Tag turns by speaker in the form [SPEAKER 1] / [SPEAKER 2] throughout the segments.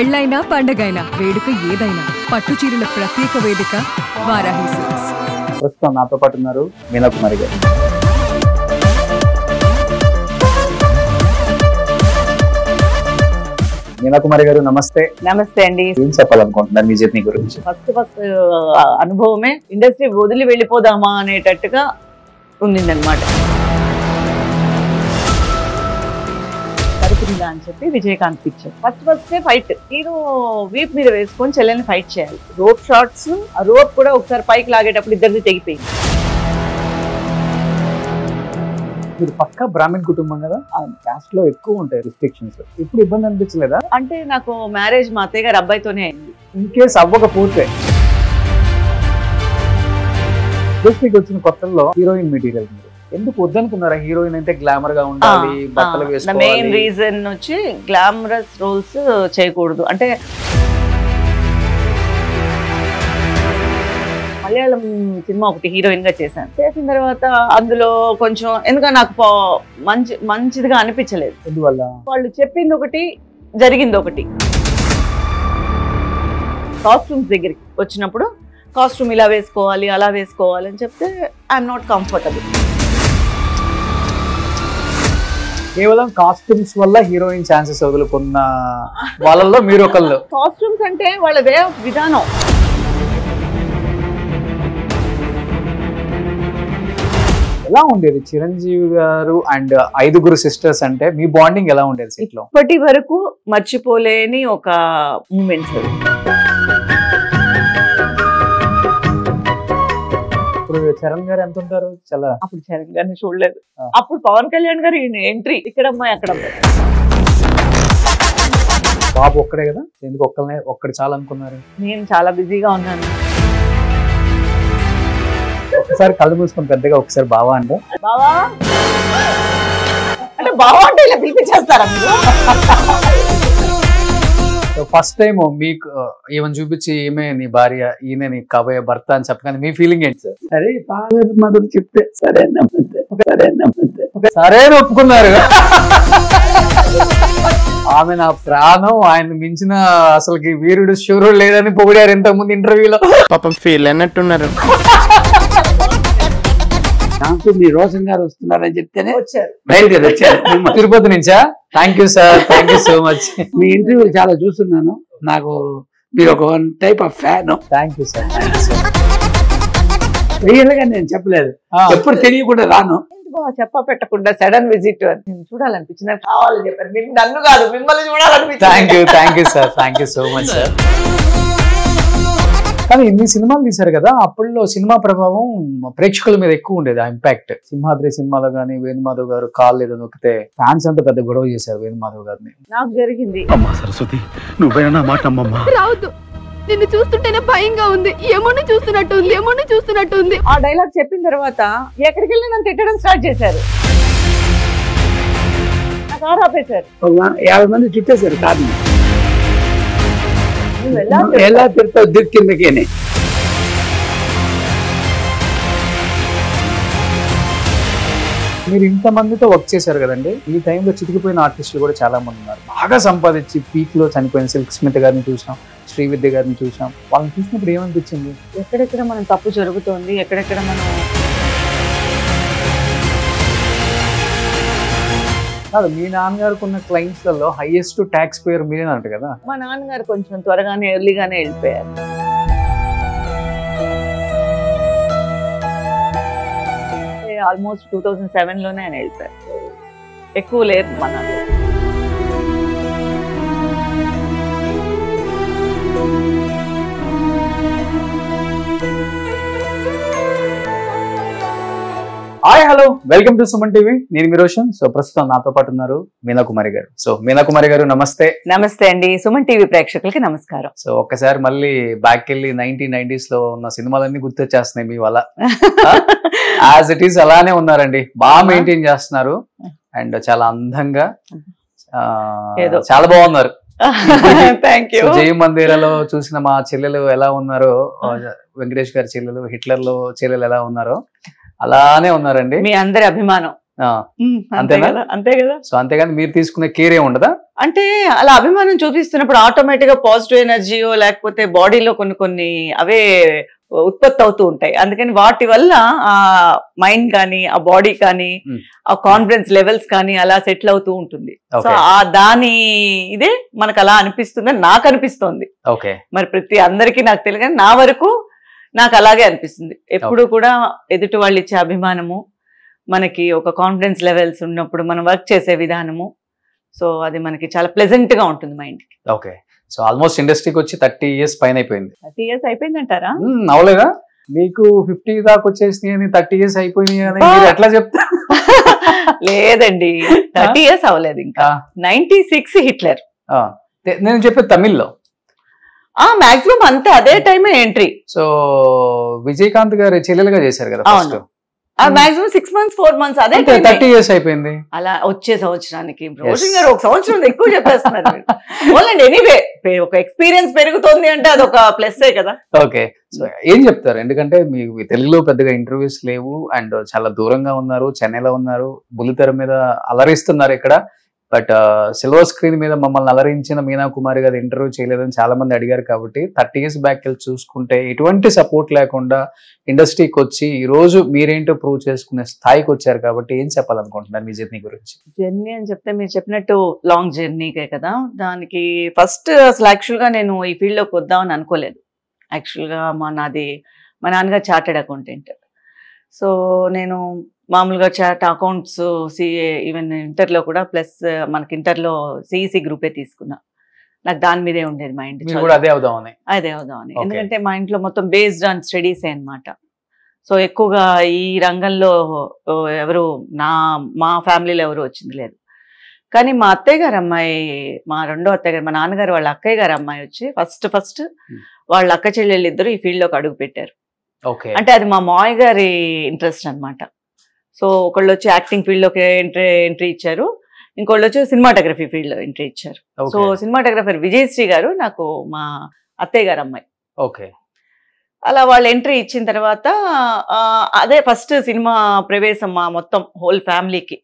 [SPEAKER 1] పెళ్ళైనా పండగైనా వేడుక ఏదైనా పట్టు చీరల ప్రత్యేక వేదిక వారాహి సిల్క్స్.
[SPEAKER 2] ప్రస్తుతం నాతో పాటు ఉన్నారు మీనాకుమారి గారు. మీనాకుమారి గారు నమస్తే.
[SPEAKER 3] నమస్తే అండి.
[SPEAKER 2] ఏం చెప్పాలనుకుంటున్నారు మీ జర్నీ గురించి?
[SPEAKER 3] ఫస్ట్ అనుభవమే ఇండస్ట్రీ వదిలి వెళ్ళిపోదామా అనేటట్టుగా ఉండిందనమాట. సరిపురిలా అని చెప్పి Vijayakanth picture first fight hero వీప్ మీద వేసుకొని చెల్లెల్ని ఫైట్ చేయాలి. రోప్ షాట్స్, ఆ రోప్ కూడా ఒకసారి పైకి లాగేటప్పుడు ఇద్దరిది తెగిపోయింది.
[SPEAKER 2] మీరు పక్కా బ్రాహ్మణ్ కుటుంబం కదా, క్యాస్ట్ లో ఎక్కువ ఉంటాయి రిస్ట్రిక్షన్స్. ఇప్పుడు ఇబ్బంది అనిపించలేదా?
[SPEAKER 3] అంటే నాకు మ్యారేజ్ మా అత్తయ్య గారు అబ్బాయితోనే అయింది.
[SPEAKER 2] ఇన్ కేసు అవ్వకపోతే ఇండస్ట్రీకి వచ్చిన కొత్తల్లో హీరోయిన్ మెటీరియల్ మీరు ఎందుకు వద్దనుకున్నారా? హీరోయిన్ అంటే గ్లామర్ గా ఉండాలి, బట్టలు వేసుకోవాలి.
[SPEAKER 3] మెయిన్ రీజన్ వచ్చి గ్లామరస్ రోల్స్ చేయకూడదు. అంటే మలయాళం సినిమా ఒకటి హీరోయిన్ గా చేశాను. చేసిన తర్వాత అందులో కొంచెం ఎందుకంటే నాకు మంచిదిగా అనిపించలేదు.
[SPEAKER 2] ఎందువల్ల? వాళ్ళు
[SPEAKER 3] చెప్పింది ఒకటి, జరిగింది ఒకటి. కాస్ట్యూమ్స్ దగ్గరికి వచ్చినప్పుడు కాస్ట్యూమ్ ఇలా వేసుకోవాలి, అలా వేసుకోవాలి అని చెప్తే ఐఎమ్ నాట్ కంఫర్టబుల్.
[SPEAKER 2] కేవలం కాస్ట్యూమ్స్ వల్ల హీరోయిన్ ఛాన్సెస్ వదులుకున్న వాళ్ళల్లో మీరు ఒకళ్ళు.
[SPEAKER 3] కాస్ట్యూమ్స్ అంటే వాళ్ళ వే ఆఫ్ విధానం.
[SPEAKER 2] ఎలా ఉండేది చిరంజీవి గారు అండ్ 5 సిస్టర్స్ అంటే మీ బాండింగ్ ఎలా ఉండేది సెట్ లో?
[SPEAKER 3] ఇప్పటి వరకు మర్చిపోలేని ఒక మూమెంట్స్.
[SPEAKER 2] ఇప్పుడు చరణ్ గారు ఎంత ఉంటారు? చాలా
[SPEAKER 3] అప్పుడు చరణ్ గారిని చూడలేదు. అప్పుడు పవన్ కళ్యాణ్ గారు ఎంట్రీ ఇక్కడ అమ్మాయి అక్కడ అమ్మాయి.
[SPEAKER 2] బాబు ఒక్కడే కదా, ఎందుకు ఒక్కడు చాలా అనుకున్నారు?
[SPEAKER 3] నేను చాలా బిజీగా ఉన్నాను.
[SPEAKER 2] ఒకసారి కళ్ళు మూసుకొని పెద్దగా ఒకసారి బావా అంటే
[SPEAKER 3] బావా అంటే బావా అంటే ఇలా పిలిపించేస్తారా మీరు?
[SPEAKER 2] ఫస్ట్ టైం మీకు ఈవెన్ చూపించి ఈమె నీ భార్య, ఈయన నీ కాబోయే భర్త అని చెప్పగానే మీ ఫీలింగ్ ఏంటి సార్?
[SPEAKER 4] సరే ఫాదర్ మదర్ చెప్తే సరే
[SPEAKER 2] సరే ఒప్పుకున్నారు. ఆమె నా ప్రాణం, ఆయన మించిన అసలుకి వీరుడు శూరుడు లేదని పొగిడారు ఇంతకు ముందు ఇంటర్వ్యూలో.
[SPEAKER 4] పాపం ఫీల్ అన్నట్టున్నారు. నాకు మీ రోషన్ గారు వస్తున్నారని చెప్తేనే
[SPEAKER 3] వచ్చారు.
[SPEAKER 4] బయలుదేరి వచ్చారు
[SPEAKER 2] తిరుపతి నుంచా? Thank you sir, thank you so much.
[SPEAKER 4] Me interview చాలా చూస్తున్నాను. నాకు మీరు ఒక type of fan.
[SPEAKER 2] Thank you sir.
[SPEAKER 4] Real గా నేను చెప్పలేదు, ఎప్పుడు తెలియకుండా రాను.
[SPEAKER 3] చెప్ప పెట్టకుండా సడన్ విజిట్ నేను చూడాలనిపించింది, కావాలని చెప్పారు. మీరు నన్ను కాదు మిమ్మల్ని చూడాలనిపించింది.
[SPEAKER 2] Thank you sir, thank you so much sir. కానీ ఇన్ని సినిమాలు తీశారు కదా, అప్పట్లో సినిమా ప్రభావం ప్రేక్షకుల మీద ఎక్కువ ఉండేది. ఆ ఇంపాక్ట్ సింహాద్రి సినిమాలో గానీ వేణుమాధవ్ గారు కాళ్ళు ఏదో నొక్కితే ఫ్యాన్స్ అంతా పెద్ద గొడవ చేశారు వేణుమాధవ్ గారిని.
[SPEAKER 3] నాకు జరిగింది.
[SPEAKER 5] అమ్మా సరస్వతి, నువ్వైనా నా మాట అమ్మమ్మా.
[SPEAKER 6] రావద్దు, నిన్ను చూస్తుంటేనే భయంగా ఉంది. ఏమోని చూస్తున్నట్టుంది.
[SPEAKER 3] ఆ డైలాగ్ చెప్పిన తర్వాత ఎక్కడికి వెళ్ళి నన్ను తిట్టడం స్టార్ట్ చేశారు. నాకు ఆరాపేశారు.
[SPEAKER 4] 50 మంది చుట్టేశారు కాదు. ఎలా తిడతావు దిక్కిందకేనే.
[SPEAKER 2] మీరు ఇంతమందితో వర్క్ చేశారు కదండి, ఈ టైంలో చితికిపోయిన ఆర్టిస్టులు కూడా చాలా మంది ఉన్నారు. బాగా సంపాదించి పీక్ లో చనిపోయిన సిల్క్ స్మిత్ గారిని చూసాం, శ్రీవిద్య గారిని చూసాం. వాళ్ళని చూసినప్పుడు ఏమనిపించింది?
[SPEAKER 3] ఎక్కడెక్కడ మనం తప్పు జరుగుతోంది, ఎక్కడెక్కడ మనం
[SPEAKER 2] కాదు. మీ నాన్నగారికి ఉన్న క్లయింట్స్ లలో హైయెస్ట్ ట్యాక్స్ పేయర్ మీరే అంట కదా.
[SPEAKER 3] మా నాన్నగారు కొంచెం త్వరగానే ఎర్లీగానే వెళ్ళిపోయారు. ఆల్మోస్ట్ 2007 లోనే ఆయన వెళ్ళిపోయారు. ఎక్కువ లేదు మా నాన్న.
[SPEAKER 2] Hi hello, welcome to Suman TV. నేను మీ రోషన్. సో ప్రస్తుతం నాతో పాటు ఉన్నారు మీనాకుమారి గారు. సో మీనాకుమారి గారు నమస్తే.
[SPEAKER 3] నమస్తే అండి. సుమన్ టీవీ ప్రేక్షకులకి నమస్కారం.
[SPEAKER 2] సో ఒక్కసారి మళ్ళీ బ్యాక్ వెళ్ళి 1990s లో ఉన్న సినిమాలన్నీ గుర్తొచ్చేస్తున్నాయి మీ వల్ల. యాజ్ ఇట్ ఈస్ అలానే ఉన్నారండి, బాగా మెయింటైన్ చేస్తున్నారు అండ్ చాలా అందంగా చాలా బాగున్నారు. జయ మందిరాలో చూసిన మా చెల్లెలు ఎలా ఉన్నారో, వెంకటేష్ గారి చెల్లెలు, హిట్లర్ లో చెల్లెలు ఎలా ఉన్నారో అలానే ఉన్నారండి.
[SPEAKER 3] మీ అందరి అభిమానం. అంతే కదా, అంతే కదా.
[SPEAKER 2] సో అంతేగాని మీరు తీసుకునే కేర్ ఏమి ఉండదా?
[SPEAKER 3] అంటే అలా అభిమానం చూపిస్తున్నప్పుడు ఆటోమేటిక్ గా పాజిటివ్ ఎనర్జీయో లేకపోతే బాడీలో కొన్ని అవే ఉత్పత్తి అవుతూ ఉంటాయి. అందుకని వాటి వల్ల ఆ మైండ్ కానీ ఆ బాడీ కానీ ఆ కాన్ఫిడెన్స్ లెవెల్స్ కానీ అలా సెటిల్ అవుతూ ఉంటుంది. సో ఆ దాని ఇదే మనకు అలా అనిపిస్తుందని నాకు అనిపిస్తోంది. మరి ప్రతి అందరికీ నాకు తెలియదు కానీ నా వరకు నాకు అలాగే అనిపిస్తుంది. ఎప్పుడు కూడా ఎదుటి వాళ్ళు ఇచ్చే అభిమానము, మనకి ఒక కాన్ఫిడెన్స్ లెవెల్స్ ఉన్నప్పుడు మనం వర్క్ చేసే విధానము, సో అది మనకి చాలా ప్లెజెంట్ గా ఉంటుంది మైండ్ కి.
[SPEAKER 2] ఓకే. సో ఆల్మోస్ట్ ఇండస్ట్రీకి వచ్చి 30 years పైన అయిపోయింది.
[SPEAKER 3] 30 years అయిపోయిందంటారా?
[SPEAKER 2] అవలేదా? మీకు 50 దాకా వచ్చేసినాయి అని 30 years అయిపోయినాయి అని మీరు ఎట్లా చెప్తారు?
[SPEAKER 3] లేదండి, 30 years అవ్వలేదు ఇంకా. 96 హిట్లర్.
[SPEAKER 2] నేను చెప్పేది తమిళ్లో.
[SPEAKER 3] మాక్సిమం అంతే, అదే టైమే ఎంట్రీ.
[SPEAKER 2] సో విజయకాంత్ గారు చెల్లెలుగా చేశారు కదా ఫస్ట్.
[SPEAKER 3] మాక్సిమం 6 months 4 months అదే
[SPEAKER 2] 30 years అయిపోయింది.
[SPEAKER 3] అలా వచ్చే సంవత్సరానికి రోషన్ గారు ఒక సంవత్సరం ఎక్కువ చెప్పేస్తున్నారు. ఎనీవే ఒక ఎక్స్పీరియన్స్ పెరుగుతోంది అంటే అదొక ప్లస్ కదా.
[SPEAKER 2] ఓకే. సో ఏం చెప్తారు? ఎందుకంటే మీకు తెలుగులో పెద్దగా ఇంటర్వ్యూస్ లేవు అండ్ చాలా దూరంగా ఉన్నారు, చెన్నైలో ఉన్నారు, బుల్లితెర మీద అలరిస్తున్నారు ఇక్కడ. బట్ సిల్వర్ స్క్రీన్ మీద మమ్మల్ని అలరించిన మీనా కుమారి గారు ఇంటర్వ్యూ చేయలేదని చాలా మంది అడిగారు. కాబట్టి 30 years బ్యాక్ వెళ్ళి చూసుకుంటే ఎటువంటి సపోర్ట్ లేకుండా ఇండస్ట్రీకి వచ్చి ఈ రోజు మీరేంటో ప్రూవ్ చేసుకునే స్థాయికి వచ్చారు. కాబట్టి ఏం చెప్పాలనుకుంటున్నారు మీ జర్నీ గురించి?
[SPEAKER 3] జర్నీ అని చెప్తే మీరు చెప్పినట్టు లాంగ్ జర్నీకే కదా. దానికి ఫస్ట్ అసలు యాక్చువల్గా నేను ఈ ఫీల్డ్లోకి వద్దామని అనుకోలేదు. యాక్చువల్గా మా నాన్నగారు చార్టెడ్ అకౌంటెంట్. సో నేను మామూలుగా చార్ట్ అకౌంట్స్, సిఏ, ఈవెన్ ఇంటర్లో కూడా ప్లస్ మనకి ఇంటర్లో సిఈసి గ్రూపే తీసుకున్నా. నాకు దాని మీదే ఉండేది మైండ్. అదే అవుదామని. ఎందుకంటే మా ఇంట్లో మొత్తం బేస్డ్ ఆన్ స్టడీసే అనమాట. సో ఎక్కువగా ఈ రంగంలో ఎవరు మా ఫ్యామిలీలో ఎవరు వచ్చింది లేదు. కానీ మా అత్తయ్య గారు అమ్మాయి, మా రెండో అత్తయ్య గారు, మా నాన్నగారు వాళ్ళ అక్కయ్య గారు అమ్మాయి వచ్చి ఫస్ట్ వాళ్ళ అక్క చెల్లెళ్ళు ఇద్దరు ఈ ఫీల్డ్లోకి అడుగు పెట్టారు. అంటే అది మా మావయ్య గారి ఇంట్రెస్ట్ అనమాట. సో ఒకళ్ళు వచ్చి యాక్టింగ్ ఫీల్డ్లోకి ఎంట్రీ ఇచ్చారు, ఇంకోళ్ళు వచ్చి సినిమాటోగ్రఫీ ఫీల్డ్లో ఎంట్రీ ఇచ్చారు. సో సినిమాటోగ్రఫర్ విజయశ్రీ గారు నాకు మా అత్తయ్య గారు అమ్మాయి. అలా వాళ్ళు ఎంట్రీ ఇచ్చిన తర్వాత అదే ఫస్ట్ సినిమా ప్రవేశం మా మొత్తం హోల్ ఫ్యామిలీకి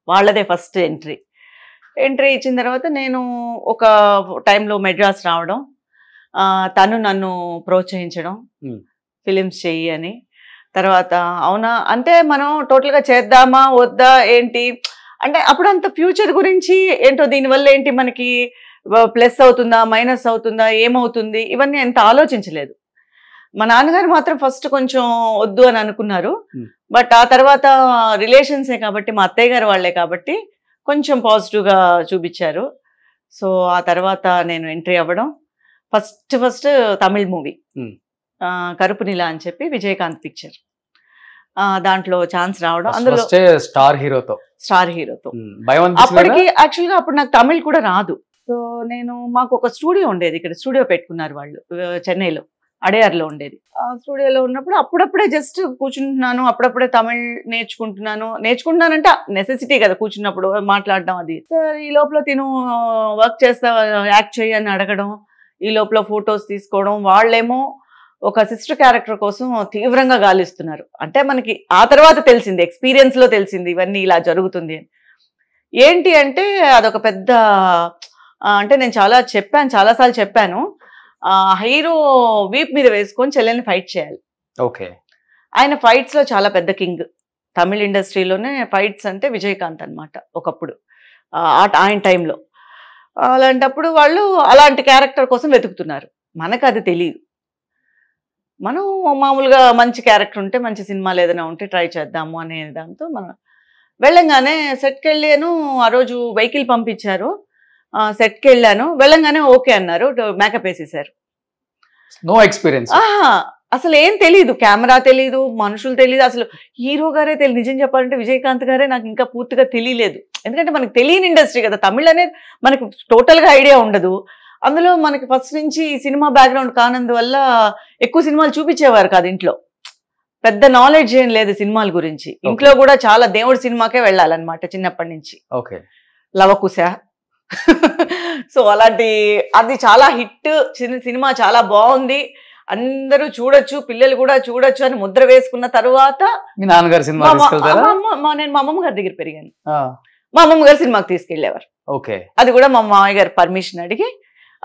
[SPEAKER 3] వాళ్ళదే ఫస్ట్ ఎంట్రీ ఇచ్చిన తర్వాత నేను ఒక టైంలో మెడ్రాస్ రావడం, తను నన్ను ప్రోత్సహించడం ఫిలిమ్స్ చెయ్యి అని. తర్వాత అవునా అంటే మనం టోటల్గా చేద్దామా వద్దా ఏంటి అంటే అప్పుడు అంత ఫ్యూచర్ గురించి ఏంటో దీనివల్ల ఏంటి మనకి ప్లస్ అవుతుందా మైనస్ అవుతుందా ఏమవుతుంది ఇవన్నీ ఎంత ఆలోచించలేదు. మా నాన్నగారు మాత్రం ఫస్ట్ కొంచెం వద్దు అని అనుకున్నారు. బట్ ఆ తర్వాత రిలేషన్సే కాబట్టి మా అత్తయ్య గారు వాళ్ళే కాబట్టి కొంచెం పాజిటివ్గా చూపించారు. సో ఆ తర్వాత నేను ఎంట్రీ అవ్వడం ఫస్ట్ తమిళ్ మూవీ కరుపు నీల అని చెప్పి విజయకాంత్ పిక్చర్, దాంట్లో ఛాన్స్ రావడం. అందులో
[SPEAKER 2] స్టార్ హీరోతో
[SPEAKER 3] అప్పటికి యాక్చువల్గా అప్పుడు నాకు తమిళ్ కూడా రాదు. సో మాకు ఒక స్టూడియో ఉండేది, ఇక్కడ స్టూడియో పెట్టుకున్నారు వాళ్ళు చెన్నైలో, అడయార్లో ఉండేది. ఆ స్టూడియోలో ఉన్నప్పుడు అప్పుడప్పుడే జస్ట్ కూర్చుంటున్నాను, అప్పుడప్పుడే తమిళ్ నేర్చుకుంటున్నానంటే నెసెసిటీ కదా కూర్చున్నప్పుడు మాట్లాడడం అది. సో ఈ లోపల తిను వర్క్ చేస్తా యాక్ట్ చేయని అడగడం, ఈ లోపల ఫొటోస్ తీసుకోవడం. వాళ్ళేమో ఒక సిస్టర్ క్యారెక్టర్ కోసం తీవ్రంగా గాలిస్తున్నారు. అంటే మనకి ఆ తర్వాత తెలిసింది, ఎక్స్పీరియన్స్లో తెలిసింది ఇవన్నీ ఇలా జరుగుతుంది అని. ఏంటి అంటే అదొక పెద్ద అంటే నేను చాలాసార్లు చెప్పాను, హీరో వీప్ మీద వేసుకొని చెల్లెల్ని ఫైట్ చేయాలి. ఆయన ఫైట్స్లో చాలా పెద్ద కింగ్. తమిళ ఇండస్ట్రీలోనే ఫైట్స్ అంటే విజయకాంత్ అనమాట ఒకప్పుడు ఆయన టైంలో. అలాంటప్పుడు వాళ్ళు అలాంటి క్యారెక్టర్ కోసం వెతుకుతున్నారు. మనకు అది తెలియదు. మనం మామూలుగా మంచి క్యారెక్టర్ ఉంటే, మంచి సినిమాలు ఏదైనా ఉంటే ట్రై చేద్దాము అనే దాంతో మనం వెళ్ళంగానే సెట్కి వెళ్ళాను. ఆ రోజు వెహికల్ పంపించారు, సెట్కి వెళ్ళాను. వెళ్ళంగానే ఓకే అన్నారు, మేకప్ వేసేసారు.
[SPEAKER 2] నో ఎక్స్పీరియన్స్,
[SPEAKER 3] అసలు ఏం తెలీదు, కెమెరా తెలీదు, మనుషులు తెలీదు, అసలు హీరో గారే తెలియదు. నిజం చెప్పాలంటే విజయకాంత్ గారే నాకు ఇంకా పూర్తిగా తెలియలేదు. ఎందుకంటే మనకు తెలియని ఇండస్ట్రీ కదా, తమిళ్ అనేది మనకు టోటల్గా ఐడియా ఉండదు. అందులో మనకి ఫస్ట్ నుంచి సినిమా బ్యాక్గ్రౌండ్ కానందువల్ల ఎక్కువ సినిమాలు చూపించేవారు కాదు ఇంట్లో, పెద్ద నాలెడ్జ్ ఏం లేదు సినిమాల గురించి. ఇంట్లో కూడా చాలా దేవుడి సినిమాకే వెళ్ళాలన్నమాట చిన్నప్పటి నుంచి. లవకుశ సో అలాంటి అది చాలా హిట్ సినిమా, చాలా బాగుంది అందరూ చూడొచ్చు, పిల్లలు కూడా చూడొచ్చు అని ముద్ర వేసుకున్న తర్వాత
[SPEAKER 2] మీ నాన్నగారు సినిమా తీసుకెళ్తారా?
[SPEAKER 3] నేను మా అమ్మమ్మ గారి దగ్గర పెరిగాను.
[SPEAKER 2] ఆ,
[SPEAKER 3] మా అమ్మమ్మ గారు సినిమాకి తీసుకెళ్లేవారు.
[SPEAKER 2] ఓకే.
[SPEAKER 3] అది కూడా మా మామయ్య గారు పర్మిషన్ అడిగి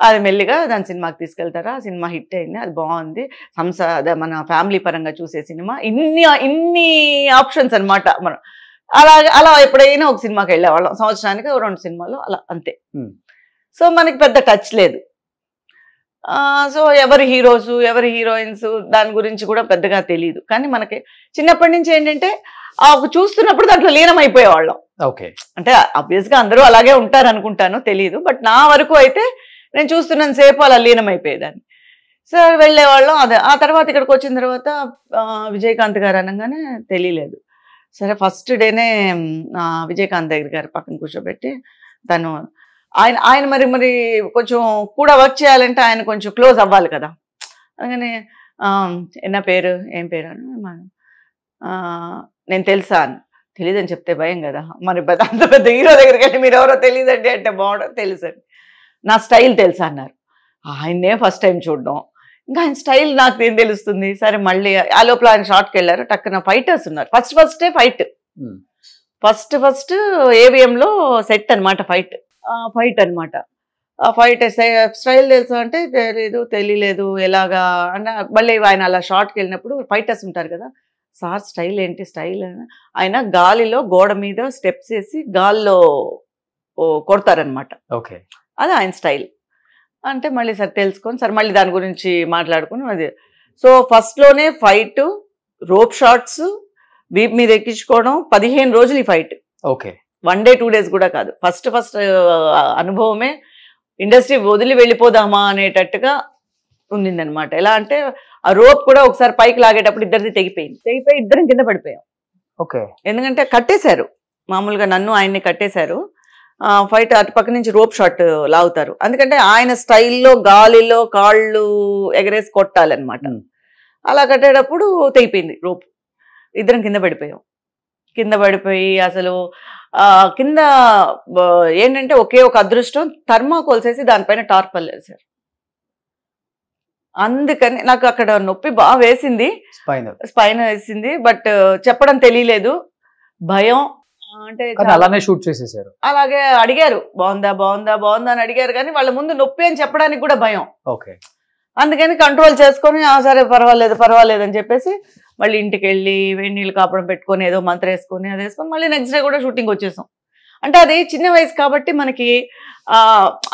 [SPEAKER 3] అది మెల్లిగా దాని సినిమాకి తీసుకెళ్తారా. ఆ సినిమా హిట్ అయింది, అది బాగుంది, మన ఫ్యామిలీ పరంగా చూసే సినిమా. ఇన్ని ఆప్షన్స్ అనమాట. మనం అలా ఎప్పుడైనా ఒక సినిమాకి వెళ్ళేవాళ్ళం, సంవత్సరానికి 2 సినిమాలు అలా అంతే. సో మనకి పెద్ద టచ్ లేదు. సో ఎవరి హీరోస్ ఎవరి హీరోయిన్స్ దాని గురించి కూడా పెద్దగా తెలియదు. కానీ మనకి చిన్నప్పటి నుంచి ఏంటంటే చూస్తున్నప్పుడు దాంట్లో లీనమైపోయేవాళ్ళం.
[SPEAKER 2] ఓకే.
[SPEAKER 3] అంటే ఆబ్వియస్గా అందరూ అలాగే ఉంటారు అనుకుంటాను, తెలియదు. బట్ నా వరకు అయితే నేను చూస్తున్నంత సేపు అలా లీనమైపోయేదాన్ని. సో వెళ్ళేవాళ్ళం. అదే ఆ తర్వాత ఇక్కడికి వచ్చిన తర్వాత విజయకాంత్ గారు అనగానే తెలియలేదు. సరే ఫస్ట్ డేనే విజయకాంత్ దగ్గర గారు పక్కన కూర్చోబెట్టి తను ఆయన మరి కొంచెం కూడా వర్క్ చేయాలంటే ఆయన కొంచెం క్లోజ్ అవ్వాలి కదా. అందుకని నా పేరు ఏం పేరు అని నేను తెలుసా అని. తెలియదని చెప్తే భయం కదా. మరి అంత పెద్ద హీరో దగ్గరికి వెళ్ళి మీరు ఎవరో తెలియదండి అంటే బాగుండదు. తెలుసండి. నా స్టైల్ తెలుసా అన్నారు. ఆయన్నే ఫస్ట్ టైం చూడడం, ఇంకా ఆయన స్టైల్ నాకు ఏం తెలుస్తుంది. సరే మళ్ళీ ఆ లోపల ఆయన షార్ట్కి వెళ్ళారు. టక్కున ఫైటర్స్ ఉన్నారు. ఫస్టే ఫైట్. ఫస్ట్ ఏవిఎంలో సెట్ అనమాట. ఫైట్ అనమాట. ఆ ఫైట్ స్టైల్ తెలుసా అంటే తెలియలేదు ఎలాగా అంటే మళ్ళీ ఆయన అలా షార్ట్కి వెళ్ళినప్పుడు ఫైటర్స్ ఉంటారు కదా. సార్ స్టైల్ ఏంటి స్టైల్ ఆయన గాలిలో గోడ మీద స్టెప్స్ వేసి గాల్లో కొడతారనమాట.
[SPEAKER 2] ఓకే.
[SPEAKER 3] అది ఆయన స్టైల్ అంటే మళ్ళీ సార్ తెలుసుకొని సార్ మళ్ళీ దాని గురించి మాట్లాడుకుని అది. సో ఫస్ట్లోనే ఫైట్, రోప్ షాట్స్, వీప్ మీద ఎక్కించుకోవడం, 15 రోజులు ఈ ఫైట్.
[SPEAKER 2] ఓకే.
[SPEAKER 3] 1 డే 2 డేస్ కూడా కాదు. ఫస్ట్ అనుభవమే ఇండస్ట్రీ వదిలి వెళ్ళిపోదామా అనేటట్టుగా ఉండిందనమాట. ఎలా అంటే ఆ రోప్ కూడా ఒకసారి పైకి లాగేటప్పుడు ఇద్దరిది తెగిపోయి ఇద్దరం కింద పడిపోయాం.
[SPEAKER 2] ఓకే.
[SPEAKER 3] ఎందుకంటే కట్టేశారు, మామూలుగా నన్ను ఆయన్ని కట్టేశారు. ఫైట్ అటు పక్క నుంచి రోప్ షాట్ లాగుతారు. అందుకంటే ఆయన స్టైల్లో గాలిలో కాళ్ళు ఎగరేసి కొట్టాలన్నమాట. అలా కట్టేటప్పుడు తెగిపోయింది రోప్. ఇద్దరం కింద పడిపోయి అసలు కింద ఏంటంటే ఒకే ఒక అదృష్టం, థర్మాకోల్ వేసి దానిపైన టార్పల్ వేశారు. అందుకని నాకు అక్కడ నొప్పి బాగా వేసింది, స్పైన్ వేసింది. బట్ చెప్పడం తెలియలేదు, భయం. అంటే
[SPEAKER 2] అలానే షూట్ చేసేసారు.
[SPEAKER 3] అలాగే అడిగారు బాగుందా అని అడిగారు. కానీ వాళ్ళ ముందు నొప్పి అని చెప్పడానికి కూడా భయం.
[SPEAKER 2] ఓకే.
[SPEAKER 3] అందుకని కంట్రోల్ చేసుకొని సరే పర్వాలేదు అని చెప్పేసి మళ్ళీ ఇంటికి వెళ్ళి వేడి నీళ్ళు కాపడం పెట్టుకొని ఏదో మంత్రం వేసుకొని అది వేసుకొని మళ్ళీ నెక్స్ట్ డే కూడా షూటింగ్ వచ్చేసాం. అంటే అది చిన్న వయసు కాబట్టి మనకి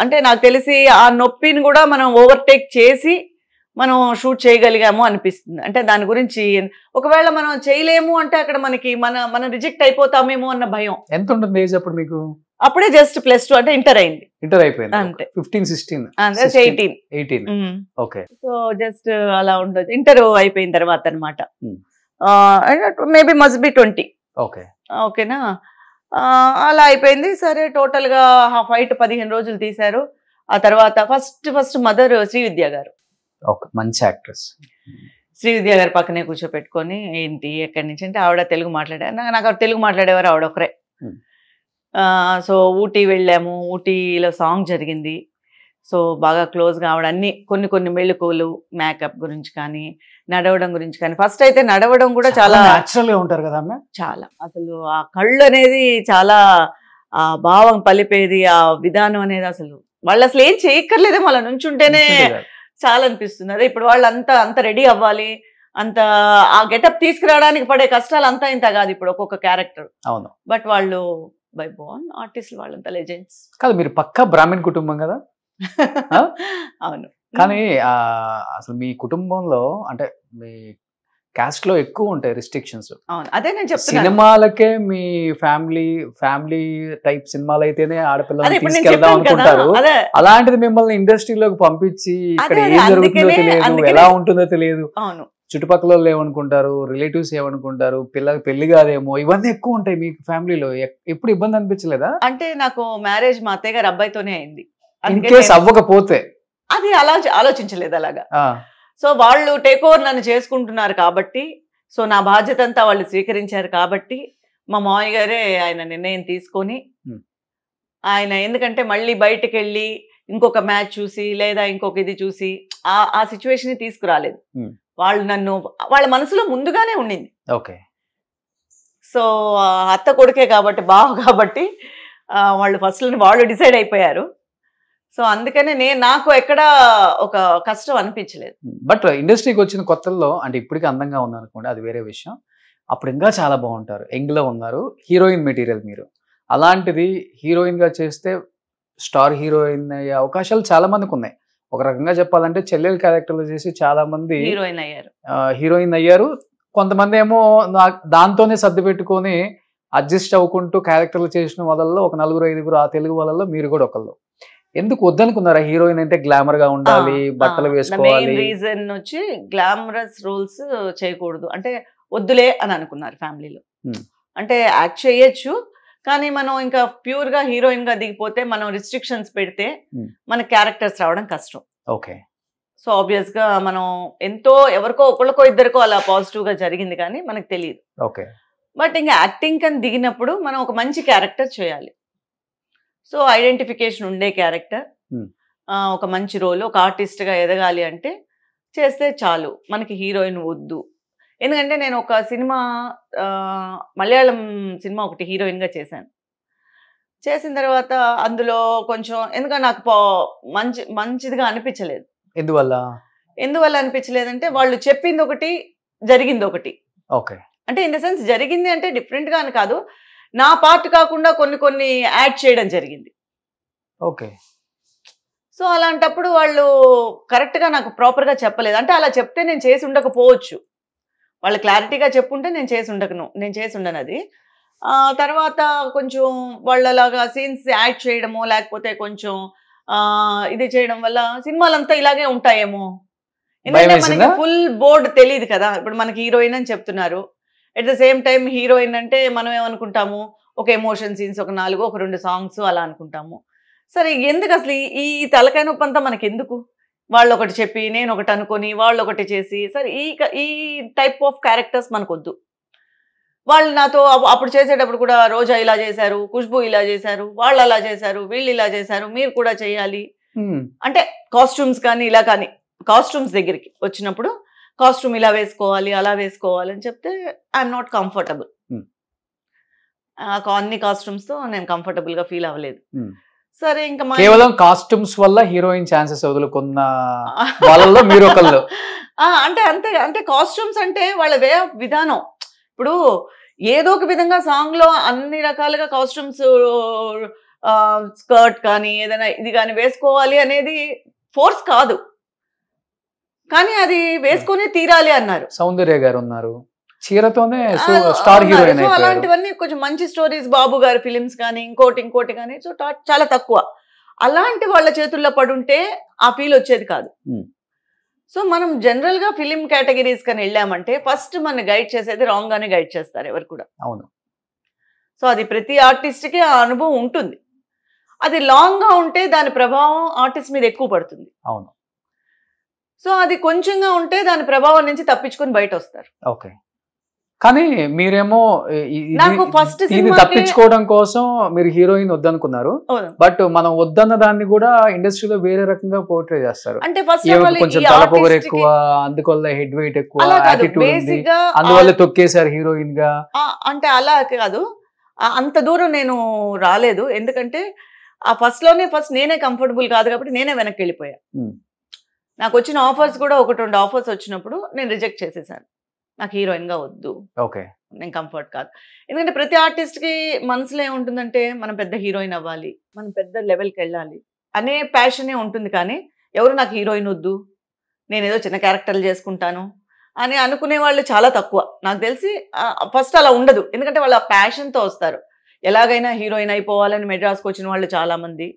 [SPEAKER 3] అంటే నాకు తెలిసి ఆ నొప్పిని కూడా మనం ఓవర్టేక్ చేసి మనం షూట్ చేయగలిగాము అనిపిస్తుంది. అంటే దాని గురించి ఒకవేళ మనం చేయలేము అంటే అక్కడ మనకి మనం రిజెక్ట్ అయిపోతామేమో అన్న భయం.
[SPEAKER 2] ఎంత ఉంటుంది ఏజ్ అప్పుడు మీకు?
[SPEAKER 3] అప్పుడే జస్ట్ +2 అంటే ఇంటర్ అయిపోయింది
[SPEAKER 2] అంతే. 15-16 18. ఓకే.
[SPEAKER 3] సో జస్ట్ అలా ఉండదు. ఇంటర్ అయిపోయిన తర్వాత అనమాట. Maybe must be 20.
[SPEAKER 2] ఓకే.
[SPEAKER 3] ఓకేనా. అలా అయిపోయింది. సరే టోటల్ గా ఫైట్ 15 రోజులు తీశారు. ఆ తర్వాత ఫస్ట్ మదర్ శ్రీవిద్య గారు,
[SPEAKER 2] మంచి యాక్ట్రెస్.
[SPEAKER 3] శ్రీవిద్య గారు పక్కనే కూర్చోపెట్టుకొని ఏంటి ఎక్కడి నుంచి అంటే ఆవిడ తెలుగు మాట్లాడారు. నాకు తెలుగు మాట్లాడేవారు ఆవిడ ఒకరే. సో ఊటీ వెళ్ళాము. ఊటీలో సాంగ్ జరిగింది. సో బాగా క్లోజ్గా ఆవిడ అన్ని కొన్ని మెళుకువలు మేకప్ గురించి కానీ నడవడం గురించి కానీ. ఫస్ట్ అయితే నడవడం కూడా చాలా
[SPEAKER 2] న్యాచురల్ గా ఉంటారు కదా అమ్మ.
[SPEAKER 3] చాలా అసలు ఆ కళ్ళు అనేది చాలా ఆ భావం పలిపేది, ఆ విధానం అనేది అసలు వాళ్ళు అసలు ఏం చేయక్కర్లేదేమో అలా నుంచుంటేనే చాలా అనిపిస్తుంది. అదే ఇప్పుడు వాళ్ళు అంత రెడీ అవ్వాలి, అంత ఆ గెటప్ తీసుకురావడానికి పడే కష్టాలు అంతా ఇంత కాదు ఇప్పుడు ఒక్కొక్క క్యారెక్టర్.
[SPEAKER 2] అవును.
[SPEAKER 3] బట్ వాళ్ళు బై బోర్న్ ఆర్టిస్టులు, వాళ్ళంతా లెజెండ్స్
[SPEAKER 2] కాదు. మీరు పక్కా బ్రాహ్మణ్ కుటుంబం కదా?
[SPEAKER 3] అవును.
[SPEAKER 2] కానీ అసలు మీ కుటుంబంలో అంటే మీ కాస్ట్ లో ఎక్కువ ఉంటాయి రిస్ట్రిక్షన్స్.
[SPEAKER 3] అవును, అదే నేను చెప్తున్నా.
[SPEAKER 2] సినిమాలకే మీ ఫ్యామిలీ టైప్ సినిమాలు అయితేనే ఆడపిల్లలు తీసుకెళ్దాం అనుకుంటారు. అలాంటిది మిమ్మల్ని ఇండస్ట్రీలోకి పంపించి ఇక్కడ ఏం జరుగుతుందో తెలియదు, ఎలా ఉంటుందో తెలియదు, చుట్టుపక్కల వాళ్ళు ఏమనుకుంటారు, రిలేటివ్స్ ఏమనుకుంటారు, పిల్లకి పెళ్లి కాదేమో, ఇవన్నీ ఎక్కువ ఉంటాయి మీకు ఫ్యామిలీలో. ఎప్పుడు ఇబ్బంది అనిపించలేదా?
[SPEAKER 3] అంటే నాకు మ్యారేజ్ మా అత్తయ్య గారు అబ్బాయితోనే అయింది.
[SPEAKER 2] ఇన్ కేస్ అవ్వకపోతే
[SPEAKER 3] అది అలా ఆలోచించలేదు అలాగా. సో వాళ్ళు టేక్ ఓవర్ నన్ను చేసుకుంటున్నారు కాబట్టి, సో నా బాధ్యత అంతా వాళ్ళు స్వీకరించారు కాబట్టి మా మామయ్య గారే ఆయన నిర్ణయం తీసుకొని ఆయన, ఎందుకంటే మళ్ళీ బయటకు వెళ్ళి ఇంకొక మ్యాచ్ చూసి లేదా ఇంకొక ఇది చూసి ఆ సిచ్యువేషన్ తీసుకురాలేదు. వాళ్ళు నన్ను వాళ్ళ మనసులో ముందుగానే ఉండింది.
[SPEAKER 2] ఓకే.
[SPEAKER 3] సో అత్త కొడుకే కాబట్టి బావ కాబట్టి వాళ్ళు ఫస్ట్ వాళ్ళు డిసైడ్ అయిపోయారు. సో అందుకనే నాకు ఎక్కడ ఒక కష్టం అనిపించలేదు.
[SPEAKER 2] బట్ ఇండస్ట్రీకి వచ్చిన కొత్తల్లో అంటే ఇప్పటికీ అందంగా ఉన్నారు అనుకోండి, అది వేరే విషయం. అప్పుడు ఇంకా చాలా బాగుంటారు, యంగ్లో ఉన్నారు, హీరోయిన్ మెటీరియల్ మీరు. అలాంటిది హీరోయిన్గా చేస్తే స్టార్ హీరోయిన్ అయ్యే అవకాశాలు చాలా మందికి ఉన్నాయి. ఒక రకంగా చెప్పాలంటే చెల్లెలు క్యారెక్టర్లు చేసి చాలా మంది హీరోయిన్ అయ్యారు. కొంతమంది ఏమో దాంతోనే సర్ది పెట్టుకొని అడ్జస్ట్ అవ్వకుంటూ క్యారెక్టర్లు చేసిన వాళ్ళల్లో ఒక 4-5 ఆ తెలుగు వాళ్ళల్లో మీరు కూడా ఒకళ్ళు. ఎందుకు వద్దనుకున్నారా హీరోయిన్ అంటే గ్లామర్ గా ఉండాలి, బట్టలు వేసుకోవాలి?
[SPEAKER 3] మెయిన్ రీజన్ వచ్చి గ్లామరస్ రోల్స్ చేయకూడదు అంటే వద్దులే అని అనుకున్నారు ఫ్యామిలీలో. అంటే యాక్ట్ చేయొచ్చు కానీ మనం ఇంకా ప్యూర్ గా హీరోయిన్ గా దిగిపోతే మనం రిస్ట్రిక్షన్స్ పెడితే మన క్యారెక్టర్స్ రావడం కష్టం.
[SPEAKER 2] ఓకే.
[SPEAKER 3] సో ఆబ్వియస్ గా మనం ఎంతో ఎవరికో ఒకళ్ళకో ఇద్దరికో అలా పాజిటివ్ గా జరిగింది కానీ మనకు తెలియదు.
[SPEAKER 2] ఓకే.
[SPEAKER 3] బట్ ఇంకా యాక్టింగ్ కని దిగినప్పుడు మనం ఒక మంచి క్యారెక్టర్ చేయాలి. సో ఐడెంటిఫికేషన్ ఉండే క్యారెక్టర్, ఒక మంచి రోల్, ఒక ఆర్టిస్ట్గా ఎదగాలి అంటే చేస్తే చాలు, మనకి హీరోయిన్ వద్దు. ఎందుకంటే నేను ఒక సినిమా మలయాళం సినిమా ఒకటి హీరోయిన్గా చేశాను. చేసిన తర్వాత అందులో కొంచెం ఎందుకంటే నాకు మంచిదిగా అనిపించలేదు. ఎందువల్ల అనిపించలేదంటే వాళ్ళు చెప్పింది ఒకటి జరిగింది ఒకటి.
[SPEAKER 2] ఓకే.
[SPEAKER 3] అంటే ఇన్ ద సెన్స్ జరిగింది అంటే డిఫరెంట్గా అని కాదు, నా పార్ట్ కాకుండా కొన్ని యాడ్ చేయడం జరిగింది.
[SPEAKER 2] ఓకే.
[SPEAKER 3] సో అలాంటప్పుడు వాళ్ళు కరెక్ట్గా నాకు ప్రాపర్గా చెప్పలేదు. అంటే అలా చెప్తే నేను చేసి ఉండకపోవచ్చు, వాళ్ళు క్లారిటీగా చెప్పుంటే నేను చేసి ఉండను అది. తర్వాత కొంచెం వాళ్ళు అలాగా సీన్స్ యాడ్ చేయడమో లేకపోతే కొంచెం ఇది చేయడం వల్ల సినిమాలంతా ఇలాగే ఉంటాయేమో. ఎందుకంటే మనకి ఫుల్ బోర్డ్ తెలియదు కదా. ఇప్పుడు మనకి హీరోయిన్ అని చెప్తున్నారు, at the same time heroine అంటే మనం ఏమనుకుంటాము, ఒక ఎమోషన్ సీన్స్, ఒక 4-2 సాంగ్స్ అలా అనుకుంటాము. సరే ఎందుకు అసలు ఈ తలకాయ నొప్పి అంతా మనకి ఎందుకు? వాళ్ళు ఒకటి చెప్పి నేను ఒకటి అనుకొని వాళ్ళు ఒకటి చేసి, సరే ఈ టైప్ ఆఫ్ క్యారెక్టర్స్ మనకు వద్దు. వాళ్ళు నాతో అప్పుడు చేసేటప్పుడు కూడా రోజా ఇలా చేశారు, ఖుష్బూ ఇలా చేశారు, వాళ్ళు అలా చేశారు, వీళ్ళు ఇలా చేశారు, మీరు కూడా చేయాలి అంటే కాస్ట్యూమ్స్ కానీ ఇలా కానీ కాస్ట్యూమ్స్ దగ్గరికి వచ్చినప్పుడు కాస్ట్యూమ్ ఇలా వేసుకోవాలి అలా వేసుకోవాలి అని చెప్తే ఐఎమ్ నాట్ కంఫర్టబుల్. అన్ని కాస్ట్యూమ్స్ తో నేను కంఫర్టబుల్ గా ఫీల్ అవ్వలేదు. సరే ఇంకా
[SPEAKER 2] కేవలం కాస్ట్యూమ్స్ వల్ల హీరోయిన్ ఛాన్సెస్ వదులుకున్న వాళ్ళలో మీరు ఒకళ్ళు.
[SPEAKER 3] అంటే అంతే. అంటే కాస్ట్యూమ్స్ అంటే వాళ్ళ వే ఆఫ్ విధానం. ఇప్పుడు ఏదో ఒక విధంగా సాంగ్ లో అన్ని రకాలుగా కాస్ట్యూమ్స్, స్కర్ట్ కానీ ఏదైనా ఇది కానీ వేసుకోవాలి అనేది ఫోర్స్ కాదు, కానీ అది వేసుకునే తీరాలి అన్నారు.
[SPEAKER 2] సౌందర్య గారు ఉన్నారు, చీరతోనే స్టార్ హీరోయిన్.
[SPEAKER 3] సో అలాంటివన్నీ కొంచెం మంచి స్టోరీస్, బాబు గారి ఫిలిమ్స్ కానీ ఇంకోటి కానీ సో చాలా తక్కువ. అలాంటి వాళ్ళ చేతుల్లో పడుంటే ఆ ఫీల్ వచ్చేది కాదు. సో మనం జనరల్ గా ఫిలిం కేటగిరీస్ కానీ వెళ్ళామంటే ఫస్ట్ మన గైడ్ చేసేది రాంగ్ గానే గైడ్ చేస్తారు ఎవరు కూడా.
[SPEAKER 2] అవును.
[SPEAKER 3] సో అది ప్రతి ఆర్టిస్ట్ కి ఆ అనుభవం ఉంటుంది. అది లాంగ్ గా ఉంటే దాని ప్రభావం ఆర్టిస్ట్ మీద ఎక్కువ పడుతుంది.
[SPEAKER 2] అవును.
[SPEAKER 3] సో అది కొంచెంగా ఉంటే దాని ప్రభావం నుంచి తప్పించుకొని బయట వస్తారు.
[SPEAKER 2] ఓకే. కానీ మీరేమో
[SPEAKER 3] నాకు ఫస్ట్
[SPEAKER 2] ఇది తప్పించుకోవడం కోసం మీరు హీరోయిన్ వద్దనుకున్నారు. బట్ మనం వద్దన్న దాన్ని కూడా ఇండస్ట్రీలో వేరే రకంగా పోర్ట్రే చేస్తారు.
[SPEAKER 3] అంటే ఫస్ట్
[SPEAKER 2] కొంచెం తలపొగరు ఎక్కువ, అందువల్ల హెడ్ వెయిట్ ఎక్కువ, యాటిట్యూడ్ ఉంది, అందువల్ల తొక్కేశారు హీరోయిన్ గా.
[SPEAKER 3] అంటే అలా కాదు, అంత దూరం నేను రాలేదు. ఎందుకంటే ఆ ఫస్ట్ నేనే కంఫర్టబుల్ కాదు కాబట్టి నేనే వెనక్కి వెళ్ళిపోయా. నాకు వచ్చిన ఆఫర్స్ కూడా 1-2 ఆఫర్స్ వచ్చినప్పుడు నేను రిజెక్ట్ చేసేసాను. నాకు హీరోయిన్ గా వద్దు,
[SPEAKER 2] ఓకే,
[SPEAKER 3] నేను కంఫర్ట్ కాదు. ఎందుకంటే ప్రతి ఆర్టిస్ట్ కి మనసులో ఏముంటుందంటే మనం పెద్ద హీరోయిన్ అవ్వాలి, మనం పెద్ద లెవెల్కి వెళ్ళాలి అనే ప్యాషనే ఉంటుంది. కానీ ఎవరు నాకు హీరోయిన్ వద్దు, నేను ఏదో చిన్న క్యారెక్టర్లు చేసుకుంటాను అని అనుకునే వాళ్ళు చాలా తక్కువ. నాకు తెలిసి ఫస్ట్ అలా ఉండదు. ఎందుకంటే వాళ్ళు ఆ ప్యాషన్తో వస్తారు. ఎలాగైనా హీరోయిన్ అయిపోవాలని మెడ్రాస్కి వచ్చిన వాళ్ళు చాలా మంది.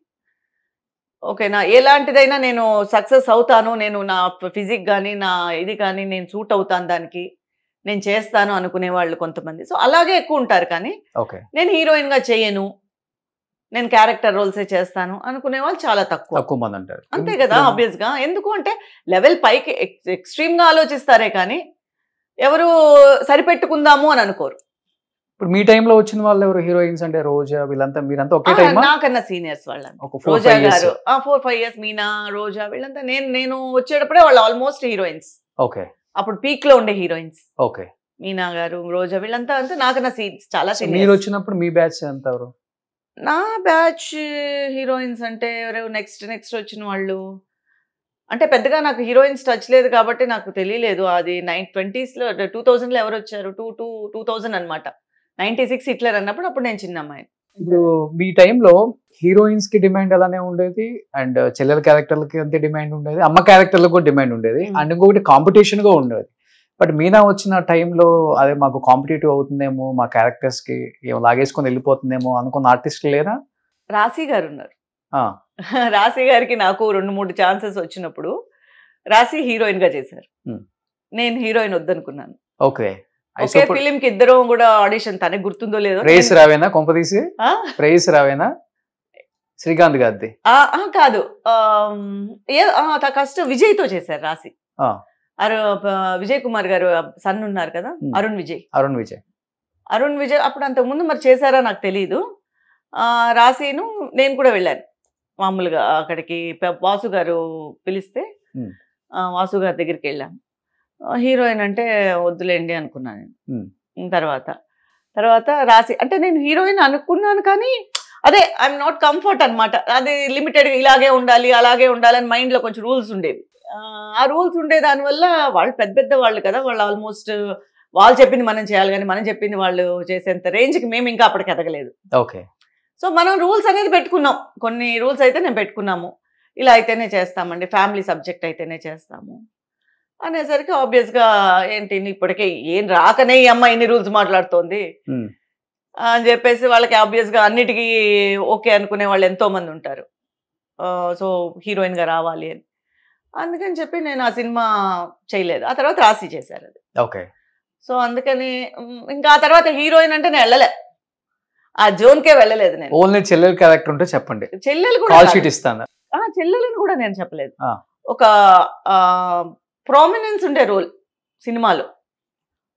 [SPEAKER 3] ఓకేనా, ఎలాంటిదైనా నేను సక్సెస్ అవుతాను, నేను నా ఫిజిక్ కానీ నా ఇది కానీ నేను సూట్ అవుతాను, దానికి నేను చేస్తాను అనుకునే వాళ్ళు కొంతమంది. సో అలాగే ఎక్కువ ఉంటారు. కానీ నేను హీరోయిన్ గా చేయను, నేను క్యారెక్టర్ రోల్సే చేస్తాను అనుకునే వాళ్ళు చాలా తక్కువ
[SPEAKER 2] మంది అంటారు.
[SPEAKER 3] అంతే కదా ఆబ్వియస్ గా. ఎందుకు అంటే లెవెల్ పైకి ఎక్స్ట్రీమ్ గా ఆలోచిస్తారే కానీ ఎవరు సరిపెట్టుకుందాము అని అనుకోరు.
[SPEAKER 2] ఇప్పుడు మీ టైంలో వచ్చిన వాళ్ళు ఎవరు హీరోయిన్స్ అంటే రోజా వీళ్ళంతా మీరంతా ఒకే టైమా?
[SPEAKER 3] నాకన్నా సీనియర్స్ వాళ్ళంతా.
[SPEAKER 2] ఒక 4-5
[SPEAKER 3] రోజా
[SPEAKER 2] years.
[SPEAKER 3] గారు 4-5 years, మీనా, రోజా వీళ్ళంతా నేను వచ్చేటప్పుడే వాళ్ళు ఆల్మోస్ట్ హీరోయిన్స్.
[SPEAKER 2] ఓకే
[SPEAKER 3] అప్పుడు పీక్ లో ఉండే హీరోయిన్స్.
[SPEAKER 2] ఓకే.
[SPEAKER 3] మీనా గారు, రోజా వీళ్ళంతా అంతా నాకన్నా చాలా
[SPEAKER 2] మీరు
[SPEAKER 3] సీనియర్స్.
[SPEAKER 2] వచ్చినప్పుడు మీ బ్యాచ్ ఎంత ఎవరు?
[SPEAKER 3] నా బ్యాచ్ హీరోయిన్స్ అంటే ఎవరు నెక్స్ట్ వచ్చిన వాళ్ళు అంటే పెద్దగా నాకు హీరోయిన్స్ టచ్ లేదు కాబట్టి నాకు తెలియలేదు. అది 20s లో 2000 లో ఎవరు వచ్చారు? 2000 అనమాట. 96 హిట్లర్ అన్నప్పుడు అప్పుడు నేను చిన్న అమ్మాయి.
[SPEAKER 2] ఇప్పుడు మీ టైంలో హీరోయిన్స్ కి డిమాండ్ అలానే ఉండేది అండ్ చెల్లెల క్యారెక్టర్లకి అంతే డిమాండ్ ఉండేది, అమ్మ క్యారెక్టర్లకు కూడా డిమాండ్ ఉండేది అండ్ ఇంకొకటి కాంపిటీషన్ గా ఉండేది. బట్ మీనా వచ్చిన టైంలో అదే మాకు కాంపిటేటివ్ అవుతుందేమో, మా క్యారెక్టర్స్ కి ఏమో లాగేసుకొని వెళ్ళిపోతుందేమో అనుకున్న ఆర్టిస్టులు లేరా?
[SPEAKER 3] రాశి గారు ఉన్నారు. రాశి గారికి నాకు 2-3 ఛాన్సెస్ వచ్చినప్పుడు రాశి హీరోయిన్ గా చేశారు. నేను హీరోయిన్ వద్దనుకున్నాను.
[SPEAKER 2] ఓకే.
[SPEAKER 3] ఒకే ఫిలిం కి ఇద్దరం కూడా ఆడిషన్, తనకు గుర్తుందో లేదో.
[SPEAKER 2] ప్రేయస్ రావేనా కొంపదీసి? ప్రేయస్ రావేనా? శ్రీకాంత్ గారిది
[SPEAKER 3] కాదు, ఫస్ట్ విజయ్ తో చేశారు రాశి. విజయ్ కుమార్ గారు సన్ ఉన్నారు కదా, అరుణ్ విజయ్ అప్పుడు అంతకు ముందు మరి చేశారా నాకు తెలియదు. రాశిను నేను కూడా వెళ్ళాను మామూలుగా అక్కడికి. వాసు గారు పిలిస్తే వాసు గారి దగ్గరికి వెళ్ళాను. హీరోయిన్ అంటే వద్దులేండి అనుకున్నాను నేను. తర్వాత రాశి అంటే నేను హీరోయిన్ అనుకున్నాను కానీ అదే ఐఎమ్ నాట్ కంఫర్ట్ అనమాట. అది లిమిటెడ్, ఇలాగే ఉండాలి అలాగే ఉండాలి అని మైండ్లో కొంచెం రూల్స్ ఉండేవి. ఆ రూల్స్ ఉండే దానివల్ల వాళ్ళు పెద్ద వాళ్ళు కదా, వాళ్ళు ఆల్మోస్ట్ వాళ్ళు చెప్పింది మనం చేయాలి కానీ మనం చెప్పింది వాళ్ళు చేసేంత రేంజ్కి మేము ఇంకా అప్పటికి ఎదగలేదు.
[SPEAKER 2] ఓకే.
[SPEAKER 3] సో మనం రూల్స్ అనేది పెట్టుకున్నాం, కొన్ని రూల్స్ అయితే నేను పెట్టుకున్నాము. ఇలా అయితేనే చేస్తామండి, ఫ్యామిలీ సబ్జెక్ట్ అయితేనే చేస్తాము అనేసరికి ఆబ్వియస్గా ఏంటి ఇప్పటికే ఏం రాకనే ఈ అమ్మాయి ఇన్ని రూల్స్ మాట్లాడుతోంది అని చెప్పేసి వాళ్ళకి ఆబ్వియస్గా అన్నిటికీ ఓకే అనుకునే వాళ్ళు ఎంతోమంది ఉంటారు. సో హీరోయిన్గా రావాలి అని అందుకని చెప్పి నేను ఆ సినిమా చేయలేదు. ఆ తర్వాత రాశి చేశారు అది.
[SPEAKER 2] ఓకే.
[SPEAKER 3] సో అందుకని ఇంకా ఆ తర్వాత హీరోయిన్ అంటే నేను వెళ్ళలే, ఆ జోన్కే వెళ్ళలేదు నేను.
[SPEAKER 2] ఓన్లీ చెల్లెల క్యారెక్టర్ ఉంటే చెప్పండి,
[SPEAKER 3] చెల్లెలు కూడా
[SPEAKER 2] కాల్ షీట్ ఇస్తాను.
[SPEAKER 3] చెల్లెలను కూడా నేను చెప్పలేదు. ఒక ప్రామినెన్స్ ఉండే రోల్ సినిమాలో,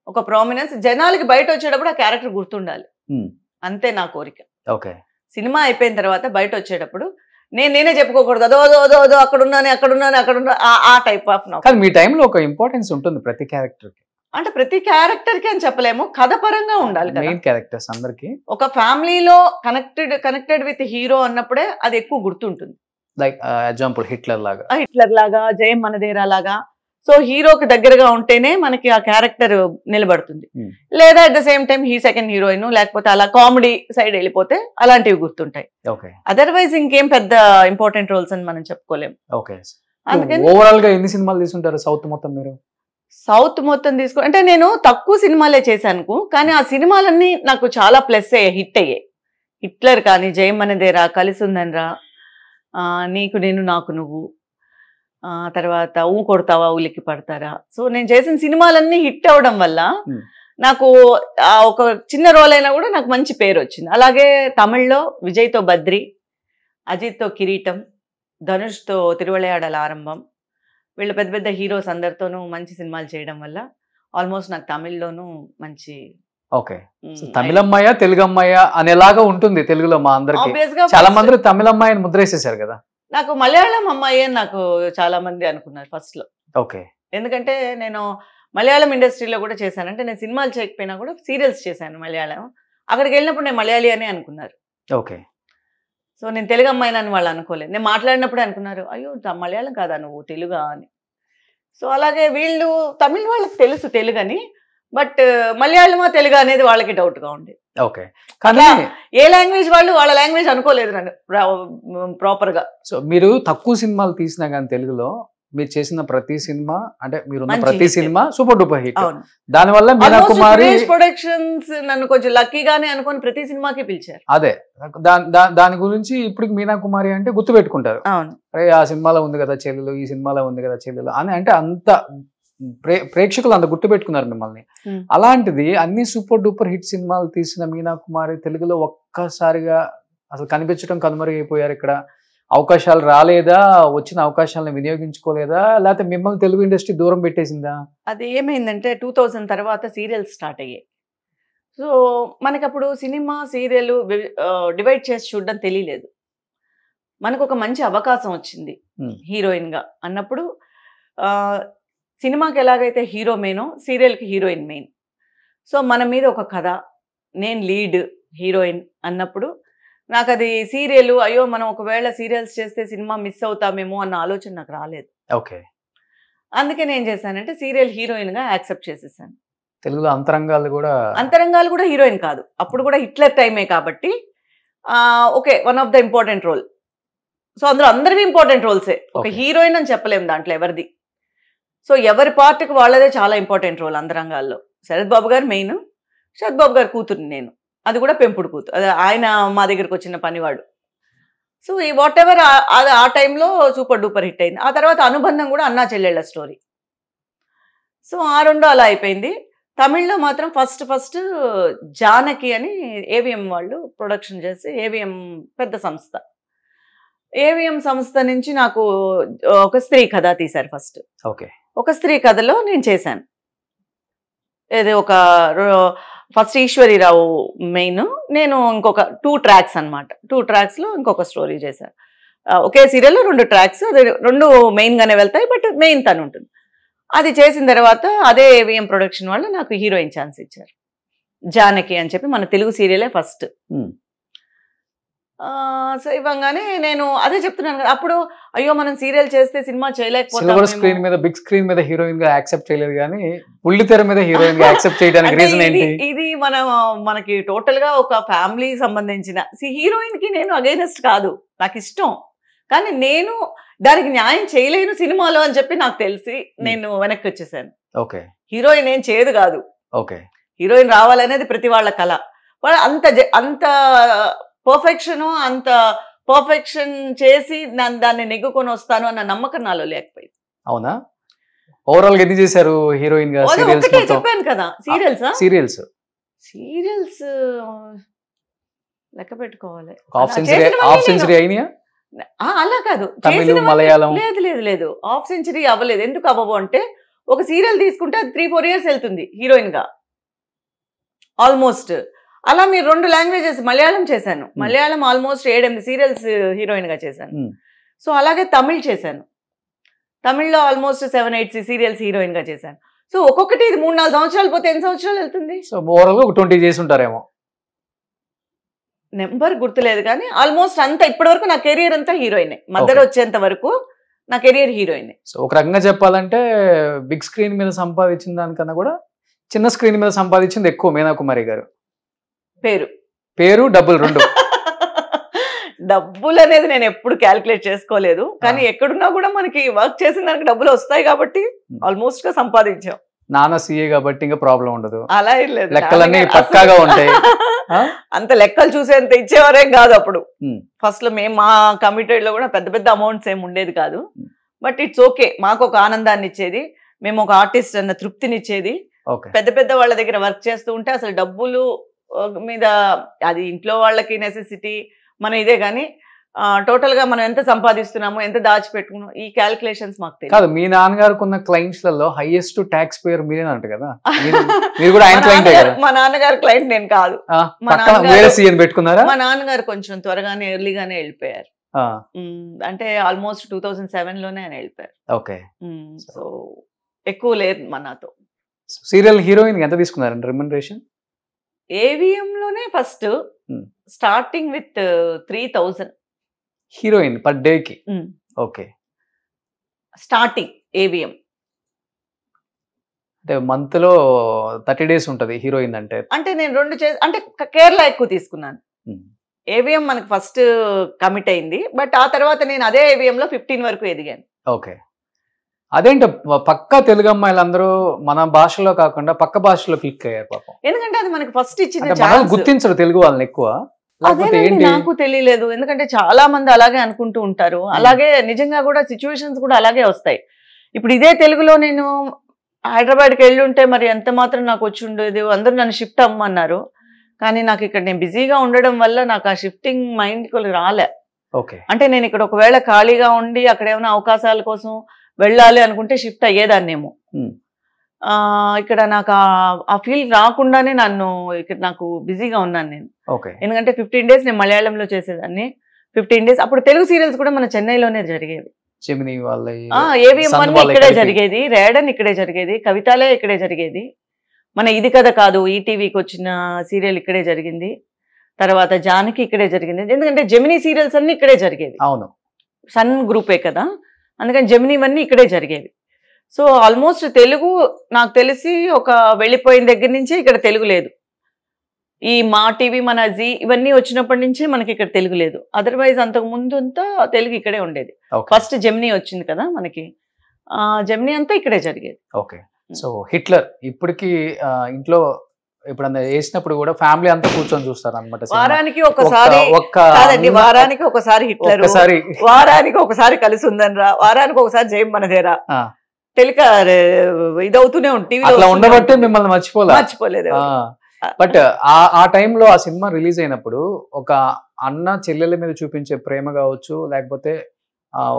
[SPEAKER 3] ఒక ప్రామినెన్స్, జనాలకి బయట వచ్చేటప్పుడు ఆ క్యారెక్టర్ గుర్తుండాలి, అంతే నా కోరిక.
[SPEAKER 2] ఓకే.
[SPEAKER 3] సినిమా అయిపోయిన తర్వాత బయట వచ్చేటప్పుడు నేనే చెప్పుకోకూడదు అదో అదో అదో అక్కడున్నా ఆ టైప్ ఆఫ్.
[SPEAKER 2] కానీ మీ టైంలో ఒక ఇంపార్టెన్స్ ఉంటుంది ప్రతి క్యారెక్టర్ కి.
[SPEAKER 3] అంటే ప్రతి క్యారెక్టర్ కి అని చెప్పలేము, కథ పరంగా ఉండాలి.
[SPEAKER 2] మెయిన్ క్యారెక్టర్స్ అందరికి
[SPEAKER 3] ఒక ఫ్యామిలీలో కనెక్టెడ్ విత్ హీరో అన్నప్పుడే అది ఎక్కువ గుర్తుంటుంది.
[SPEAKER 2] లైక్ ఎగ్జాంపుల్ హిట్లర్ లాగా, జయం మనదేరా లాగా. సో హీరోకి దగ్గరగా ఉంటేనే మనకి ఆ క్యారెక్టర్ నిలబడుతుంది. లేదా at the same time second heroine, లేకపోతే అలా కామెడీ సైడ్ వెళ్ళిపోతే అలాంటివి గుర్తుంటాయి. అదర్వైజ్ ఇంకేం పెద్ద ఇంపార్టెంట్ రోల్స్ అని మనం చెప్పుకోలేము. అందుకని ఓవరాల్ గా ఎన్ని సినిమాలు తీసుకుంటారు సౌత్ మొత్తం మీరు?
[SPEAKER 3] సౌత్ మొత్తం అంటే నేను తక్కువ సినిమాలే చేశాను, కానీ ఆ సినిమాలన్నీ నాకు చాలా ప్లస్ అయ్యాయి, హిట్ అయ్యాయి. హిట్లర్ కానీ, జయం మనదేరా, కలిసి ఉందనరా, నీకు నేను నాకు నువ్వు, తర్వాత ఊ కొడతావా ఊలికి పడతారా. సో నేను చేసిన సినిమాలన్నీ హిట్ అవడం వల్ల నాకు ఒక చిన్న రోల్ అయినా కూడా నాకు మంచి పేరు వచ్చింది. అలాగే తమిళ్లో విజయ్తో బద్రి, అజిత్తో కిరీటం, ధనుష్తో తిరువళయాడల ఆరంభం, వీళ్ళు పెద్ద పెద్ద హీరోస్ అందరితోనూ మంచి సినిమాలు చేయడం వల్ల ఆల్మోస్ట్ నాకు తమిళ్లోనూ మంచి.
[SPEAKER 2] ఓకే. తమిళమ్మాయ తెలుగు అమ్మాయ అనేలాగా ఉంటుంది తెలుగులో మా అందరికి. చాలా మంది తమిళమ్మాయిని ముద్రేసేసారు కదా.
[SPEAKER 3] నాకు మలయాళం అమ్మాయి అని నాకు చాలా మంది అనుకున్నారు ఫస్ట్ లో.
[SPEAKER 2] ఓకే.
[SPEAKER 3] ఎందుకంటే నేను మలయాళం ఇండస్ట్రీలో కూడా చేశాను, అంటే నేను సినిమాలు చేయకపోయినా కూడా సీరియల్స్ చేశాను మలయాళం. అక్కడికి వెళ్ళినప్పుడు నేను మలయాళీ అని అనుకున్నారు.
[SPEAKER 2] ఓకే.
[SPEAKER 3] సో నేను తెలుగు అమ్మాయిని అని వాళ్ళు అనుకోలేదు. నేను మాట్లాడినప్పుడే అనుకున్నారు, అయ్యో మలయాళం కాదా నువ్వు తెలుగా అని. సో అలాగే వీళ్ళు తమిళ వాళ్ళకి తెలుసు తెలుగు అని, బట్ మలయాళమా తెలుగు అనేది వాళ్ళకి డౌట్ గా ఉంది.
[SPEAKER 2] ఓకే. కానీ
[SPEAKER 3] ఏ లాంగ్వేజ్ వాళ్ళు వాళ్ళ లాంగ్వేజ్ అనుకోలేదు నన్ను ప్రాపర్ గా.
[SPEAKER 2] సో మీరు తక్కువ సినిమాలు తీసినా కానీ తెలుగులో మీరు చేసిన ప్రతి సినిమా, అంటే మీరున్న ప్రతి సినిమా సూపర్ డూపర్ హిట్. దానివల్ల మీనా కుమారి
[SPEAKER 3] ప్రొడక్షన్స్ నన్ను కొంచెం లక్కీగానే అనుకుని ప్రతి సినిమాకి పిలిచారు.
[SPEAKER 2] అదే దాని గురించి ఇప్పుడు మీనా కుమారి అంటే గుర్తు పెట్టుకుంటారు. అరే ఆ సినిమాలో ఉంది కదా చెల్లెలు, ఈ సినిమాలో ఉంది కదా చెల్లెలు అని, అంటే అంత ప్రేక్షకులు అంత గుర్తు పెట్టుకున్నారు మిమ్మల్ని. అలాంటిది అన్ని సూపర్ డూపర్ హిట్ సినిమాలు తీసిన మీనా కుమారి తెలుగులో ఒక్కసారిగా అసలు కనిపించడం కనుమరుగైపోయారు. ఇక్కడ అవకాశాలు రాలేదా, వచ్చిన అవకాశాలను వినియోగించుకోలేదా, లేకపోతే మిమ్మల్ని తెలుగు ఇండస్ట్రీ దూరం పెట్టేసిందా?
[SPEAKER 3] అది ఏమైందంటే 2000 తర్వాత సీరియల్స్ స్టార్ట్ అయ్యాయి. సో మనకి అప్పుడు సినిమా సీరియల్ డివైడ్ చేసి చూడడం తెలియలేదు. మనకు ఒక మంచి అవకాశం వచ్చింది హీరోయిన్గా అన్నప్పుడు, సినిమాకి ఎలాగైతే హీరో మెయినో సీరియల్కి హీరోయిన్ మెయిన్. సో మన మీద ఒక కథ, నేను లీడ్ హీరోయిన్ అన్నప్పుడు నాకు అది సీరియల్, అయ్యో మనం ఒకవేళ సీరియల్స్ చేస్తే సినిమా మిస్ అవుతామేమో అన్న ఆలోచన నాకు రాలేదు.
[SPEAKER 2] ఓకే.
[SPEAKER 3] అందుకే నేను చేశానంటే సీరియల్ హీరోయిన్గా యాక్సెప్ట్ చేసేసాను.
[SPEAKER 2] తెలుగులో అంతరంగాలు కూడా హీరోయిన్ కాదు, అప్పుడు కూడా హిట్లర్ టైమే కాబట్టి okay, one of the important role. So అందులో అందరివి ఇంపార్టెంట్ రోల్సే, ఒక హీరోయిన్ అని చెప్పలేము దాంట్లో ఎవరిది. సో ఎవరి పార్ట్కి వాళ్ళదే చాలా ఇంపార్టెంట్ రోల్ అంతరంగాల్లో. శరత్ బాబు గారు మెయిన్, శరత్ బాబు గారు కూతురు నేను, అది కూడా పెంపుడు కూతురు, అది ఆయన మా దగ్గరికి వచ్చిన పనివాడు. సో ఈ వాట్ ఎవర్ అది ఆ టైంలో సూపర్ డూపర్ హిట్ అయింది. ఆ తర్వాత అనుబంధం కూడా అన్నా చెల్లెళ్ళ స్టోరీ. సో ఆ రెండు అలా అయిపోయింది. తమిళ్లో మాత్రం ఫస్ట్ జానకి అని ఏవిఎం వాళ్ళు ప్రొడక్షన్ చేసి, ఏవిఎం పెద్ద సంస్థ, ఏవిఎం సంస్థ నుంచి నాకు ఒక స్త్రీ కథ తీశారు ఫస్ట్. ఓకే. ఒక
[SPEAKER 3] స్త్రీ కథలో నేను చేశాను. ఇది ఒక ఫస్ట్ ఈశ్వరీరావు మెయిన్, నేను ఇంకొక 2 ట్రాక్స్ అనమాట. 2 ట్రాక్స్లో ఇంకొక స్టోరీ చేశాను. ఒకే సీరియల్లో 2 ట్రాక్స్, అది 2 మెయిన్గానే వెళ్తాయి, బట్ మెయిన్ తను ఉంటుంది. అది చేసిన తర్వాత అదే ఏవిఎం ప్రొడక్షన్ వాళ్ళు నాకు హీరోయిన్ ఛాన్స్ ఇచ్చారు, జానకి అని చెప్పి. మన తెలుగు సీరియలే ఫస్ట్. సో ఇవ్వగానే నేను అదే చెప్తున్నాను కదా, అప్పుడు అయ్యో మనం సీరియల్ చేస్తే సినిమా చేయలేకపోతాం.
[SPEAKER 2] స్క్రీన్ మీద, బిగ్ స్క్రీన్ మీద హీరోయిన్ గా యాక్సెప్ట్ చేయలేదు, కానీ బుల్లితెర మీద హీరోయిన్ గా యాక్సెప్ట్ చేయడానికి రీజన్ ఏంటి?
[SPEAKER 3] ఇది మనకి టోటల్ గా ఒక ఫ్యామిలీ సంబంధించిన హీరోయిన్ కి నేను అగైనెస్ట్ కాదు, నాకు ఇష్టం, కానీ నేను దానికి న్యాయం చేయలేను సినిమాలో అని చెప్పి నాకు తెలిసి నేను వెనక్కి వచ్చేసాను.
[SPEAKER 2] ఓకే.
[SPEAKER 3] హీరోయిన్ ఏం చేయదు కాదు,
[SPEAKER 2] ఓకే,
[SPEAKER 3] హీరోయిన్ రావాలనేది ప్రతి వాళ్ళ కళ. అంత పర్ఫెక్షన్ చేసి దాన్ని నెగ్గుకొని వస్తాను అన్న నమ్మకం నాలో లేకపోయింది.
[SPEAKER 2] అవునా? ఓవరాల్ గా ఎన్ని చేశారు హీరోయిన్ గా?
[SPEAKER 3] చెప్పాను కదా, సీరియల్స్ లెక్క పెట్టుకోవాలి.
[SPEAKER 2] హాఫ్ సెంచరీ అయినాయా?
[SPEAKER 3] అలా కాదు,
[SPEAKER 2] మలయాళం
[SPEAKER 3] లేదు, హాఫ్ సెంచరీ అవ్వలేదు. ఎందుకు అవ్వవు అంటే, ఒక సీరియల్ తీసుకుంటే అది 3-4 years వెళ్తుంది హీరోయిన్ గా ఆల్మోస్ట్. అలా మీరు 2 లాంగ్వేజెస్, మలయాళం చేశాను, మలయాళం ఆల్మోస్ట్ 7-8 సీరియల్స్ హీరోయిన్ గా చేశాను. సో అలాగే తమిళ్ చేశాను, తమిళ్లో ఆల్మోస్ట్ 7-8 సీరియల్స్ హీరోయిన్ గా చేశాను. సో ఒక్కొక్కటి 3-4 సంవత్సరాలు పోతే ఎన్ని సంవత్సరాలు వెళ్తుంది?
[SPEAKER 2] సో ఓవరాల్ 20 చేసి ఉంటారేమో,
[SPEAKER 3] నెంబర్ గుర్తులేదు, కానీ ఆల్మోస్ట్ అంతా ఇప్పటి వరకు నా కెరియర్ అంతా హీరోయిన్. మదర్ వచ్చేంత వరకు నా కెరియర్ హీరోయిన్.
[SPEAKER 2] సో ఒక రకంగా చెప్పాలంటే బిగ్ స్క్రీన్ మీద సంపాదించిన దానికన్నా కూడా చిన్న స్క్రీన్ మీద సంపాదించింది ఎక్కువ మీనా కుమారి గారు. పేరు డబ్బులు 2.
[SPEAKER 3] డబ్బులు అనేది నేను ఎప్పుడు క్యాలిక్యులేట్ చేసుకోలేదు, కానీ ఎక్కడున్నా కూడా మనకి వర్క్ చేసిన దానికి డబ్బులు వస్తాయి కాబట్టి ఆల్మోస్ట్ గా సంపాదించాం.
[SPEAKER 2] నాన్న సీఏ కాబట్టి ఇంకా ప్రాబ్లం ఉండదు,
[SPEAKER 3] అలా ఏం లేదు,
[SPEAKER 2] లెక్కలన్నీ పక్కాగా ఉంటాయి.
[SPEAKER 3] అంత లెక్కలు చూసేంత ఇచ్చేవారేం కాదు అప్పుడు. ఫస్ట్ లో మేము మా కమిటెడ్ లో కూడా పెద్ద అమౌంట్స్ ఏమి ఉండేది కాదు, బట్ ఇట్స్ ఓకే. మాకు ఒక ఆనందాన్ని ఇచ్చేది, మేము ఒక ఆర్టిస్ట్ అన్న తృప్తినిచ్చేది. పెద్ద వాళ్ళ దగ్గర వర్క్ చేస్తూ ఉంటే అసలు డబ్బులు మీద అది ఇంట్లో వాళ్ళకి నెసెసిటీ మన ఇదే, కానీ టోటల్ గా మనం ఎంత సంపాదిస్తున్నామో, ఎంత దాచిపెట్టుకున్నాం, ఈ క్యాలిక్యులేషన్స్ మాకు తెలియదు.
[SPEAKER 2] మీ నాన్నగారికి ఉన్న క్లయింట్స్ లలో హైయెస్ట్ ట్యాక్స్ పేయర్ మీరే అంట కదా? మీరు కూడా ఆయన క్లయింటే కదా?
[SPEAKER 3] మా నాన్నగారు క్లయింట్ నేను కాదు.
[SPEAKER 2] పెట్టుకున్నారా?
[SPEAKER 3] మా నాన్నగారు కొంచెం త్వరగానే ఎర్లీగానే వెళ్ళిపోయారు, అంటే ఆల్మోస్ట్ 2007 లోనే ఆయన వెళ్ళిపోయారు.
[SPEAKER 2] ఓకే.
[SPEAKER 3] సో ఎక్కువ లేదు మా నాతో.
[SPEAKER 2] సీరియల్ హీరోయిన్ ఎంత తీసుకున్నారండి రెమ్యునరేషన్?
[SPEAKER 3] ఏవిఎం లోనే first starting with 3000
[SPEAKER 2] heroine per day కి. ఓకే.
[SPEAKER 3] స్టార్టింగ్ ఏవిఎం
[SPEAKER 2] అంటే మంత్ లో 30 days ఉంటది హీరోయిన్ అంటే.
[SPEAKER 3] నేను 2 అంటే కేరళ ఎక్కువ తీసుకున్నాను. ఏవిఎం మనకి ఫస్ట్ కమిట్ అయింది, బట్ ఆ తర్వాత నేను అదే ఏవిఎం లో 15 వరకు ఎదిగాను.
[SPEAKER 2] ఓకే. అదేంటి పక్క తెలుగు అమ్మాయిలందరూ మన భాషలో కాకుండా పక్క భాషలో క్లిక్ అయ్యారు పాపం?
[SPEAKER 3] ఎందుకంటే అది మనకి ఫస్ట్ ఇచ్చిన
[SPEAKER 2] గుర్తించరు తెలుగు వాళ్ళని ఎక్కువ.
[SPEAKER 3] నాకు తెలియలేదు, ఎందుకంటే చాలా మంది అలాగే అనుకుంటూ ఉంటారు. అలాగే నిజంగా కూడా సిచ్యువేషన్స్ కూడా అలాగే వస్తాయి. ఇప్పుడు ఇదే తెలుగులో నేను హైదరాబాద్కి వెళ్ళి ఉంటే మరి ఎంత మాత్రం నాకు వచ్చి ఉండేది. అందరూ నన్ను షిఫ్ట్ అమ్మన్నారు, కానీ నాకు ఇక్కడ నేను బిజీగా ఉండడం వల్ల నాకు ఆ షిఫ్టింగ్ మైండ్ రాలే. అంటే నేను ఇక్కడ ఒకవేళ ఖాళీగా ఉండి అక్కడ ఏమైనా అవకాశాల కోసం వెళ్ళాలి అనుకుంటే షిఫ్ట్ అయ్యేదాన్నేమో. ఇక్కడ నాకు ఆ ఫీల్ రాకుండానే నన్ను ఇక్కడ నాకు బిజీగా ఉన్నాను నేను.
[SPEAKER 2] ఓకే.
[SPEAKER 3] ఎందుకంటే 15 days నేను మలయాళంలో చేసేదాన్ని. 15 days అప్పుడు తెలుగు సీరియల్స్ కూడా మన చెన్నైలోనే జరిగేవి.
[SPEAKER 2] జెమినీ వాళ్ళ
[SPEAKER 3] ఏవిఎం ఇక్కడే జరిగేది, రేడన్ ఇక్కడే జరిగేది, కవితాలయ ఇక్కడే జరిగేది, మన ఇది కథ కాదు ఈటీవీకి వచ్చిన సీరియల్ ఇక్కడే జరిగింది, తర్వాత జానకి ఇక్కడే జరిగింది. ఎందుకంటే జెమినీ సీరియల్స్ అన్ని ఇక్కడే జరిగేది.
[SPEAKER 2] అవును,
[SPEAKER 3] సన్ గ్రూపే కదా, అందుకని జెమినీవన్నీ ఇక్కడే జరిగేవి. సో ఆల్మోస్ట్ తెలుగు నాకు తెలిసి ఒక వెళ్ళిపోయిన దగ్గర నుంచే ఇక్కడ తెలుగు లేదు. ఈ మా టీవీ, మన జీ ఇవన్నీ వచ్చినప్పటి నుంచే మనకి ఇక్కడ తెలుగు లేదు. అదర్వైజ్ అంతకు ముందు అంతా తెలుగు ఇక్కడే ఉండేది. ఫస్ట్ జెమినీ వచ్చింది కదా మనకి, జెమినీ అంతా ఇక్కడే జరిగేది.
[SPEAKER 2] ఓకే. సో హిట్లర్ ఇప్పటికి ఇంట్లో ఎప్పుడన్నా వేసినప్పుడు కూడా ఫ్యామిలీ అంతా కూర్చొని చూస్తారు అనమాట.
[SPEAKER 3] వారానికి ఒకసారి కాదండి, వారానికి ఒకసారి హిట్లర్, వారానికి ఒకసారి కలిసి ఉందని రా, వారానికి ఒకసారి జయం మనదేరా ఇదవుతూనే ఉంటుంది.
[SPEAKER 2] ఉండబట్టే మిమ్మల్ని
[SPEAKER 3] మర్చిపోలేదు.
[SPEAKER 2] బట్ ఆ టైంలో ఆ సినిమా రిలీజ్ అయినప్పుడు ఒక అన్న చెల్లెల మీద చూపించే ప్రేమ కావచ్చు, లేకపోతే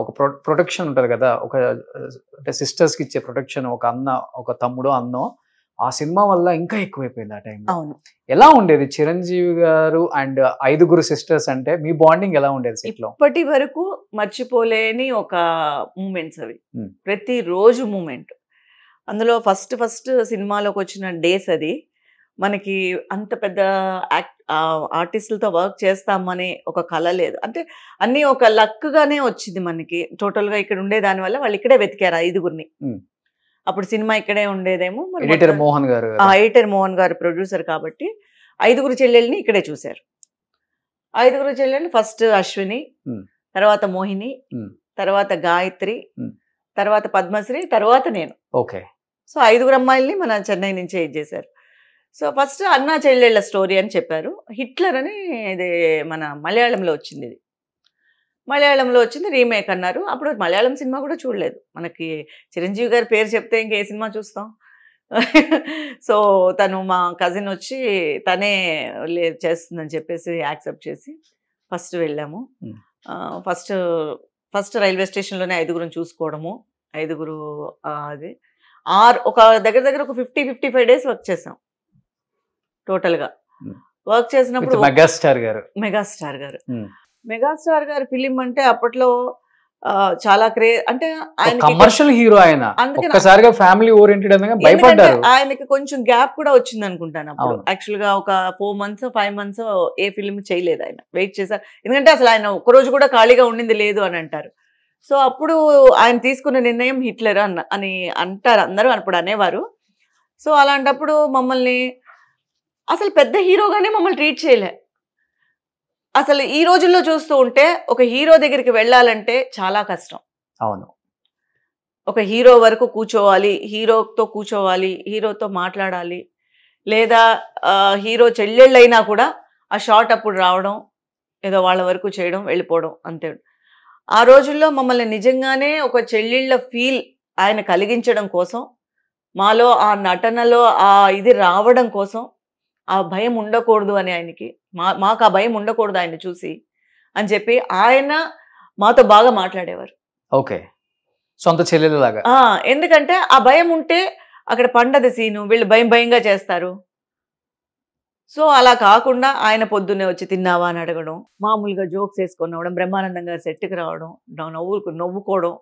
[SPEAKER 2] ఒక ప్రొటెక్షన్ ఉంటది కదా, ఒక అంటే సిస్టర్స్ కి ఇచ్చే ప్రొటెక్షన్, ఒక అన్న ఒక తమ్ముడు అన్నో, ఆ సినిమా వల్ల ఇంకా ఎక్కువైపోయింది ఆ టైంలో.
[SPEAKER 3] అవును.
[SPEAKER 2] ఎలా ఉండేది చిరంజీవి గారు అండ్ 5 సిస్టర్స్ అంటే మీ బాండింగ్ ఎలా ఉండేది సెట్ లో?
[SPEAKER 3] ఇప్పటి వరకు మర్చిపోలేని ఒక మూమెంట్స్ అవి, ప్రతి రోజు మూమెంట్. అందులో ఫస్ట్ సినిమాలోకి వచ్చిన డేస్ అది మనకి అంత పెద్ద ఆర్టిస్టులతో వర్క్ చేస్తామని ఒక కళ లేదు. అంటే అన్ని ఒక లక్ గానే వచ్చింది మనకి. టోటల్ గా ఇక్కడ ఉండే దాని వల్ల వాళ్ళు ఇక్కడే వెతికారు 5గురిని. అప్పుడు సినిమా ఇక్కడే ఉండేదేమో.
[SPEAKER 2] ఎడిటర్ మోహన్
[SPEAKER 3] గారు ప్రొడ్యూసర్ కాబట్టి 5 చెల్లెల్ని ఇక్కడే చూశారు. 5 చెల్లెల్ని ఫస్ట్ అశ్విని, తర్వాత మోహిని, తర్వాత గాయత్రి, తర్వాత పద్మశ్రీ, తర్వాత నేను.
[SPEAKER 2] ఓకే.
[SPEAKER 3] సో 5 అమ్మాయిల్ని మన చెన్నై నుంచే ఇచ్చేసారు. సో ఫస్ట్ అన్నా చెల్లెళ్ళ స్టోరీ అని చెప్పారు. హిట్లర్ అని ఇది మన మలయాళంలో వచ్చింది. ఇది మలయాళంలో వచ్చింది, రీమేక్ అన్నారు. అప్పుడు మలయాళం సినిమా కూడా చూడలేదు. మనకి చిరంజీవి గారి పేరు చెప్తే ఇంకే సినిమా చూస్తాం. సో తను మా కజిన్ వచ్చి తనే చేస్తుందని చెప్పేసి యాక్సెప్ట్ చేసి ఫస్ట్ వెళ్ళాము. First railway స్టేషన్లోనే 5 చూసుకోవడము. 5 అది ఒక దగ్గర ఒక 50-55 days వర్క్ చేసాం టోటల్గా. వర్క్ చేసినప్పుడు మెగాస్టార్ గారు ఫిలిం అంటే అప్పట్లో చాలా అంటే ఆయన
[SPEAKER 2] కమర్షియల్ హీరో, ఆయన ఒక్కసారిగా ఫ్యామిలీ ఓరియంటెడ్ అని భయపడ్డారు.
[SPEAKER 3] ఆయనకి కొంచెం గ్యాప్ కూడా వచ్చింది అనుకుంటాను అప్పుడు. యాక్చువల్ గా ఒక 4 months 5 months ఏ ఫిలిం చేయలేదు, ఆయన వెయిట్ చేశారు. ఎందుకంటే అసలు ఆయన ఒక్కరోజు కూడా ఖాళీగా ఉండింది లేదు అని అంటారు. సో అప్పుడు ఆయన తీసుకున్న నిర్ణయం హిట్లర్ అని అంటారు అందరూ, అప్పుడు అనేవారు. సో అలాంటప్పుడు మమ్మల్ని అసలు పెద్ద హీరోగానే మమ్మల్ని ట్రీట్ చేయలే. అసలు ఈ రోజుల్లో చూస్తూ ఉంటే ఒక హీరో దగ్గరికి వెళ్ళాలంటే చాలా కష్టం.
[SPEAKER 2] అవును.
[SPEAKER 3] ఒక హీరో వరకు కూర్చోవాలి, హీరోతో కూర్చోవాలి, హీరోతో మాట్లాడాలి, లేదా హీరో చెల్లెళ్ళైనా కూడా ఆ షాట్ అప్పుడు రావడం, ఏదో వాళ్ళ వరకు చేయడం, వెళ్ళిపోవడం అంతే. ఆ రోజుల్లో మమ్మల్ని నిజంగానే ఒక చెల్లెళ్ళ ఫీల్ ఆయన కలిగించడం కోసం, మాలో ఆ నటనలో ఆ ఇది రావడం కోసం, ఆ భయం ఉండకూడదు అని ఆయనకి, మాకు ఆ భయం ఉండకూడదు ఆయన చూసి అని చెప్పి ఆయన మాతో బాగా మాట్లాడేవారు.
[SPEAKER 2] ఓకే. సొంత చెల్లెలు లాగా.
[SPEAKER 3] ఎందుకంటే ఆ భయం ఉంటే అక్కడ పండది సీను, వీళ్ళు భయంగా చేస్తారు. సో అలా కాకుండా ఆయన పొద్దున్నే వచ్చి తిన్నావా అని అడగడం, మామూలుగా జోక్స్ వేసుకొని రావడం, బ్రహ్మానందం గారు సెట్కి రావడం, నవ్వుకోవడం,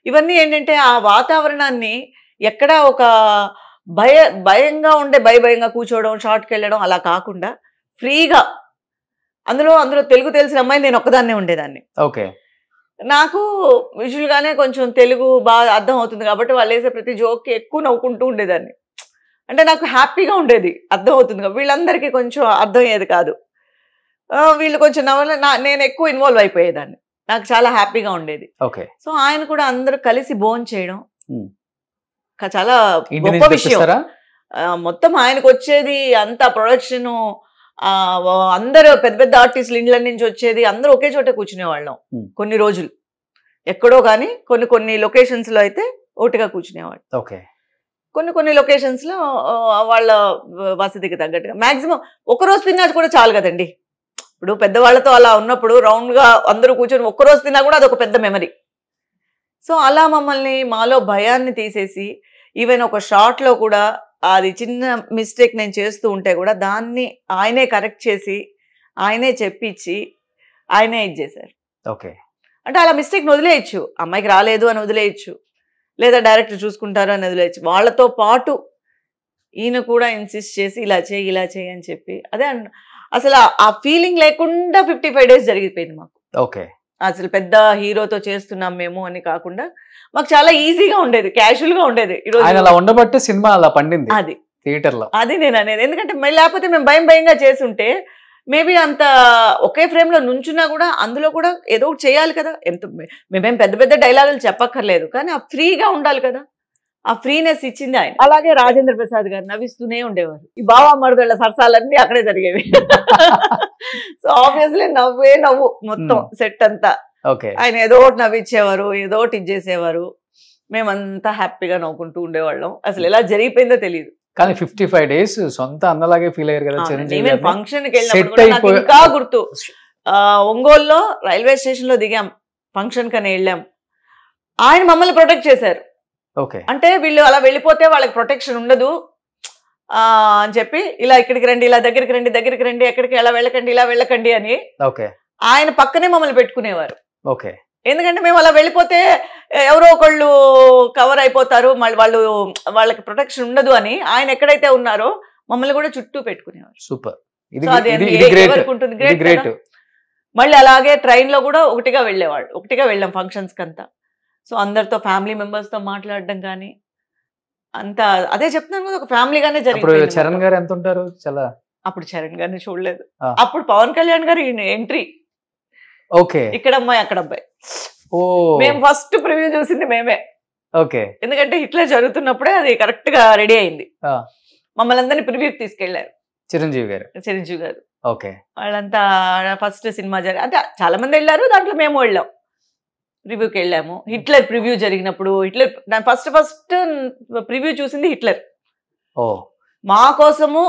[SPEAKER 3] ఇవన్నీ ఏంటంటే ఆ వాతావరణాన్ని ఎక్కడా ఒక భయంగా ఉండే భయంగా కూర్చోవడం, షార్ట్కి వెళ్ళడం అలా కాకుండా ఫ్రీగా, అందులో తెలుగు తెలిసిన అమ్మాయి నేను ఒక్కదాన్నే ఉండేదాన్ని.
[SPEAKER 2] ఓకే.
[SPEAKER 3] నాకు విజువల్గానే కొంచెం తెలుగు బాగా అర్థం అవుతుంది కాబట్టి వాళ్ళు వేసే ప్రతి జోక్కి ఎక్కువ నవ్వుకుంటూ ఉండేదాన్ని. అంటే నాకు హ్యాపీగా ఉండేది, అర్థం అవుతుంది. వీళ్ళందరికీ కొంచెం అర్థం అయ్యేది కాదు. వీళ్ళు కొంచెం నేను ఎక్కువ ఇన్వాల్వ్ అయిపోయేదాన్ని, నాకు చాలా హ్యాపీగా ఉండేది.
[SPEAKER 2] ఓకే.
[SPEAKER 3] సో ఆయన కూడా అందరూ కలిసి భోజనం చేయడం చాలా గొప్ప విషయం. మొత్తం ఆయనకు వచ్చేది అంత ప్రొడక్షన్, అందరూ పెద్ద ఆర్టిస్టులు ఇండ్ల నుంచి వచ్చేది, అందరూ ఒకే చోట కూర్చునేవాళ్ళం కొన్ని రోజులు. ఎక్కడో కానీ కొన్ని లొకేషన్స్ లో అయితే ఒకటిగా కూర్చునేవాళ్ళు.
[SPEAKER 2] ఓకే.
[SPEAKER 3] కొన్ని లొకేషన్స్ లో వాళ్ళ వసతికి తగ్గట్టుగా మాక్సిమం ఒకరోజు తిన్నా కూడా చాలు కదండి. ఇప్పుడు పెద్దవాళ్లతో అలా ఉన్నప్పుడు రౌండ్ గా అందరూ కూర్చొని ఒక్కరోజు తిన్నా కూడా అదొక పెద్ద మెమరీ. సో అలా మమ్మల్ని మాలో భయాన్ని తీసేసి ఈవెన్ ఒక షార్ట్ లో కూడా అది చిన్న మిస్టేక్ నేను చేస్తూ ఉంటే కూడా దాన్ని ఆయనే కరెక్ట్ చేసి ఆయనే చెప్పించి ఆయనే ఇది చేశారు.
[SPEAKER 2] ఓకే.
[SPEAKER 3] అంటే అలా మిస్టేక్ వదిలేయచ్చు, అమ్మాయికి రాలేదు అని వదిలేయచ్చు, లేదా డైరెక్టర్ చూసుకుంటారు అని వదిలేయచ్చు. వాళ్ళతో పాటు ఈయన కూడా ఇన్సిస్ట్ చేసి ఇలా చేయి అని చెప్పి అదే అసలు ఆ ఫీలింగ్ లేకుండా 55 days జరిగిపోయింది మాకు.
[SPEAKER 2] ఓకే.
[SPEAKER 3] అసలు పెద్ద హీరోతో చేస్తున్నాం మేము అని కాకుండా మాకు చాలా ఈజీగా ఉండేది, క్యాజువల్ గా ఉండేది.
[SPEAKER 2] ఆయన అలా ఉండబట్టే సినిమా అలా పండింది
[SPEAKER 3] అది
[SPEAKER 2] థియేటర్ లో.
[SPEAKER 3] అది నేను అనేది. ఎందుకంటే లేకపోతే మేము భయంగా చేస్తుంటే మేబీ అంత ఒకే ఫ్రేమ్ లో నుంచున్నా కూడా అందులో కూడా ఏదో ఒకటి చేయాలి కదా. మేమేం పెద్ద డైలాగులు చెప్పక్కర్లేదు, కానీ ఆ ఫ్రీగా ఉండాలి కదా. ఆ ఫ్రీనెస్ ఇచ్చింది ఆయన. అలాగే రాజేంద్ర ప్రసాద్ గారు నవ్విస్తూనే ఉండేవారు. ఈ బావా మరుదుల సరసాలన్నీ అక్కడే జరిగేవి. సో ఆబ్వియస్లీ నవ్వు మొత్తం సెట్ అంతా. ఆయన ఏదో ఒకటి నవ్విచ్చేవారు, ఏదో ఒకటి ఇచ్చేసేవారు. మేమంతా హ్యాపీగా నవ్వుకుంటూ ఉండేవాళ్ళం. అసలు ఎలా జరిగిపోయిందో తెలియదు.
[SPEAKER 2] కానీ 55 days సొంత అన్నలాగే ఫీల్ అయ్యారు కదా చిరంజీవి.
[SPEAKER 3] ఫంక్షన్ కి వెళ్ళినప్పుడు నాకు ఇంకా గుర్తు, ఒంగోలులో రైల్వే స్టేషన్ లో దిగాం, ఫంక్షన్ కని వెళ్ళాం. ఆయన మమ్మల్ని ప్రొటెక్ట్ చేశారు. అంటే వీళ్ళు అలా వెళ్ళిపోతే వాళ్ళకి ప్రొటెక్షన్ ఉండదు అని చెప్పి, ఇలా ఇక్కడికి రండి, ఇలా దగ్గరికి రండి, ఎక్కడికి ఎలా వెళ్ళకండి, ఇలా వెళ్ళకండి అని ఆయన పక్కనే మమ్మల్ని పెట్టుకునేవారు. ఎందుకంటే మేము అలా వెళ్ళిపోతే ఎవరో ఒకళ్ళు కవర్ అయిపోతారు, మళ్ళీ వాళ్ళకి ప్రొటెక్షన్ ఉండదు అని ఆయన ఎక్కడైతే ఉన్నారో మమ్మల్ని కూడా చుట్టూ పెట్టుకునేవారు.
[SPEAKER 2] సూపర్.
[SPEAKER 3] మళ్ళీ అలాగే ట్రైన్ లో కూడా ఒకటిగా వెళ్ళాం ఫంక్షన్స్ కంతా. సో అందరితో ఫ్యామిలీ మెంబర్స్ తో మాట్లాడడం కానీ అంతా అదే చెప్తున్నాను కదా, ఒక ఫ్యామిలీగానే జరిగింది.
[SPEAKER 2] చరణ్ గారు ఎంత ఉంటారు? చాలా
[SPEAKER 3] అప్పుడు చరణ్ గారిని చూడలేదు. అప్పుడు పవన్ కళ్యాణ్ గారు ఎంట్రీ, ఇక్కడ అమ్మాయి అక్కడ అబ్బాయి. మేము ఫస్ట్ ప్రివ్యూ చూసింది మేమే. ఎందుకంటే హిట్లర్ జరుగుతున్నప్పుడే అది కరెక్ట్ గా రెడీ అయింది. మమ్మల్ని అందరినీ ప్రివ్యూకి తీసుకెళ్లారు చిరంజీవి గారు. వాళ్ళంతా ఫస్ట్ సినిమా అంటే చాలా మంది వెళ్ళారు, దాంట్లో మేము వెళ్ళాం, రివ్యూకి వెళ్ళాము. హిట్లర్ ప్రివ్యూ జరిగినప్పుడు ఫస్ట్ ప్రివ్యూ చూసింది హిట్లర్. మా కోసము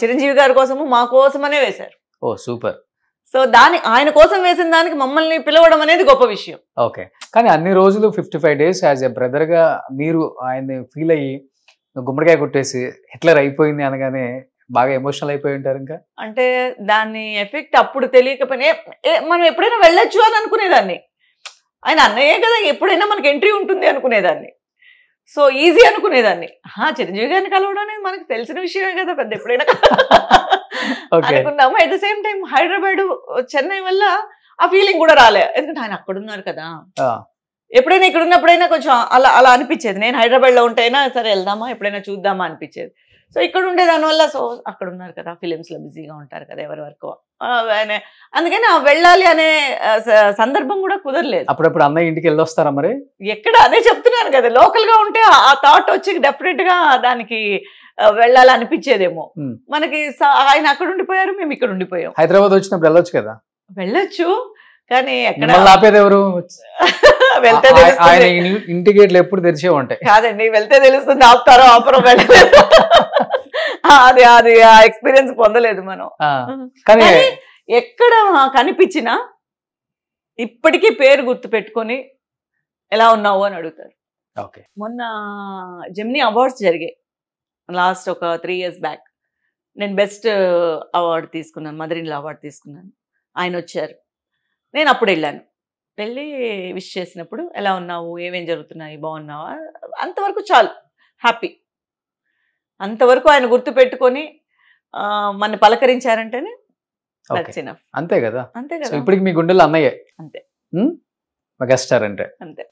[SPEAKER 3] చిరంజీవి గారి కోసము మా కోసమనే వేశారు.
[SPEAKER 2] సూపర్.
[SPEAKER 3] సో ఆయన కోసం వేసిన దానికి మమ్మల్ని పిలవడం అనేది గొప్ప విషయం.
[SPEAKER 2] కానీ అన్ని రోజులు 55 days యాజ్ ఎ బ్రదర్ గా మీరు ఆయన్ని ఫీల్ అయ్యి గుమ్మడికాయ కొట్టేసి హిట్లర్ అయిపోయింది అనగానే బాగా ఎమోషనల్ అయిపోయి ఉంటారు. ఇంకా అంటే
[SPEAKER 3] దాని ఎఫెక్ట్ అప్పుడు తెలియకపోయినా మనం ఎప్పుడైనా వెళ్ళొచ్చు అని అనుకునేదాన్ని. ఆయన అన్నయ్యే కదా, ఎప్పుడైనా మనకి ఎంట్రీ ఉంటుంది అనుకునేదాన్ని. సో ఈజీ అనుకునేదాన్ని. చిరంజీవి గారిని కలవడం అనేది మనకు తెలిసిన విషయమే కదా, పెద్ద ఎప్పుడైనా అనుకున్నాము. At the same time Hyderabad Chennai వల్ల ఆ ఫీలింగ్ కూడా రాలే, ఎందుకంటే ఆయన అక్కడ ఉన్నారు కదా. ఎప్పుడైనా ఇక్కడ ఉన్నప్పుడైనా కొంచెం అలా అనిపించేది. నేను హైదరాబాద్ లో ఉంటేనా సరే వెళ్దామా, ఎప్పుడైనా చూద్దామా అనిపించేది. సో ఇక్కడ ఉండే దానివల్ల సో అక్కడ ఉన్నారు కదా, ఫిలిమ్స్ లో బిజీగా ఉంటారు కదా ఎవరి వరకు, అందుకని వెళ్ళాలి అనే సందర్భం కూడా కుదరలేదు.
[SPEAKER 2] అప్పుడప్పుడు అన్నయ్య ఇంటికి వెళ్ళొస్తారా మరి?
[SPEAKER 3] ఎక్కడ అదే చెప్తున్నాను కదా, లోకల్ గా ఉంటే ఆ థాట్ వచ్చి డెఫినెట్ గా దానికి వెళ్ళాలి అనిపించేదేమో. మనకి ఆయన అక్కడ ఉండిపోయారు, మేము ఇక్కడ ఉండిపోయాం.
[SPEAKER 2] హైదరాబాద్ వచ్చినప్పుడు వెళ్ళొచ్చు కదా?
[SPEAKER 3] వెళ్ళొచ్చు, కానీ ఎక్కడ
[SPEAKER 2] ఆపేది ఎవరు?
[SPEAKER 3] వెళ్తే
[SPEAKER 2] ఇంటి గేట్లు ఎప్పుడు తెరిచే ఉంటాయి.
[SPEAKER 3] కాదండి, వెళ్తే తెలుస్తుంది ఆపుతారో ఆపరో. వెళ్ళలేదు, అది ఆ ఎక్స్పీరియన్స్ పొందలేదు మనం. కానీ ఎక్కడ కనిపించినా ఇప్పటికీ పేరు గుర్తు పెట్టుకొని ఎలా ఉన్నావు అని అడుగుతారు. మొన్న జెమినీ అవార్డ్స్ జరిగాయి లాస్ట్ ఒక 3 years బ్యాక్. నేను బెస్ట్ అవార్డు తీసుకున్నాను, మదర్ ఇన్ లా అవార్డు తీసుకున్నాను. ఆయన వచ్చారు, నేను అప్పుడు వెళ్ళాను. వెళ్ళి విష్ చేసినప్పుడు ఎలా ఉన్నావు, ఏమేం జరుగుతున్నాయి, బాగున్నావా, అంతవరకు చాలు, హ్యాపీ. అంతవరకు ఆయన గుర్తు పెట్టుకొని మన పలకరించారంటేనే
[SPEAKER 2] అంతే కదా. ఇప్పటికి మీ గుండెల్లో అన్నయ్యే.
[SPEAKER 3] అంతే,
[SPEAKER 2] మెగాస్టార్ అంటే
[SPEAKER 3] అంతే.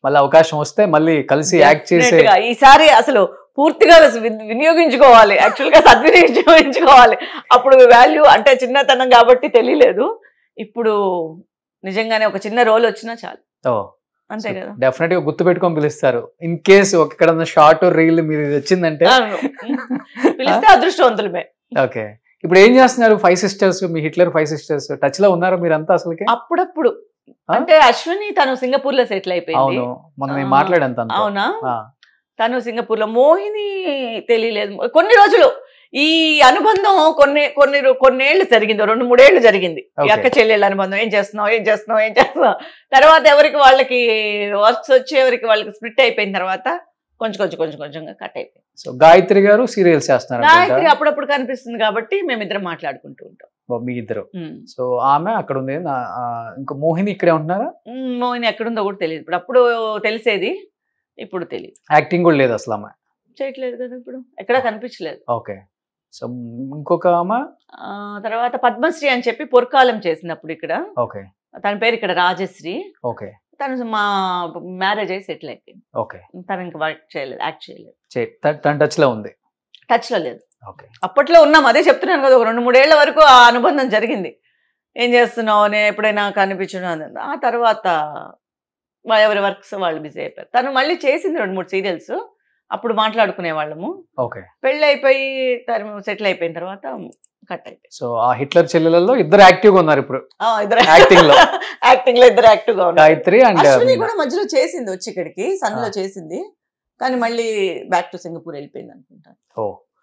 [SPEAKER 2] మళ్ళీ అవకాశం వస్తే మళ్ళీ కలిసి యాక్ట్ చేసే
[SPEAKER 3] ఈసారి అసలు పూర్తిగా వినియోగించుకోవాలి, యాక్చువల్గా సద్వినియోగించుకోవాలి. అప్పుడు వాల్యూ అంటే చిన్నతనం కాబట్టి తెలియలేదు, ఇప్పుడు నిజంగానే ఒక చిన్న రోల్ వచ్చినా చాలు. అంతే కదా,
[SPEAKER 2] డెఫినెట్ గా గుర్తు పెట్టుకొని పిలుస్తారు. ఇన్ కేసు ఎక్కడన్నా షార్ట్ రీల్ మీరు వచ్చిందంటే
[SPEAKER 3] పిలిస్తే అదృష్టవంతులమే.
[SPEAKER 2] ఓకే, ఇప్పుడు ఏం చేస్తున్నారు 5 sisters? మీ హిట్లర్ 5 sisters టచ్ లో ఉన్నారా మీరంతా? అసలుకి
[SPEAKER 3] అప్పుడప్పుడు అంటే అశ్విని తను సింగపూర్ లో సెటిల్ అయిపోయింది.
[SPEAKER 2] మనం మాట్లాడాను.
[SPEAKER 3] అవునా, తను సింగపూర్ లో. మోహిని తెలియలేదు కొన్ని రోజులు. ఈ అనుబంధం కొన్నేళ్లు జరిగింది, 2-3 ఏళ్ళు జరిగింది ఈ అక్క చెల్లెళ్ళ అనుబంధం. ఏం చేస్తున్నావు తర్వాత ఎవరికి వాళ్ళకి వర్క్స్ వచ్చి ఎవరికి వాళ్ళకి స్ప్లిట్ అయిపోయిన తర్వాత కొంచెంగా కట్ అయిపోయింది.
[SPEAKER 2] సో గాయత్రి గారు సీరియల్స్ చేస్తున్నారు,
[SPEAKER 3] గాయత్రి అప్పుడప్పుడు కనిపిస్తుంది కాబట్టి మేమిద్దరం మాట్లాడుకుంటూ ఉంటాం.
[SPEAKER 2] మీ ఇద్దరు. సో ఆమె అక్కడ ఉంది, ఇంకా మోహిని ఇక్కడే ఉంటున్నారా?
[SPEAKER 3] మోహిని ఎక్కడుందో కూడా తెలియదు. అప్పుడు తెలిసేది, ఇప్పుడు తెలియదు.
[SPEAKER 2] యాక్టింగ్ కూడా లేదు అసలు, ఆమె
[SPEAKER 3] చేయట్లేదు కదా ఇప్పుడు, ఎక్కడా కనిపించలేదు.
[SPEAKER 2] ఓకే. సో ఇంకొక ఆమె
[SPEAKER 3] తర్వాత పద్మశ్రీ అని చెప్పి పొరకాలం చేసినప్పుడు ఇక్కడ.
[SPEAKER 2] ఓకే.
[SPEAKER 3] తన పేరు ఇక్కడ రాజశ్రీ.
[SPEAKER 2] ఓకే.
[SPEAKER 3] తను మా మ్యారేజ్ అయ్యి సెటిల్ అయిపోయింది.
[SPEAKER 2] ఓకే.
[SPEAKER 3] తను ఇంకా వర్క్ చేయలేదు, యాక్ట్ చేయలేదు.
[SPEAKER 2] తన టచ్ లో ఉంది?
[SPEAKER 3] టచ్ లో లేదు.
[SPEAKER 2] ఓకే.
[SPEAKER 3] అప్పట్లో ఉన్నాం, అదే చెప్తున్నాను కదా, ఒక 2-3 ఏళ్ల వరకు ఆ అనుబంధం జరిగింది. ఏం చేస్తున్నావు అని ఎప్పుడైనా కనిపించడం. ఆ తర్వాత ఎవరి వర్క్స్ వాళ్ళు బిజీ అయిపోయారు. తను మళ్ళీ చేసింది 2-3 సీరియల్స్, అప్పుడు మాట్లాడుకునే వాళ్ళము.
[SPEAKER 2] ఓకే.
[SPEAKER 3] పెళ్ళి అయిపోయి తను సెటిల్ అయిపోయిన తర్వాత కట్ అయిపోయింది.
[SPEAKER 2] సో ఆ హిట్లర్ చెల్లెలలో ఇద్దరు యాక్టివ్ గా ఉన్నారు ఇప్పుడు
[SPEAKER 3] యాక్టింగ్ లో. ఇద్దరు యాక్టివ్ గా ఉన్నారు.
[SPEAKER 2] గాయత్రి అండ్
[SPEAKER 3] అశ్విని కూడా మధ్యలో చేసింది, వచ్చి ఇక్కడికి సన్లో చేసింది, కానీ మళ్ళీ బ్యాక్ టు సింగపూర్ వెళ్ళిపోయింది అనుకుంటాను.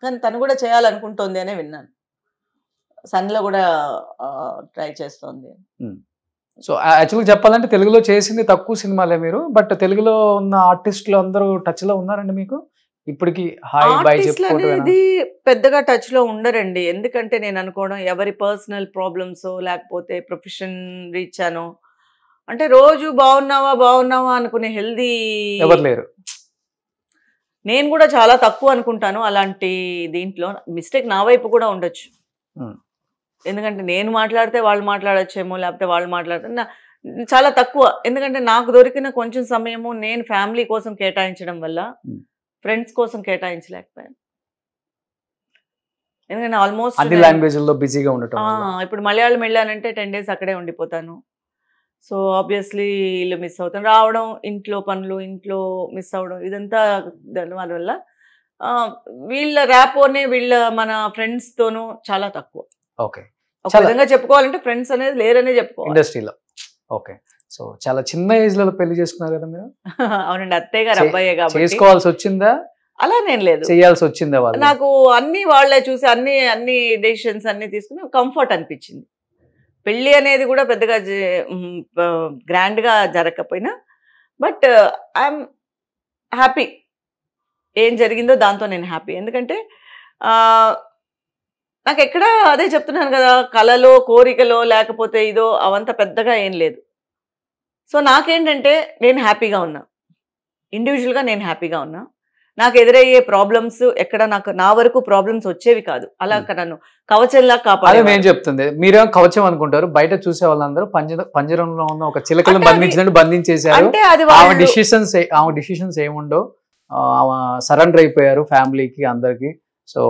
[SPEAKER 3] కానీ తను కూడా చేయాలనుకుంటోంది అనే విన్నాను, సన్లో కూడా ట్రై చేస్తోంది.
[SPEAKER 2] సో యాక్చువల్గా చెప్పాలంటే తెలుగులో చేసింది తక్కువ సినిమాలే మీరు, బట్ తెలుగులో ఉన్న ఆర్టిస్టులు అందరూ టచ్ లో ఉన్నారండి మీకు ఇప్పటికి? హాయ్ బై చెప్పుకోవడం
[SPEAKER 3] పెద్దగా టచ్ లో ఉండరండి. ఎందుకంటే నేను అనుకోవడం ఎవరి పర్సనల్ ప్రాబ్లమ్స్ లేకపోతే ప్రొఫెషన్ రీచ్ అనో, అంటే రోజు బాగున్నావా అనుకునే హెల్దీ
[SPEAKER 2] ఎవరు లేరు.
[SPEAKER 3] నేను కూడా చాలా తక్కువ అనుకుంటాను అలాంటి దీంట్లో. మిస్టేక్ నా వైపు కూడా ఉండొచ్చు, ఎందుకంటే నేను మాట్లాడితే వాళ్ళు మాట్లాడొచ్చేమో, లేకపోతే వాళ్ళు మాట్లాడితే చాలా తక్కువ. ఎందుకంటే నాకు దొరికిన కొంచెం సమయము నేను ఫ్యామిలీ కోసం కేటాయించడం వల్ల ఫ్రెండ్స్ కోసం కేటాయించలేకపోయాను. ఎందుకంటే ఆల్మోస్ట్
[SPEAKER 2] అన్ని లాంగ్వేజ్ల్లో బిజీగా ఉండటం.
[SPEAKER 3] ఇప్పుడు మలయాళం వెళ్ళానంటే 10 days అక్కడే ఉండిపోతాను. సో ఆబ్వియస్లీ ఇల్లు మిస్ అవుతాను, రావడం, ఇంట్లో పనులు, ఇంట్లో మిస్ అవ్వడం, ఇదంతా దాని వల్ల వీళ్ళ ర్యాపోనే వీళ్ళ మన ఫ్రెండ్స్ తోనూ చాలా తక్కువ.
[SPEAKER 2] ఓకే.
[SPEAKER 3] ఒక విధంగా చెప్పుకోవాలంటే ఫ్రెండ్స్ అనేది లేరనే చెప్పుకోవాలి
[SPEAKER 2] ఇండస్ట్రీలో. ఓకే. సో చాలా చిన్న ఏజ్ లో పెళ్లి చేసుకున్నారు కదా మీరు?
[SPEAKER 3] అవునండి, అత్తయ్య గారు అబ్బాయే కాబట్టి.
[SPEAKER 2] చేసుకోవాల్సి వచ్చిందా?
[SPEAKER 3] అలా నేను లేదు,
[SPEAKER 2] చేయాల్సి వచ్చిందా? వాళ్ళు
[SPEAKER 3] నాకు అన్ని వాళ్ళే చూసి అన్ని డెసిషన్స్ అన్ని తీసుకుని కంఫర్ట్ అనిపించింది. పెళ్ళి అనేది కూడా పెద్దగా గ్రాండ్ గా జరగకపోయినా, బట్ ఐఎమ్ హ్యాపీ. ఏం జరిగిందో దాంతో నేను హ్యాపీ. ఎందుకంటే నాకు ఎక్కడ అదే చెప్తున్నాను కదా, కళలో కోరికలో లేకపోతే ఇదో అవంతా పెద్దగా ఏం లేదు. సో నాకేంటంటే నేను హ్యాపీగా ఉన్నా, ఇండివిజువల్గా నేను హ్యాపీగా ఉన్నా. నాకు ఎదురయ్యే ప్రాబ్లమ్స్ ఎక్కడ నా వరకు ప్రాబ్లమ్స్ వచ్చేవి కాదు. అలా నన్ను కవచంలా కాపాడే.
[SPEAKER 2] నేను చెప్తుంది మీరేమో కవచం అనుకుంటారు, బయట చూసే వాళ్ళందరూ పంజరంలో ఉన్న ఒక చిలకలను బంధించినట్టు బంధించేశారు. ఆమె డిసిషన్స్ ఏముండో సరెండర్ అయిపోయారు ఫ్యామిలీకి, అందరికి. సో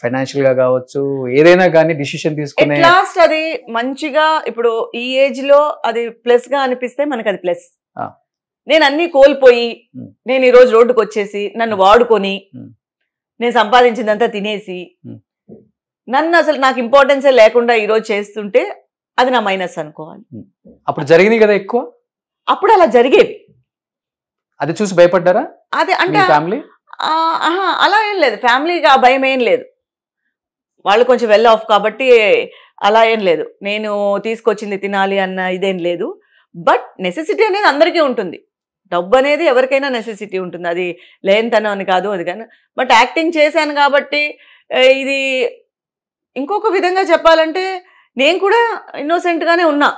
[SPEAKER 2] ఫైనాన్షియల్ గా కావచ్చు, ఏదైనా కానీ డిసిషన్ తీసుకునే
[SPEAKER 3] లాస్ట్ అది మంచిగా. ఇప్పుడు ఈ ఏజ్ లో అది ప్లస్ గా అనిపిస్తే మనకి అది ప్లస్. నేను అన్ని కోల్పోయి నేను ఈ రోజు రోడ్డుకు వచ్చేసి నన్ను వాడుకొని నేను సంపాదించిందంతా తినేసి నన్ను అసలు నాకు ఇంపార్టెన్సే లేకుండా ఈ రోజు చేస్తుంటే అది నా మైనస్ అనుకోవాలి.
[SPEAKER 2] అప్పుడు జరిగింది కదా ఎక్కువ,
[SPEAKER 3] అప్పుడు అలా జరిగేవి.
[SPEAKER 2] అది చూసి భయపడ్డారా?
[SPEAKER 3] అదే అంటే
[SPEAKER 2] ఫ్యామిలీ
[SPEAKER 3] అలా ఏం లేదు, ఫ్యామిలీకి ఆ భయం ఏం లేదు. వాళ్ళు కొంచెం వెల్ ఆఫ్ కాబట్టి అలా ఏం లేదు. నేను తీసుకొచ్చింది తినాలి అన్న ఇదేం లేదు. బట్ నెసెసిటీ అనేది అందరికీ ఉంటుంది. డబ్బు అనేది ఎవరికైనా నెసెసిటీ ఉంటుంది, అది లేనితనం అని కాదు, అది కానీ. బట్ యాక్టింగ్ చేశాను కాబట్టి ఇది ఇంకొక విధంగా చెప్పాలంటే నేను కూడా ఇన్నోసెంట్గానే ఉన్నా.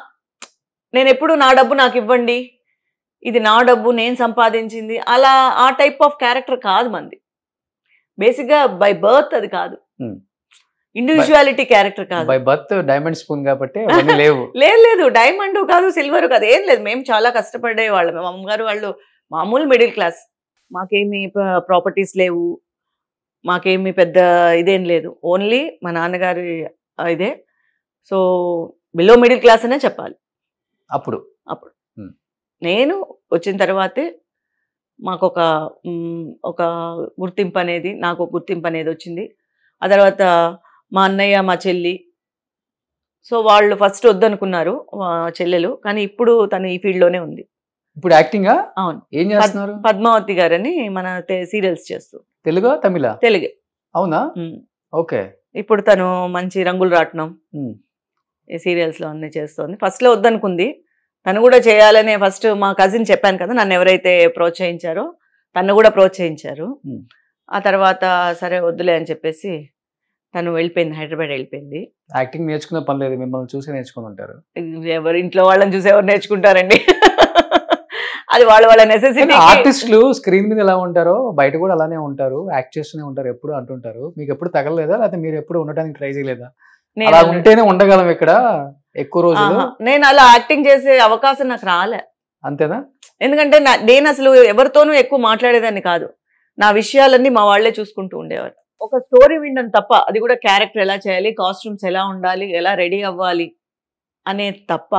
[SPEAKER 3] నేను ఎప్పుడు నా డబ్బు నాకు ఇవ్వండి, ఇది నా డబ్బు నేను సంపాదించింది, అలా ఆ టైప్ ఆఫ్ క్యారెక్టర్ కాదు మంది. బేసిక్గా బై బర్త్ అది కాదు, ఇండివిజువాలిటీ క్యారెక్టర్ కాదు.
[SPEAKER 2] బై బర్త్ డైమండ్ స్పూన్ కాబట్టి లేవు.
[SPEAKER 3] లేదు, డైమండ్ కాదు, సిల్వర్ కాదు, ఏం లేదు. మేము చాలా కష్టపడే వాళ్ళం. మా అమ్మగారు వాళ్ళు మామూలు మిడిల్ క్లాస్. మాకేమి ప్రాపర్టీస్ లేవు, మాకేమి పెద్ద ఇదేం లేదు. ఓన్లీ మా నాన్నగారి ఇదే. సో బిలో మిడిల్ క్లాస్ అనే చెప్పాలి. అప్పుడు నేను వచ్చిన తర్వాతే మాకు ఒక గుర్తింపు అనేది, నాకు ఒక గుర్తింపు అనేది వచ్చింది. ఆ తర్వాత మా అన్నయ్య, మా చెల్లి, సో వాళ్ళు ఫస్ట్ వద్దనుకున్నారు చెల్లెలు, కానీ ఇప్పుడు తను ఈ ఫీల్డ్లోనే ఉంది.
[SPEAKER 2] ఇప్పుడు యాక్టింగ్?
[SPEAKER 3] అవును.
[SPEAKER 2] ఏం చేస్తున్నారు?
[SPEAKER 3] పద్మావతి గారని మన సీరియల్స్ చేస్తూ.
[SPEAKER 2] తెలుగు తమిళ?
[SPEAKER 3] తెలుగే.
[SPEAKER 2] అవునా? ఓకే.
[SPEAKER 3] ఇప్పుడు తను మంచి రంగులు రాట్నం ఈ సీరియల్స్ లో అన్ని చేస్తోంది. ఫస్ట్ లో వద్దనుకుంది, తను కూడా చేయాలని. ఫస్ట్ మా కజిన్ చెప్పాను కదా, నన్ను ఎవరైతే ప్రోత్సహించారో తను కూడా ప్రోత్సహించారు. ఆ తర్వాత సరే వద్దులే అని చెప్పేసి తను వెళ్ళిపోయింది, హైదరాబాద్ వెళ్ళిపోయింది.
[SPEAKER 2] యాక్టింగ్ నేర్చుకునే పని లేదు, మిమ్మల్ని చూసి నేర్చుకుని ఉంటారు.
[SPEAKER 3] ఎవరు ఇంట్లో వాళ్ళని చూసి ఎవరు నేర్చుకుంటారండి? అది వాళ్ళ నెసెసిటీ.
[SPEAKER 2] ఆర్టిస్టులు స్క్రీన్ మీద ఎలా ఉంటారో బయట కూడా అలానే ఉంటారు, యాక్ట్ చేస్తూనే ఉంటారు ఎప్పుడు అంటుంటారు. మీకు ఎప్పుడు తగలలేదా, లేకపోతే మీరు ఎప్పుడు ఉండటానికి ట్రై చేయలేదా? అలా ఉంటేనే ఉండగలం ఇక్కడ ఎక్కువ రోజులు.
[SPEAKER 3] నేను అలా యాక్టింగ్ చేసే అవకాశం నాకు రాలే.
[SPEAKER 2] అంతేనా?
[SPEAKER 3] ఎందుకంటే నేను అసలు ఎవరితోనూ ఎక్కువ మాట్లాడేదాన్ని కాదు. నా విషయాలన్నీ మా వాళ్లే చూసుకుంటూ ఉండేవారు. ఒక స్టోరీ వినడం తప్ప, అది కూడా క్యారెక్టర్ ఎలా చేయాలి, కాస్ట్యూమ్స్ ఎలా ఉండాలి, ఎలా రెడీ అవ్వాలి అనేది తప్ప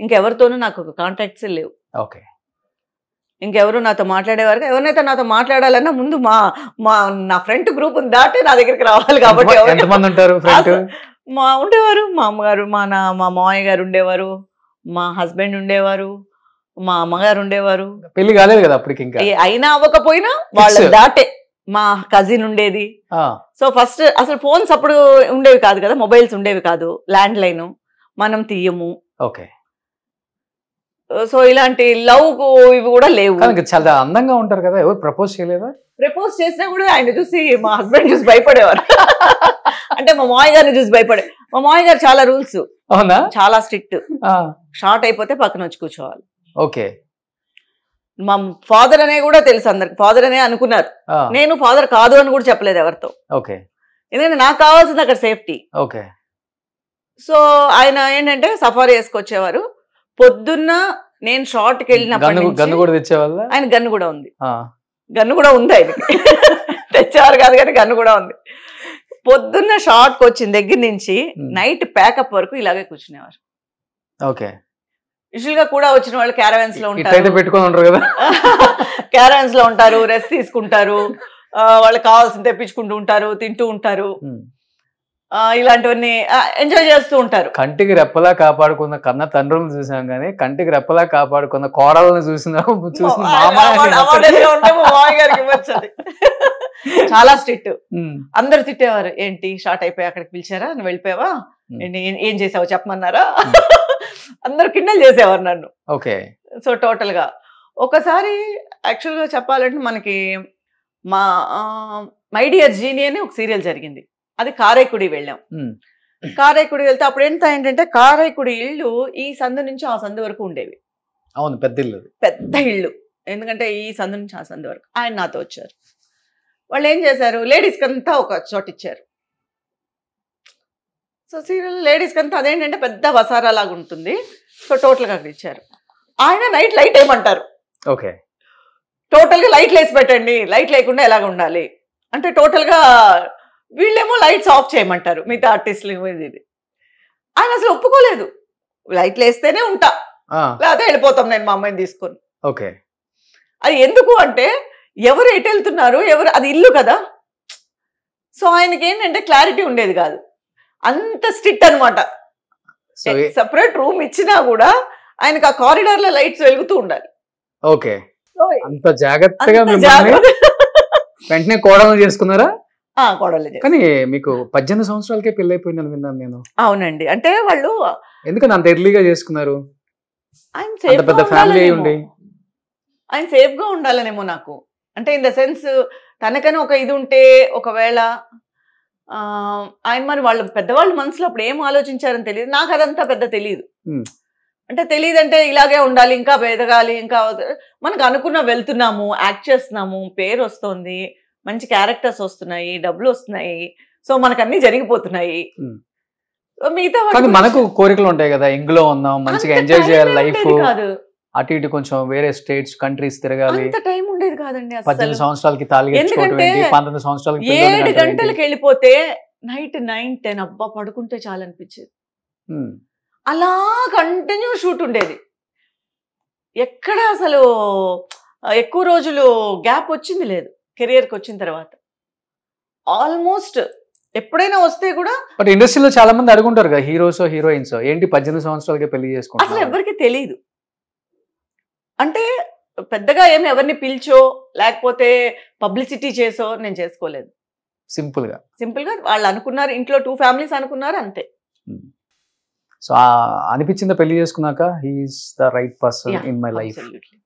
[SPEAKER 3] ఇంకెవరితోనూ నాకు ఒక కాంటాక్ట్స్ లేవు.
[SPEAKER 2] ఓకే.
[SPEAKER 3] ఇంకెవరు నాతో మాట్లాడేవారు, ఎవరినైతే నాతో మాట్లాడాలన్నా ముందు నా ఫ్రెండ్ గ్రూప్ దాటే నా దగ్గరికి రావాలి. కాబట్టి
[SPEAKER 2] ఎంతమంది ఉంటారు?
[SPEAKER 3] ఉండేవారు మా అమ్మగారు, మా మామయ్య గారు ఉండేవారు, మా హస్బెండ్ ఉండేవారు, మా అమ్మగారు ఉండేవారు.
[SPEAKER 2] పెళ్లి కాలేదు కదా అప్పటికి, ఇంకా
[SPEAKER 3] అయినా అవ్వకపోయినా వాళ్ళు దాటే మా కజిన్ ఉండేది. సో ఫస్ట్ అసలు ఫోన్స్ అప్పుడు ఉండేవి కాదు కదా, మొబైల్స్ ఉండేవి కాదు, ల్యాండ్ లైన్ మనం తీయము.
[SPEAKER 2] ఓకే.
[SPEAKER 3] సో ఇలాంటి లవ్ ఇవి కూడా లేవు.
[SPEAKER 2] చాలా అందంగా ఉంటారు కదా, ఎవరు ప్రపోజ్ చేయలేదా?
[SPEAKER 3] ప్రపోజ్ చేసినా కూడా ఆయన చూసి మా హస్బెండ్ చూసి భయపడేవారు. అంటే మా మామయ్య గారిని చూసి భయపడే. మా మామయ్య గారు చాలా రూల్స్,
[SPEAKER 2] అవునా,
[SPEAKER 3] చాలా స్ట్రిక్ట్. షార్ట్ అయిపోతే పక్కన వచ్చి కూర్చోవాలి.
[SPEAKER 2] ఓకే.
[SPEAKER 3] మా ఫాదర్ అనే కూడా తెలుసు అందరికి, ఫాదర్ అనే అనుకున్నారు. నేను ఫాదర్ కాదు అని కూడా చెప్పలేదు ఎవరితో.
[SPEAKER 2] ఓకే.
[SPEAKER 3] ఎందుకంటే నాకు కావాల్సింది అక్కడ సేఫ్టీ.
[SPEAKER 2] ఓకే. సో
[SPEAKER 3] ఆయన ఏంటంటే సఫారీ వేసుకొచ్చేవారు. పొద్దున్న నేను షార్ట్కి వెళ్ళినప్పుడు
[SPEAKER 2] గన్ను కూడా తెచ్చేవాళ్ళ.
[SPEAKER 3] ఆయన గన్ను కూడా ఉంది, గన్ను కూడా ఉంది ఆయనకి. తెచ్చేవారు కాదు కానీ గన్ను కూడా ఉంది. పొద్దున్న షార్ట్కి వచ్చిన దగ్గర నుంచి నైట్ ప్యాకప్ వరకు ఇలాగే కూర్చునేవారు.
[SPEAKER 2] ఓకే.
[SPEAKER 3] యూజువల్ గా కూడా వచ్చిన వాళ్ళు క్యారవాన్స్ లో
[SPEAKER 2] ఉంటారు, పెట్టుకొని ఉంటారు కదా,
[SPEAKER 3] క్యారవాన్స్ లో ఉంటారు, రెస్ట్ తీసుకుంటారు, వాళ్ళకి కావాల్సింది తెప్పించుకుంటూ ఉంటారు, తింటూ ఉంటారు, ఇలాంటివన్నీ ఎంజాయ్ చేస్తూ ఉంటారు.
[SPEAKER 2] కంటికి రెప్పలా కాపాడుకున్న కన్న తండ్రులను చూసాం కానీ కంటికి రెప్పలా కాపాడుకున్న కోడలను
[SPEAKER 3] చాలా స్ట్రిక్ట్. అందరు తిట్టేవారు, ఏంటి షార్ట్ అయిపోయి అక్కడికి పిలిచారా, నువ్వు వెళ్ళిపోయావా, ఏం చేసావో చెప్పమన్నారా, అందరు కిండల్ చేసేవారు నన్ను.
[SPEAKER 2] ఓకే.
[SPEAKER 3] సో టోటల్ గా ఒకసారి యాక్చువల్ గా చెప్పాలంటే మనకి మై డియర్ జీని అని ఒక సీరియల్ జరిగింది. అది కారైకుడి వెళ్ళాం. కారైకుడి వెళ్తే అప్పుడు ఏంటంటే కారైకుడి ఇల్లు ఈ సందు నుంచి ఆ సందు వరకు ఉండేవి.
[SPEAKER 2] అవును, పెద్ద ఇల్లు, పెద్ద
[SPEAKER 3] ఇల్లు. ఎందుకంటే ఈ సందు నుంచి ఆ సందు వరకు. ఆయన నాతో వచ్చారు. వాళ్ళు ఏం చేశారు, లేడీస్ కంతా ఒక చోట ఇచ్చారు. సో సీరియల్ లేడీస్ కంతా అదేంటంటే పెద్ద వసారా లాగా ఉంటుంది. సో టోటల్ గా అక్కడ ఇచ్చారు. ఆయన నైట్ లైట్ వేయమంటారు.
[SPEAKER 2] ఓకే.
[SPEAKER 3] టోటల్ గా లైట్లు వేసి పెట్టండి, లైట్ లేకుండా ఎలాగ ఉండాలి అంటే టోటల్ గా వీళ్ళేమో లైట్స్ ఆఫ్ చేయమంటారు మిగతా ఆర్టిస్టులు. ఇది ఆయన అసలు ఒప్పుకోలేదు, లైట్లు వేస్తేనే ఉంటా, లేకపోతే వెళ్ళిపోతాం నేను మా అమ్మాయిని తీసుకొని.
[SPEAKER 2] ఓకే.
[SPEAKER 3] అది ఎందుకు అంటే ఎవరు ఎటు వెళ్తున్నారు, ఎవరు, అది ఇల్లు కదా. సో ఆయనకి ఏంటంటే క్లారిటీ ఉండేది కాదు, అంత స్ట్రిక్ట్ అనమాట. సెపరేట్ రూమ్ ఇచ్చినా కూడా ఆయనకు ఆ కారిడార్ లో లైట్స్ వెలుగుతూ ఉండాలి.
[SPEAKER 2] ఓకే. అంత జాగ్రత్తగా వెంటనే కోడలు చేసుకున్నారా?
[SPEAKER 3] కోడలు.
[SPEAKER 2] కానీ మీకు 18 సంవత్సరాలకే పెళ్లి అయిపోయిందని విన్నాను నేను.
[SPEAKER 3] అవునండి. అంటే వాళ్ళు
[SPEAKER 2] ఎందుకని అంత ఎర్లీగా చేసుకున్నారు?
[SPEAKER 3] ఆయన
[SPEAKER 2] పెద్ద ఫ్యామిలీ ఉండి
[SPEAKER 3] ఆయన సేఫ్ గా ఉండాలనేమో నాకు. అంటే ఇన్ ద సెన్స్ తనకని ఒక ఇది ఉంటే ఒకవేళ ఆయన మరి వాళ్ళు పెద్దవాళ్ళు మనసులో అప్పుడు ఏం ఆలోచించారని తెలియదు నాకు. అదంతా పెద్ద తెలియదు. అంటే తెలియదంటే ఇలాగే ఉండాలి, ఇంకా ఎదగాలి, ఇంకా మనకు అనుకున్న వెళ్తున్నాము, యాక్ట్ చేస్తున్నాము, పేరు వస్తుంది, మంచి క్యారెక్టర్స్ వస్తున్నాయి, డబ్బులు వస్తున్నాయి, సో మనకు అన్ని జరిగిపోతున్నాయి. మిగతా
[SPEAKER 2] మనకు కోరికలు ఉంటాయి కదా, ఇంగ్లో ఉన్నాం, మంచిగా ఎంజాయ్ చేయాలి లైఫ్, అటు ఇటు కొంచెం వేరే స్టేట్స్ కంట్రీస్ తిరగాలి.
[SPEAKER 3] అంత టైం ఉండేది కాదండి.
[SPEAKER 2] 18 సంవత్సరాలకి తాళి కట్టుకోవడం, 19 సంవత్సరాలకి
[SPEAKER 3] 7 గంటలకు వెళ్ళిపోతే నైట్ 9-10 అబ్బా పడుకుంటే చాలా అనిపించేది. అలా కంటిన్యూ షూట్ ఉండేది. ఎక్కడ అసలు ఎక్కువ రోజులు గ్యాప్ వచ్చింది లేదు కెరియర్కి వచ్చిన తర్వాత. ఆల్మోస్ట్ ఎప్పుడైనా వస్తే కూడా.
[SPEAKER 2] బట్ ఇండస్ట్రీలో చాలా మంది అడుగుంటారు కదా, హీరోస్ హీరోయిన్స్, ఏంటి 18 సంవత్సరాలకే పెళ్లి చేసుకుంటారు?
[SPEAKER 3] అసలు ఎవరికి తెలియదు. అంటే పెద్దగా ఏమి ఎవరిని పిలిచో లేకపోతే పబ్లిసిటీ చేసో నేను చేసుకోలేదు.
[SPEAKER 2] సింపుల్ గా
[SPEAKER 3] వాళ్ళు అనుకున్నారు, ఇంట్లో 2 ఫ్యామిలీస్ అనుకున్నారు అంతే.
[SPEAKER 2] సో అనిపించిందా పెళ్లి చేసుకున్నాక he is the right person in my life?
[SPEAKER 3] Absolutely.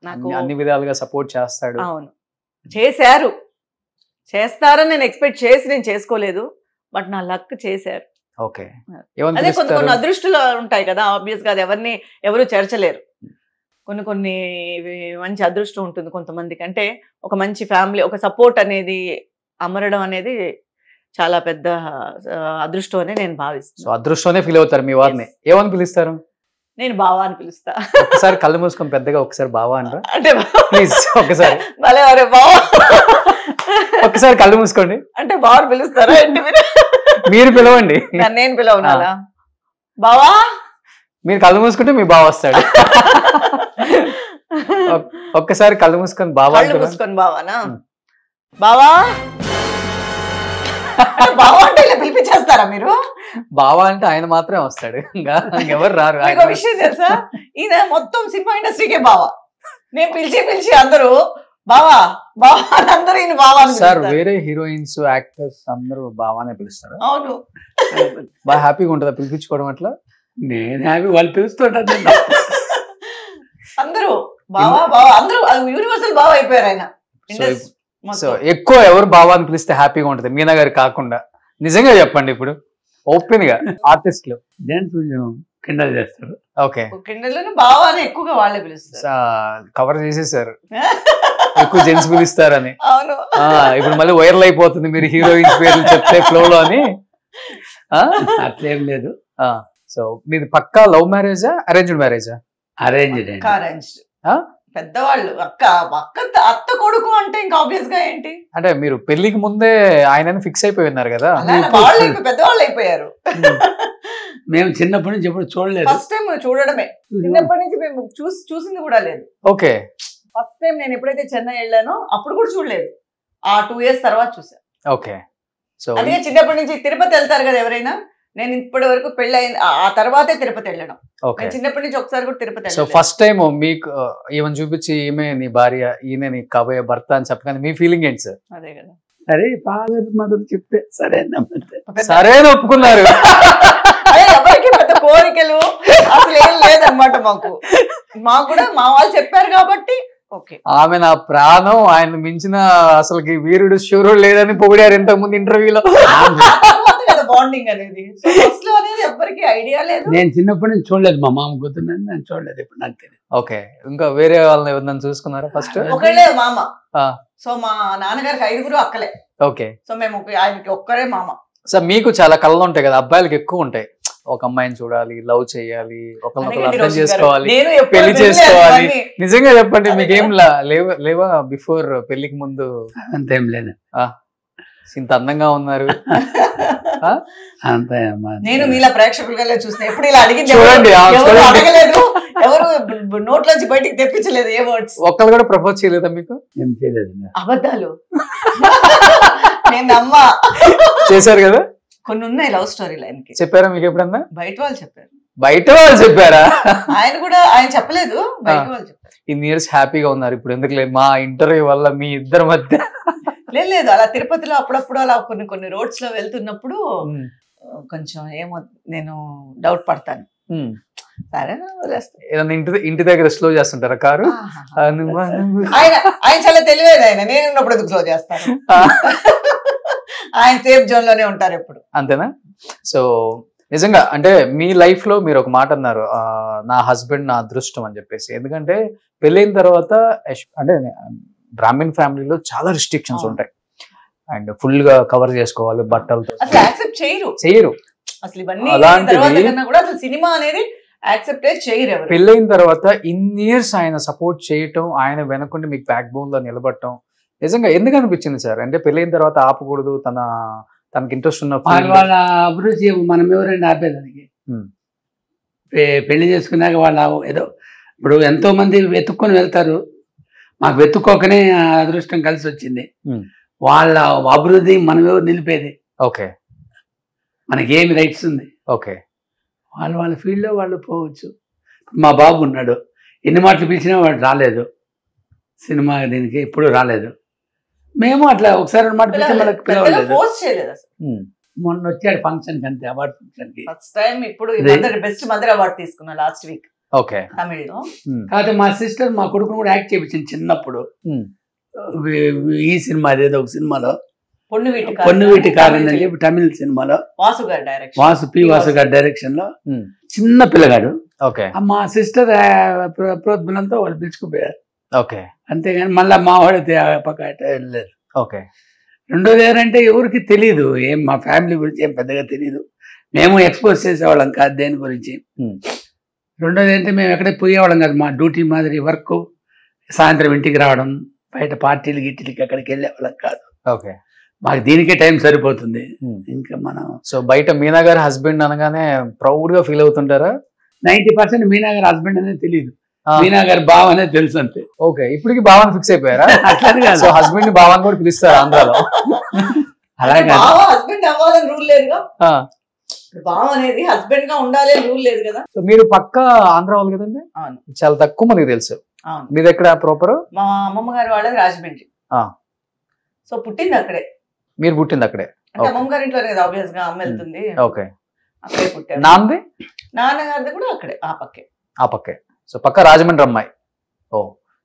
[SPEAKER 3] నాకు
[SPEAKER 2] అన్ని విధాలుగా సపోర్ట్ చేస్తాడు.
[SPEAKER 3] అవును, చేస్తారని నేను ఎక్స్పెక్ట్ చేసి నేను చేసుకోలేదు, బట్ నా లక్ చేశారు.
[SPEAKER 2] ఓకే,
[SPEAKER 3] అదే కొన్ని అదృష్టులు ఉంటాయి కదా, ఆబ్వియస్ గా అది ఎవరు చేర్చలేరు. కొన్ని మంచి అదృష్టం ఉంటుంది కొంతమందికి. అంటే ఒక మంచి ఫ్యామిలీ, ఒక సపోర్ట్ అనేది అమరడం అనేది చాలా పెద్ద అదృష్టం అని నేను భావిస్తాను.
[SPEAKER 2] అదృష్టంనే ఫీల్ అవుతారు మీ వారిని. ఏమని పిలుస్తారు?
[SPEAKER 3] నేను బావా అని పిలుస్తా.
[SPEAKER 2] ఒకసారి కళ్ళు మూసుకొని పెద్దగా ఒకసారి బావా అనరా
[SPEAKER 3] అంటే
[SPEAKER 2] ప్లీజ్? ఒకసారి
[SPEAKER 3] భలే బావా,
[SPEAKER 2] ఒకసారి కళ్ళు మూసుకోండి.
[SPEAKER 3] అంటే బావని పిలుస్తారా ఏంటి
[SPEAKER 2] మీరు పిలవండి,
[SPEAKER 3] నేను పిలవనాలా? బావా
[SPEAKER 2] మీరు కళ్ళు మూసుకుంటే మీ బావ వస్తాడు. ఒక్కసారి కళ్ళు మూసుకొని బావా,
[SPEAKER 3] కళ్ళు మూసుకొని బావానా? బావా బావా అంటే ఇలా పిలిపించేస్తారా మీరు?
[SPEAKER 2] బావా అంటే ఆయన మాత్రమే వస్తాడు, ఇంకెవరు రారు.
[SPEAKER 3] మీకు విషయం తెలుసా, ఈయన మొత్తం సినిమా ఇండస్ట్రీకే బావా. నేను పిలిచి అందరూ బావా అందరూ ఈయన బావా
[SPEAKER 2] సార్. వేరే హీరోయిన్స్, యాక్టర్స్ అందరూ బావానే పిలుస్తారు.
[SPEAKER 3] అవును,
[SPEAKER 2] బాగా హ్యాపీగా ఉంటుందా పిలిపించుకోవడం అట్లా?
[SPEAKER 4] నేను హ్యాపీ, వాళ్ళు పిలుస్తుంటారు
[SPEAKER 3] అందరూ బావా అందరూ యూనివర్సల్ బావా అయిపోయారు ఆయన.
[SPEAKER 2] సో ఎక్కువ ఎవరు బావా అని పిలిస్తే హ్యాపీగా ఉంటుంది మీనా గారు కాకుండా? నిజంగా చెప్పండి ఇప్పుడు ఓపెన్ గా. ఆర్టిస్టులు
[SPEAKER 4] జెంట్స్ కొంచెం కిండల్ చేస్తారు.
[SPEAKER 2] ఓకే,
[SPEAKER 3] కిండల్లోనే బావా అని ఎక్కువగా వాళ్ళే పిలుస్తారు.
[SPEAKER 2] కవర్ చేసేసారు, ఎక్కువ జెంట్స్ పిలుస్తారని.
[SPEAKER 3] అవును,
[SPEAKER 2] ఇప్పుడు మళ్ళీ వైరల్ అయిపోతుంది మీరు హీరోయిన్స్ పేర్లు చెప్తే ఫ్లో లో అని.
[SPEAKER 4] అట్లేం లేదు.
[SPEAKER 2] సో మీది పక్కా లవ్ మ్యారేజా అరేంజ్డ్ మ్యారేజా?
[SPEAKER 4] అరేంజ్డ్.
[SPEAKER 3] పెద్దవాళ్ళు అత్త కొడుకు అంటే ఇంకా ఆబ్వియస్ గా ఏంటి
[SPEAKER 2] అంటే మీరు పెళ్లికి ముందే ఆయన ఫిక్స్ అయిపోయి ఉన్నారు కదా,
[SPEAKER 3] పెద్దవాళ్ళు అయిపోయారు.
[SPEAKER 4] మేము చిన్నప్పటి నుంచి ఎప్పుడు చూడలేదు,
[SPEAKER 3] ఫస్ట్ టైం చూడడమే. చిన్నప్పటి నుంచి మేము చూసింది కూడా లేదు.
[SPEAKER 2] ఓకే,
[SPEAKER 3] ఫస్ట్ టైం నేను ఎప్పుడైతే చెన్నై వెళ్ళానో అప్పుడు కూడా చూడలేదు, ఆ 2 years తర్వాత చూసాను.
[SPEAKER 2] ఓకే, సో
[SPEAKER 3] అదే చిన్నప్పటి నుంచి తిరుపతి వెళ్తారు కదా ఎవరైనా, నేను ఇప్పటి వరకు పెళ్లి అయిన ఆ తర్వాతే తిరుపతి వెళ్ళడం. చిన్నప్పటి నుంచి ఒకసారి కూడా తిరుపతి.
[SPEAKER 2] సో ఫస్ట్ టైం మీకు ఈమెను చూపించి ఈమె నీ భార్య, ఈయన నీ కాబోయే భర్త అని చెప్పగానే మీ ఫీలింగ్ ఏంటి సార్?
[SPEAKER 3] అదే కదా,
[SPEAKER 4] సరే ఫాదర్ మదర్ చెప్తే
[SPEAKER 2] సరే ఒప్పుకున్నారు.
[SPEAKER 3] అదే ఎవరికి పెద్ద కోరికలు అసలు ఏం లేదనమాట మాకు కూడా మా వాళ్ళు చెప్పారు కాబట్టి ఓకే.
[SPEAKER 2] ఆమె నా ప్రాణం, ఆయన మించిన అసలుకి వీరుడు శూరుడు లేదని పొగిడారు ఇంతకు ముందు ఇంటర్వ్యూలో.
[SPEAKER 3] బాండింగ్ అనేది ఎవరికి ఐడియా లేదు.
[SPEAKER 4] నేను చిన్నప్పటి నుంచి చూడలేదు, మా మామ కూతురుని నేను చూడలేదు, ఇప్పుడు నాకు తెలియదు.
[SPEAKER 2] ఓకే, ఇంకా వేరే వాళ్ళని ఎవరిని చూసుకున్నారా? ఫస్ట్
[SPEAKER 3] ఒకళ్ళే మామ. సో మా నాన్నగారికి 5 అక్కలే.
[SPEAKER 2] ఓకే, సో
[SPEAKER 3] మేము ఆయనకి ఒక్కరే మామ.
[SPEAKER 2] సార్ మీకు చాలా కళలు ఉంటాయి కదా, అబ్బాయిలకి ఎక్కువ ఉంటాయి. ఒక అమ్మాయిని చూడాలి, లవ్ చేయాలి, ఒకరినొకరు అర్థం చేసుకోవాలి, పెళ్లి చేసుకోవాలి. నిజంగా చెప్పండి, మీకేం లేవా బిఫోర్ పెళ్లికి ముందు?
[SPEAKER 4] అంతేం లేదు,
[SPEAKER 2] ఇంత అందంగా ఉన్నారు.
[SPEAKER 4] అంతే,
[SPEAKER 3] నేను మీలా ప్రేక్షకులుగా చూసిన ఎప్పుడు ఇలా అడిగింది
[SPEAKER 2] చూడండి,
[SPEAKER 3] అడగలేదు, ఎవరు నోట్లోంచి బయటికి తెప్పించలేదు ఏ వర్డ్స్.
[SPEAKER 2] ఒక్కరు కూడా ప్రపోజ్ చేయలేదా మీకు?
[SPEAKER 4] ఏం చేయలేదు.
[SPEAKER 3] అబద్ధాలు నేను నమ్మా.
[SPEAKER 2] చేశారు కదా,
[SPEAKER 3] కొన్ని ఉన్నాయి లవ్ స్టోరీ లైన్కి.
[SPEAKER 2] చెప్పారా మీకు ఎప్పుడన్నా?
[SPEAKER 3] బయట వాళ్ళు చెప్పారు.
[SPEAKER 2] బయట వాళ్ళు చెప్పారా?
[SPEAKER 3] ఆయన చెప్పలేదు, బయట వాళ్ళు చెప్పారు.
[SPEAKER 2] ఇన్ని ఇయర్స్ హ్యాపీగా ఉన్నారు, ఇప్పుడు ఎందుకు లేదు మా ఇంటర్వ్యూ వల్ల మీ ఇద్దరి మధ్య?
[SPEAKER 3] లేదు, అలా తిరుపతిలో అప్పుడప్పుడు అలా కొన్ని రోడ్స్ లో వెళ్తున్నప్పుడు కొంచెం ఏమో నేను డౌట్ పడతాను. సరే
[SPEAKER 2] ఏదన్నా ఇంటి దగ్గర స్లో చేస్తుంటారా కారు?
[SPEAKER 3] ఆయన చాలా తెలివేది, నేను ఉన్నప్పుడు ఎందుకు స్లో చేస్తాను? ఆయన సేఫ్ జోన్ లోనే ఉంటారు ఎప్పుడు.
[SPEAKER 2] అంతేనా? సో నిజంగా అంటే మీ లైఫ్ లో మీరు ఒక మాట అన్నారు, నా హస్బెండ్ నా అదృష్టం అని చెప్పేసి. ఎందుకంటే పెళ్ళైన తర్వాత అంటే బ్రాహ్మణ్ ఫ్యామిలీలో చాలా రిస్ట్రిక్షన్స్ ఉంటాయి, అండ్ ఫుల్ గా కవర్ చేసుకోవాలి బట్టలతో, చేయరు అసలు
[SPEAKER 3] ఇవన్నీ. అలాంటిది సినిమా అనేది యాక్సెప్ట్ చేయరు.
[SPEAKER 2] పెళ్ళైన తర్వాత ఇన్ని ఇయర్స్ ఆయన సపోర్ట్ చేయటం, ఆయన వెనకుండి మీకు బ్యాక్ బోన్ లో నిలబడటం నిజంగా ఎందుకు అనిపించింది సార్? అంటే పెళ్ళైన తర్వాత ఆపకూడదు, తనకి ఇంట్రెస్ట్ ఉన్న
[SPEAKER 4] వాళ్ళ అభిరుచి మనం ఎవరైనా ఆపేదానికి. పెళ్లి చేసుకున్నాక వాళ్ళ ఏదో ఇప్పుడు ఎంతో మంది వెతుక్కొని వెళ్తారు, మాకు వెతుక్కోకనే అదృష్టం కలిసి వచ్చింది. వాళ్ళ అభివృద్ధి మనం ఎవరు నిలిపేది?
[SPEAKER 2] ఓకే,
[SPEAKER 4] మనకేమి రైట్స్ ఉంది?
[SPEAKER 2] ఓకే,
[SPEAKER 4] వాళ్ళ ఫీల్డ్లో వాళ్ళు పోవచ్చు. మా బాబు ఉన్నాడు, ఎన్ని మాటలు పిలిచినా వాడు రాలేదు సినిమా, దీనికి ఎప్పుడు రాలేదు. మేము అట్లా ఒకసారి అన్నమాట పిలిచి మనకు పిలవలేదు.
[SPEAKER 3] ఫోర్స్ చేయలేదు అసలు.
[SPEAKER 4] మొన్న వచ్చాడు ఫంక్షన్ కి అంతే, అవార్డ్ ఫంక్షన్ కి.
[SPEAKER 3] ఫస్ట్ టైం ఇప్పుడు బెస్ట్ మదర్ అవార్డు తీసుకున్నా లాస్ట్ వీక్
[SPEAKER 2] ఓకే.
[SPEAKER 3] తమిళ్లో.
[SPEAKER 4] కాకపోతే మా సిస్టర్ మా కొడుకును కూడా యాక్ట్ చేయించింది చిన్నప్పుడు. ఈ సినిమా ఏదో ఒక సినిమాలో పొన్ను వీటి కారణం అని చెప్పి తమిళ సినిమాలో
[SPEAKER 3] వాసు గారి డైరెక్షన్,
[SPEAKER 4] వాసు గారి డైరెక్షన్ లో చిన్న పిల్లగాడు.
[SPEAKER 2] ఓకే.
[SPEAKER 4] మా సిస్టర్ ప్రోద్బలంతో వాళ్ళు పిలుచుకుపోయారు.
[SPEAKER 2] ఓకే.
[SPEAKER 4] అంతేగాని మళ్ళీ మా వాడు పక్క వెళ్ళలేదు.
[SPEAKER 2] ఓకే.
[SPEAKER 4] రెండోది ఏంటంటే ఎవరికి తెలియదు, ఏం మా ఫ్యామిలీ గురించి ఏం పెద్దగా తెలియదు, మేము ఎక్స్పోజ్ చేసేవాళ్ళం కాదు దేని గురించి. రెండోది ఏంటంటే మేము ఎక్కడికి పోయేవాళ్ళం కాదు, మా డ్యూటీ మాదిరి వర్క్, సాయంత్రం ఇంటికి రావడం, బయట పార్టీలు గిట్టిలకి ఎక్కడికి వెళ్ళేవాళ్ళం కాదు.
[SPEAKER 2] ఓకే.
[SPEAKER 4] మాకు దీనికే టైం సరిపోతుంది. ఇంకా మనం
[SPEAKER 2] సో బయట మీనా గారి హస్బెండ్ అనగానే ప్రౌడ్ గా ఫీల్ అవుతుంటారా?
[SPEAKER 4] 90% మీనా గారి హస్బెండ్ అనేది తెలియదు, మీనా గారి బావ అనేది తెలుసు అంతే.
[SPEAKER 2] ఓకే. ఇప్పటికి భావాన్ని ఫిక్స్ అయిపోయారా?
[SPEAKER 4] అట్లా
[SPEAKER 2] సో హస్బెండ్ ని భావాన్ని కూడా పిలుస్తారు ఆంధ్రాలో.
[SPEAKER 4] అలాగే
[SPEAKER 3] హస్బెండ్ అవ్వాలని రూల్ లేదుగా, బావ అనేది హస్బెండ్ గా ఉండాలి రూల్ లేదు కదా.
[SPEAKER 2] సో మీరు పక్క ఆంధ్ర వాళ్ళు కదండి?
[SPEAKER 3] అవును.
[SPEAKER 2] చాలా తక్కువ మందికి తెలుసు.
[SPEAKER 3] అవును.
[SPEAKER 2] మీది ఎక్కడ ప్రాపర్?
[SPEAKER 3] మా అమ్మమ్మ గారి వాళ్ళది రాజమండ్రి. సో పుట్టింది అక్కడే.
[SPEAKER 2] మీరు పుట్టింది అక్కడే?
[SPEAKER 3] అంటే అమ్మమ్మ గారి ఇంట్లోనే కదా ఆబ్వియస్ గా అమ్మ వెళ్తుంది.
[SPEAKER 2] ఓకే.
[SPEAKER 3] అక్కడే పుట్టారు.
[SPEAKER 2] నాన్నది?
[SPEAKER 3] నాన్నగారిది కూడా అక్కడే, ఆ పక్కే.
[SPEAKER 2] సో పక్క రాజమండ్రి అమ్మాయి. ఓ.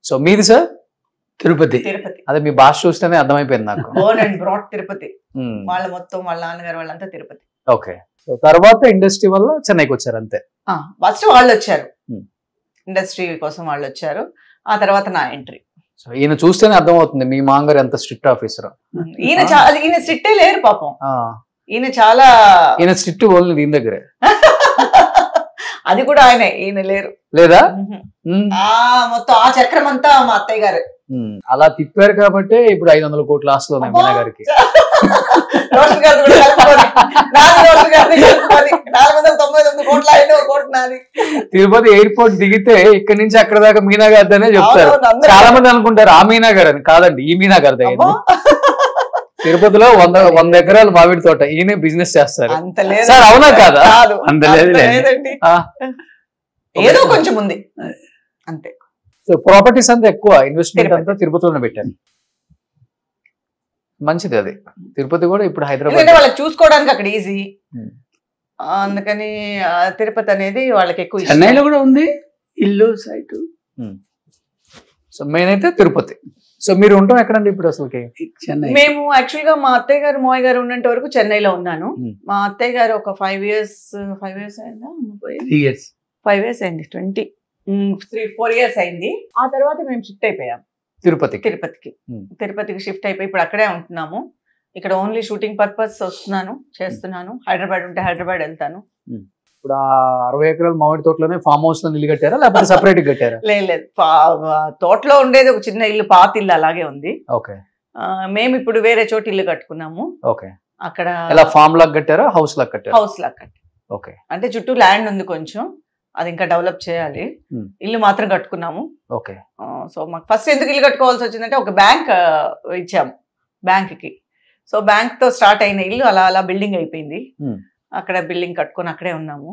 [SPEAKER 2] సో మీది సార్?
[SPEAKER 4] తిరుపతి.
[SPEAKER 2] అదే మీ భాష చూస్తేనే అర్థమైపోయింది నాకు.
[SPEAKER 3] Born and brought Tirupati. వాళ్ళ మొత్తం వాళ్ళ నాన్నగారు వాళ్ళంతా తిరుపతి.
[SPEAKER 2] ఓకే. సో తర్వాత ఇండస్ట్రీ వల్ల చెన్నైకి వచ్చారు అంతే?
[SPEAKER 3] ఫస్ట్ వాళ్ళు వచ్చారు, ఇండస్ట్రీ కోసం వాళ్ళు వచ్చారు. ఆ తర్వాత నా ఎంట్రీ.
[SPEAKER 2] సో ఈయన చూస్తేనే అర్థం అవుతుంది మీ మాంగారు ఎంత స్ట్రిక్ట్ ఆఫీసర్.
[SPEAKER 3] ఈయన స్ట్రిక్టే లేరు పాపం. ఈయన
[SPEAKER 2] స్ట్రిక్ట్ ఓన్లీ దీని దగ్గరే.
[SPEAKER 3] అది కూడా ఆయనే, ఈయన లేరు.
[SPEAKER 2] లేదా?
[SPEAKER 3] మొత్తం ఆ చక్రం అంతా మా అత్తయ్య గారు
[SPEAKER 2] అలా తిప్పారు కాబట్టి ఇప్పుడు 500 కోట్ల ఆస్తులు ఉన్నాయి మీనా గారికి. తిరుపతి ఎయిర్పోర్ట్ దిగితే ఇక్కడి నుంచి అక్కడ దాకా మీనా గారిదనే చెప్తారు. చాలా మంది అనుకుంటారు ఆ మీనా గారు అని. కాదండి, ఈ మీనా గారిదే. తిరుపతిలో 100 ఎకరాలు మామిడి తోట, ఈయన బిజినెస్ చేస్తారు సార్. అవునా కాదా?
[SPEAKER 4] అంత లేదండి,
[SPEAKER 3] ఏదో కొంచెం ఉంది అంతే.
[SPEAKER 2] సో ప్రాపర్టీస్ అంతా ఎక్కువ ఇన్వెస్ట్మెంట్ అంతా తిరుపతిలోనే పెట్టారు. మంచిది అది. తిరుపతి కూడా ఇప్పుడు హైదరాబాద్
[SPEAKER 3] వాళ్ళకి చూసుకోవడానికి అక్కడ ఈజీ, అందుకని తిరుపతి అనేది వాళ్ళకి ఎక్కువ.
[SPEAKER 4] చెన్నైలో కూడా ఉంది ఇల్లు సైట్.
[SPEAKER 2] సో మెయిన్ అయితే తిరుపతి. సో మీరు ఉంటాం ఎక్కడండి ఇప్పుడు అసలుకి?
[SPEAKER 4] చెన్నై.
[SPEAKER 3] మేము యాక్చువల్ గా మా అత్తయ్య గారు మోయ్ గారు ఉన్నంత వరకు చెన్నైలో ఉన్నాను. మా అత్తయ్య గారు ఒక 5 years అయిందా? 5 years అయింది, 3-4 years అయింది. ఆ తర్వాత మేము షిఫ్ట్ అయిపోయాం తిరుపతికి షిఫ్ట్ అయిపోయి ఇప్పుడు అక్కడే ఉంటున్నాము. ఇక్కడ ఓన్లీ షూటింగ్ పర్పస్ వస్తున్నాను, చేస్తున్నాను. హైదరాబాద్ ఉంటే హైదరాబాద్ వెళ్తాను.
[SPEAKER 2] ఇప్పుడు 60 ఎకరాల మామిడి తోటలోనే ఫామ్ హౌస్ లో ఇల్లు కట్టారా లేకపోతే సెపరేట్ కట్టారా?
[SPEAKER 3] లేదు, తోటలో ఉండేది ఒక చిన్న ఇల్లు, పాత ఇల్లు అలాగే ఉంది.
[SPEAKER 2] ఓకే.
[SPEAKER 3] మేము ఇప్పుడు వేరే చోట ఇల్లు కట్టుకున్నాము.
[SPEAKER 2] ఓకే.
[SPEAKER 3] అక్కడ
[SPEAKER 2] ఫామ్ లాగా కట్టారా హౌస్ లాగా కట్టారా?
[SPEAKER 3] హౌస్ లాగా కట్టారు.
[SPEAKER 2] ఓకే.
[SPEAKER 3] అంటే చుట్టూ ల్యాండ్ ఉంది కొంచెం, అది ఇంకా డెవలప్ చేయాలి. ఇల్లు మాత్రం కట్టుకున్నాము.
[SPEAKER 2] ఓకే.
[SPEAKER 3] సో మాకు ఫస్ట్ ఎందుకు ఇల్లు కట్టుకోవాల్సి వచ్చిందంటే ఒక బ్యాంక్ ఇచ్చాము బ్యాంక్కి. సో బ్యాంక్ తో స్టార్ట్ అయిన ఇల్లు అలా అలా బిల్డింగ్ అయిపోయింది. అక్కడ బిల్డింగ్ కట్టుకొని అక్కడే ఉన్నాము.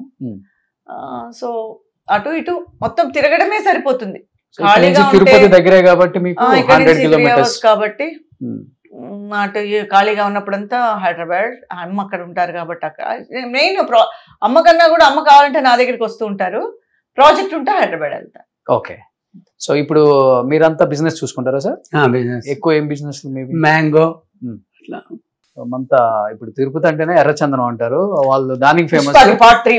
[SPEAKER 3] సో అటు ఇటు మొత్తం తిరగడమే సరిపోతుంది.
[SPEAKER 2] తిరుపతి దగ్గరే కాబట్టి మీకు 100 kilometers
[SPEAKER 3] కాబట్టి అటు ఖాళీగా ఉన్నప్పుడంతా హైదరాబాద్, అమ్మ అక్కడ ఉంటారు కాబట్టి అక్కడ మెయిన్ అమ్మ కన్నా కూడా అమ్మ కావాలంటే నా దగ్గరికి వస్తూ ఉంటారు. ప్రాజెక్ట్ ఉంటే హైదరాబాద్ వెళ్తా.
[SPEAKER 2] ఓకే. సో ఇప్పుడు మీరంతా బిజినెస్ చూసుకుంటారా సార్?
[SPEAKER 4] బిజినెస్
[SPEAKER 2] ఎక్కువ ఏం బిజినెస్?
[SPEAKER 4] మ్యాంగో.
[SPEAKER 2] అంతా ఇప్పుడు తిరుపతి అంటేనే ఎర్రచందనం అంటారు వాళ్ళు, దానికి ఫేమస్.
[SPEAKER 3] Part 3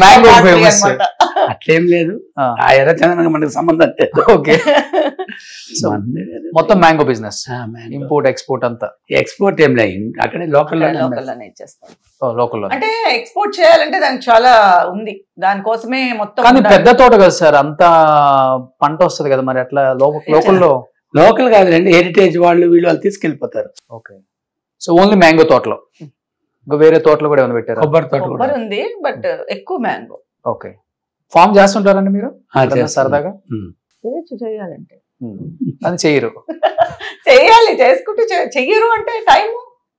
[SPEAKER 2] mango famous.
[SPEAKER 4] అట్లేం లేదు, ఆ ఎర్రచందనం మనకు సంబంధం లేదు.
[SPEAKER 2] ఓకే. మొత్తం మ్యాంగో బిజినెస్, ఇంపోర్ట్ ఎక్స్పోర్ట్ అంతా.
[SPEAKER 4] ఎక్స్పోర్ట్ ఏం లేదు, అక్కడే లోకల్లోనే
[SPEAKER 3] ఇచ్చేస్తాం.
[SPEAKER 2] లోకల్లో
[SPEAKER 3] అంటే ఎక్స్పోర్ట్ చేయాలంటే దానికి చాలా ఉంది, దానికోసమే మొత్తం.
[SPEAKER 2] కానీ పెద్ద తోట కదా సార్, అంత పంట వస్తుంది కదా, మరి అట్లా లోకల్లో?
[SPEAKER 4] లోకల్ కాదులేండి, హెరిటేజ్ వాళ్ళు వీళ్ళు తీసుకెళ్ళిపోతారు.
[SPEAKER 2] ఓకే. సో ఓన్లీ మ్యాంగో తోటలో, ఇంకా వేరే తోటలో కూడా ఏమైనా పెట్టారు?
[SPEAKER 3] కొబ్బరి ఉంది, బట్ ఎక్కువ మ్యాంగో.
[SPEAKER 2] ఓకే. ఫామ్ చేస్తుంటారండి మీరు సరదాగా?
[SPEAKER 3] చేయాలంటే
[SPEAKER 2] అది చెయ్యరు.
[SPEAKER 3] చెయ్యాలి, చేసుకుంటే చెయ్యరు అంటే టైం.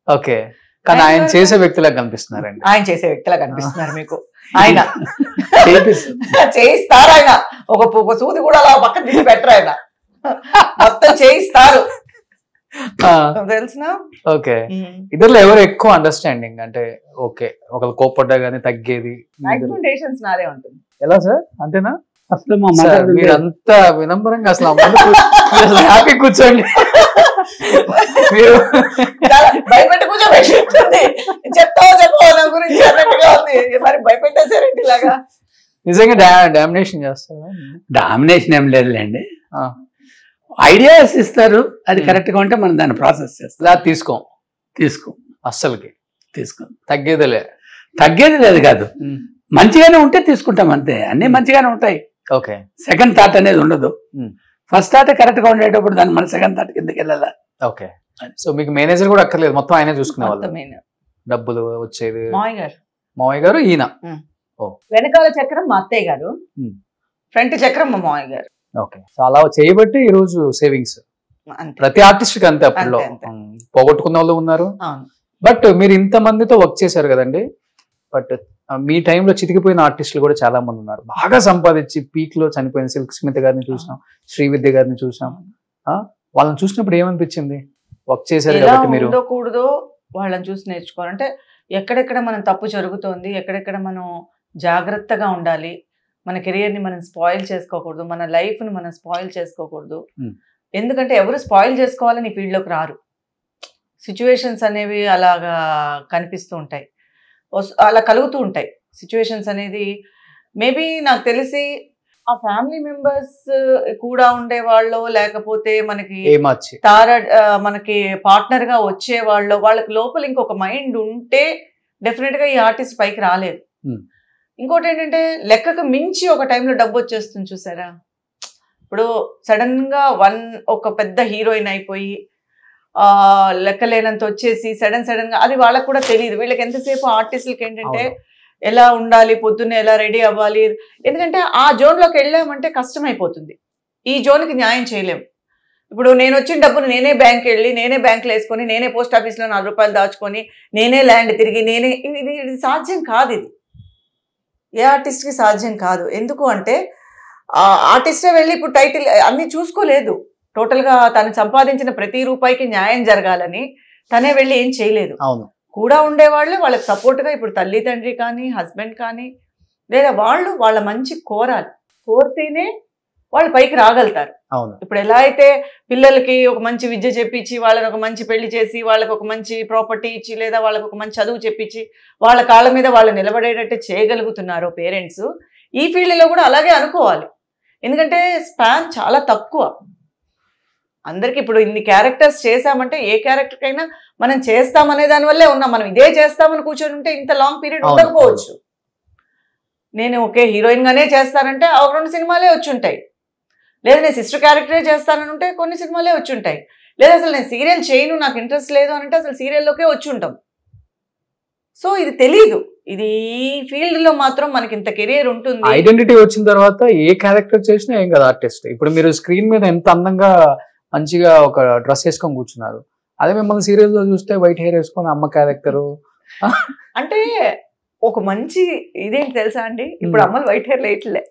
[SPEAKER 2] ఓకే. కానీ ఆయన చేసే వ్యక్తిలా కనిపిస్తున్నారండి.
[SPEAKER 3] ఆయన చేసే వ్యక్తిలా కనిపిస్తున్నారు మీకు. ఆయన చేయిస్తారు, ఆయన ఒక సూది కూడా అలా పక్కన తీసి పెట్టరు. ఆయన మొత్తం చేయిస్తారు తెలిసిన.
[SPEAKER 2] ఓకే, ఇద్దరులో ఎవరు ఎక్కువ అండర్స్టాండింగ్? అంటే ఓకే, ఒకరు కోపడ్డా గానీ తగ్గేది
[SPEAKER 3] డాక్యుమెంటేషన్స్ నాదే ఉంటుంది.
[SPEAKER 2] ఎలా సార్? అంతేనా?
[SPEAKER 4] అసలు మా
[SPEAKER 2] సార్,
[SPEAKER 4] మదర్
[SPEAKER 2] మీరంతా వినమ్రంగా అసలు హ్యాపీ కూర్చోండి. మీరు
[SPEAKER 3] భయపెట్టి కూర్చోబెట్టింది. చెప్తావో చెప్పవో నా గురించి అన్నట్టుగా ఉంది. మరి భయపెట్టేసారండి ఇలాగా.
[SPEAKER 2] నిజంగా డామినేషన్ చేస్తారా?
[SPEAKER 4] డామినేషన్ ఏం లేదులేండి, ఐడియాస్ ఇస్తారు, అది కరెక్ట్ గా ఉంటే మనం దాన్ని ప్రాసెస్ చేస్తాం.
[SPEAKER 2] ఇలా తీసుకో అస్సలకి తగ్గేదిలే.
[SPEAKER 4] తగ్గేది లేదు కాదు, మంచిగానే ఉంటే తీసుకుంటాం అంతే. అన్ని మంచిగానే ఉంటాయి.
[SPEAKER 2] ఓకే,
[SPEAKER 4] సెకండ్ థాట్ అనేది ఉండదు. ఫస్ట్ థాట్ కరెక్ట్ గా ఉండేటప్పుడు దాన్ని మన సెకండ్ థాట్ కిందకి వెళ్ళాలా.
[SPEAKER 2] ఓకే, సో మీకు మేనేజర్ కూడా అక్కర్లేదు, మొత్తం ఆయనే చూసుకునేవాళ్ళు. డబ్బులు వచ్చేది మావయ్య గారు, ఈయన.
[SPEAKER 3] వెనకాల చక్రం మా అత్తయ్య గారు, ఫ్రంట్ చక్రం మా మావయ్య గారు.
[SPEAKER 2] ఓకే, సో అలా చేయబట్టి ఈ రోజు సేవింగ్స్ ప్రతి ఆర్టిస్ట్ కి అంతే. అప్పట్లో పోగొట్టుకున్న వాళ్ళు ఉన్నారు. బట్ మీరు ఇంత మందితో వర్క్ చేశారు కదండి, బట్ మీ టైంలో చితికిపోయిన ఆర్టిస్టులు కూడా చాలా మంది ఉన్నారు, బాగా సంపాదించి పీక్ లో చనిపోయిన సిల్క్ స్మిత గారిని చూసాం, శ్రీవిద్య గారిని చూసాం. వాళ్ళని చూసినప్పుడు ఏమనిపించింది? వర్క్ చేశారు కాబట్టి మీరు
[SPEAKER 3] ఉండకూడదు వాళ్ళని చూసి నేర్చుకోవాలంటే ఎక్కడెక్కడ మనం తప్పు జరుగుతోంది, ఎక్కడెక్కడ మనం జాగ్రత్తగా ఉండాలి, మన కెరియర్ని మనం స్పాయిల్ చేసుకోకూడదు, మన లైఫ్ని మనం స్పాయిల్ చేసుకోకూడదు. ఎందుకంటే ఎవరు స్పాయిల్ చేసుకోవాలని ఈ ఫీల్డ్లోకి రారు. సిచ్యువేషన్స్ అనేవి అలాగా కనిపిస్తూ ఉంటాయి, అలా కలుగుతూ ఉంటాయి సిచ్యువేషన్స్ అనేది. మేబీ నాకు తెలిసి ఆ ఫ్యామిలీ మెంబర్స్ కూడా ఉండేవాళ్ళు, లేకపోతే మనకి మనకి పార్ట్నర్ గా వచ్చేవాళ్ళు, వాళ్ళకి లోపల ఇంకొక మైండ్ ఉంటే డెఫినెట్ గా ఈ ఆర్టిస్ట్ పైకి రాలేదు. ఇంకోటి ఏంటంటే లెక్కకు మించి ఒక టైంలో డబ్బు వచ్చేస్తుంది చూసారా. ఇప్పుడు సడన్ గా ఒక పెద్ద హీరోయిన్ అయిపోయి లెక్కలేనంత వచ్చేసి సడన్ గా అది వాళ్ళకు కూడా తెలియదు. వీళ్ళకి ఎంతసేపు ఆర్టిస్టులకి ఏంటంటే ఎలా ఉండాలి, పొద్దున్నే ఎలా రెడీ అవ్వాలి, ఎందుకంటే ఆ జోన్లోకి వెళ్ళామంటే కష్టం అయిపోతుంది. ఈ జోన్కి న్యాయం చేయలేము. ఇప్పుడు నేను వచ్చిన డబ్బును నేనే బ్యాంక్ వెళ్ళి, నేనే బ్యాంకులో వేసుకొని, నేనే పోస్ట్ ఆఫీస్లో 4 రూపాయలు దాచుకొని, నేనే ల్యాండ్ తిరిగి, ఇది సాధ్యం కాదు. ఇది ఏ ఆర్టిస్ట్కి సాధ్యం కాదు. ఎందుకు అంటే ఆర్టిస్టే వెళ్ళి ఇప్పుడు టైటిల్ అన్ని చూసుకోలేదు. టోటల్గా తను సంపాదించిన ప్రతి రూపాయికి న్యాయం జరగాలని తనే వెళ్ళి ఏం చేయలేదు. కూడా ఉండేవాళ్ళు వాళ్ళకి సపోర్ట్గా ఇప్పుడు తల్లి తండ్రి కానీ, హస్బెండ్ కానీ, లేదా వాళ్ళ మంచి కోరితేనే వాళ్ళు పైకి రాగలుగుతారు. ఇప్పుడు ఎలా అయితే పిల్లలకి ఒక మంచి విద్య చెప్పించి, వాళ్ళని ఒక మంచి పెళ్లి చేసి, వాళ్ళకి ఒక మంచి ప్రాపర్టీ ఇచ్చి, లేదా వాళ్ళకి ఒక మంచి చదువు చెప్పించి, వాళ్ళ కాళ్ళ మీద వాళ్ళు నిలబడేటట్టు చేయగలుగుతున్నారు పేరెంట్స్, ఈ ఫీల్డ్లో కూడా అలాగే అనుకోవాలి. ఎందుకంటే స్పాన్ చాలా తక్కువ అందరికి. ఇప్పుడు ఇన్ని క్యారెక్టర్స్ చేసామంటే ఏ క్యారెక్టర్కైనా మనం చేస్తామనే దానివల్లే ఉన్నాం. మనం ఇదే చేస్తామని కూర్చొని ఉంటే ఇంత లాంగ్ పీరియడ్ ఉండకపోవచ్చు. నేను ఒకే హీరోయిన్ గానే చేస్తానంటే 2 సినిమాలే వచ్చి ఉంటాయి, లేదా నేను సిస్టర్ క్యారెక్టరే చేస్తానని ఉంటే కొన్ని సినిమాలే వచ్చి ఉంటాయి, లేదా అసలు నేను సీరియల్ చేయను, నాకు ఇంట్రెస్ట్ లేదు అని అంటే అసలు సీరియల్లోకే వచ్చి ఉంటాం. సో ఇది తెలీదు. ఇది ఈ ఫీల్డ్ లో మాత్రం మనకి ఇంత కెరియర్ ఉంటుంది.
[SPEAKER 2] ఐడెంటిటీ వచ్చిన తర్వాత ఏ క్యారెక్టర్ చేసినా ఏం కదా ఆర్టిస్ట్. ఇప్పుడు మీరు స్క్రీన్ మీద ఎంత అందంగా మంచిగా ఒక డ్రెస్ వేసుకొని కూర్చున్నారు, అదే మిమ్మల్ని సీరియల్ లో చూస్తే వైట్ హెయిర్ వేసుకొని అమ్మ క్యారెక్టర్
[SPEAKER 3] అంటే ఒక మంచి ఇదేంటి తెలుసా అండి, ఇప్పుడు అమ్మలు వైట్ హెయిర్ లేట్లే,